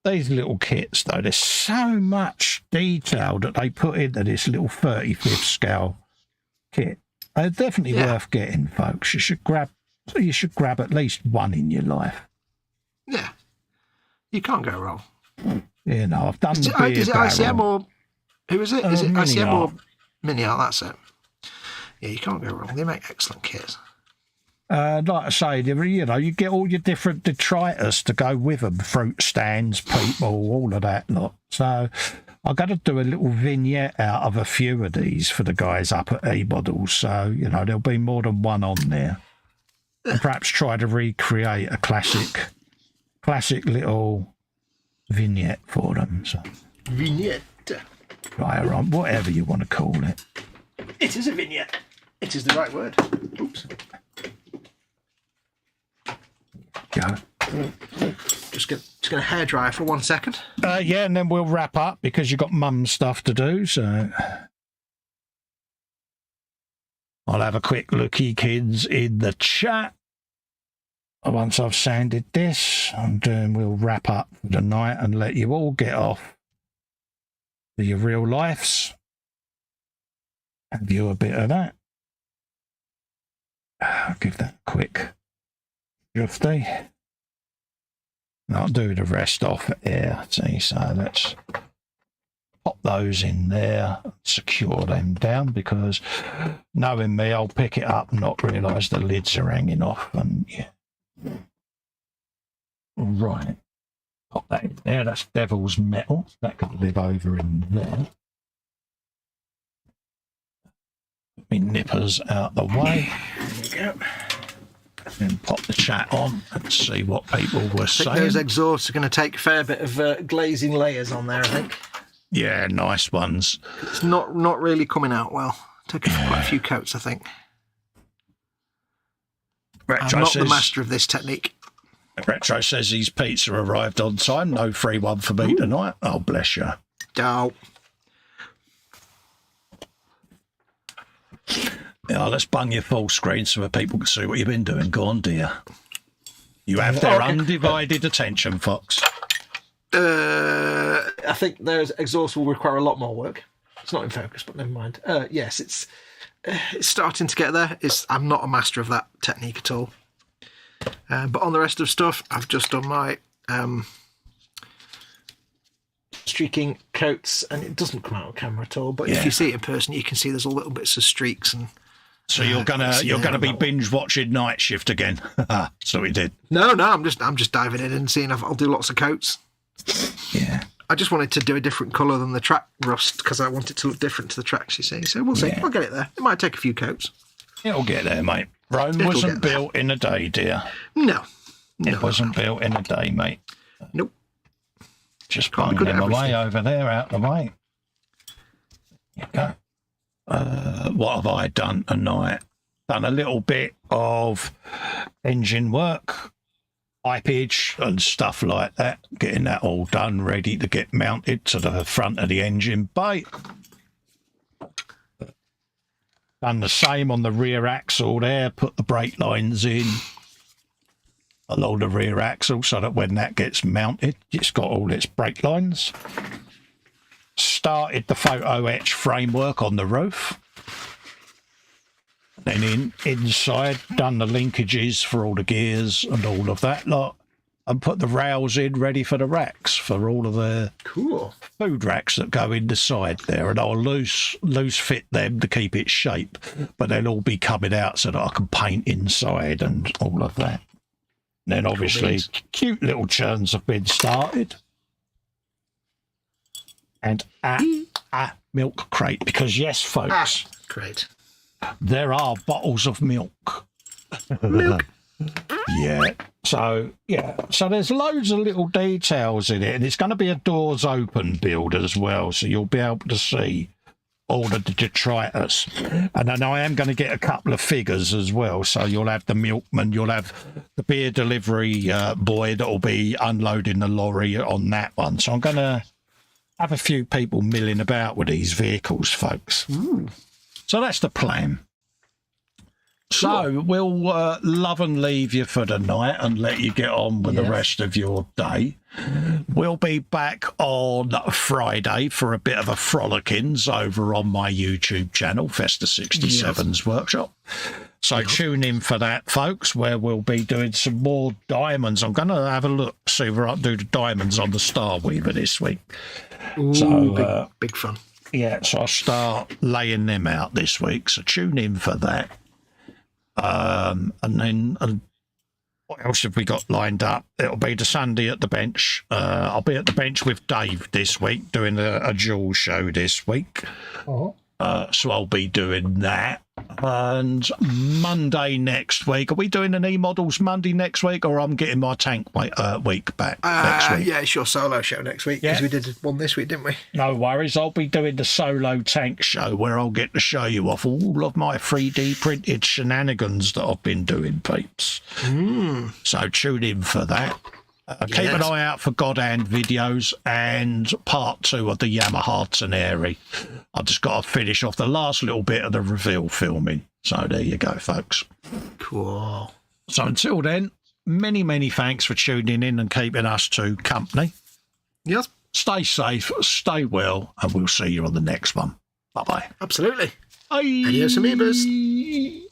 These little kits, though, there's so much detail that they put into this little 35th scale kit. They're definitely worth getting, folks. You should grab at least one in your life. Yeah. You can't go wrong. You know, I've done the beer Is it barrel. ICM or... Who is it? Is it Mini ICM Art. or Mini Art? That's it. Yeah, you can't go wrong. They make excellent kits. Like I say, you know, you get all your different detritus to go with them. Fruit stands, people, all of that lot. So I've got to do a little vignette out of a few of these for the guys up at eModels. So, you know, there'll be more than one on there. And perhaps try to recreate a classic little vignette for them. So Vignette. try on, whatever you want to call it. It is a vignette. It is the right word. Oops. Go. Just gonna hairdryer for 1 second. Yeah, and then we'll wrap up because you've got mum stuff to do. So I'll have a quick looky, kids, in the chat. Once I've sanded this, and then we'll wrap up for the night and let you all get off to your real lives. Have you a bit of that. I'll give that a quick drifty. And I'll do the rest off here. See, so let's pop those in there, secure them down, because knowing me, I'll pick it up and not realise the lids are hanging off. And yeah. Right. Pop that in there. That's Devil's Metal. That could live over in there. Put me nippers out the way. There we go. And pop the chat on and see what people were saying. Those exhausts are going to take a fair bit of glazing layers on there, I think. Yeah, nice ones. It's not really coming out well. Taking quite a few coats, I think. Retro I'm not says, the master of this technique. Retro says his pizza arrived on time. No free one for me tonight. Oh, bless you. Oh. Yeah, let's bung your full screen so that people can see what you've been doing. Go on, dear. You have their undivided attention, Fox. I think there's exhaust will require a lot more work. It's not in focus, but never mind. Yes, it's starting to get there. I'm not a master of that technique at all. But on the rest of stuff, I've just done my streaking coats, and it doesn't come out on camera at all. But if you see it in person, you can see there's all little bits of streaks. And so you're gonna be binge watching Night Shift again. So we did. No, I'm just diving in and seeing if I'll do lots of coats. Yeah. I just wanted to do a different colour than the track rust because I want it to look different to the tracks, you see. So we'll see. I'll get it there. It might take a few coats. It'll get there, mate. Rome wasn't built in a day, dear. No. It wasn't built in a day, mate. Nope. Just bung them away over there, out the way. There you go. What have I done tonight? Done a little bit of engine work, pipage and stuff like that. Getting that all done, ready to get mounted to the front of the engine bay. Done the same on the rear axle there, put the brake lines in along the rear axle so that when that gets mounted, it's got all its brake lines. Started the photo etch framework on the roof. Then inside, done the linkages for all the gears and all of that lot, and put the rails in ready for the racks, for all of the food racks that go in the side there. And I'll loose fit them to keep its shape, but they'll all be coming out so that I can paint inside and all of that. And then obviously cute little churns have been started. And a milk crate, because yes, folks, crate. There are bottles of milk. Milk. Yeah. So there's loads of little details in it, and it's going to be a doors open build as well, so you'll be able to see all of the detritus. And then I am going to get a couple of figures as well, so you'll have the milkman, you'll have the beer delivery boy that will be unloading the lorry on that one. So I'm going to have a few people milling about with these vehicles, folks. So that's the plan. So we'll love and leave you for the night and let you get on with the rest of your day. We'll be back on Friday for a bit of a frolicking over on my YouTube channel, Festa 67's Workshop. So tune in for that, folks, where we'll be doing some more diamonds. I'm going to have a look, see where I can do the diamonds on the Star Weaver this week. Ooh, so big fun. Yeah, so I'll start laying them out this week. So tune in for that. And then what else have we got lined up? It'll be the Sunday at the bench. I'll be at the bench with Dave this week, doing a dual show this week. So I'll be doing that. And Monday next week, are we doing an eModels Monday next week, or I'm getting my tank week back next week? Yeah, it's your solo show next week, because we did one this week, didn't we? No worries. I'll be doing the solo tank show where I'll get to show you off all of my 3D printed shenanigans that I've been doing, peeps. So tune in for that. Keep an eye out for God Hand videos and part 2 of the Yamaha Teneri. I've just got to finish off the last little bit of the reveal filming. So there you go, folks. Cool. So until then, many, many thanks for tuning in and keeping us to company. Yes. Stay safe, stay well, and we'll see you on the next one. Bye-bye. Absolutely. Bye. Adios, amoebas.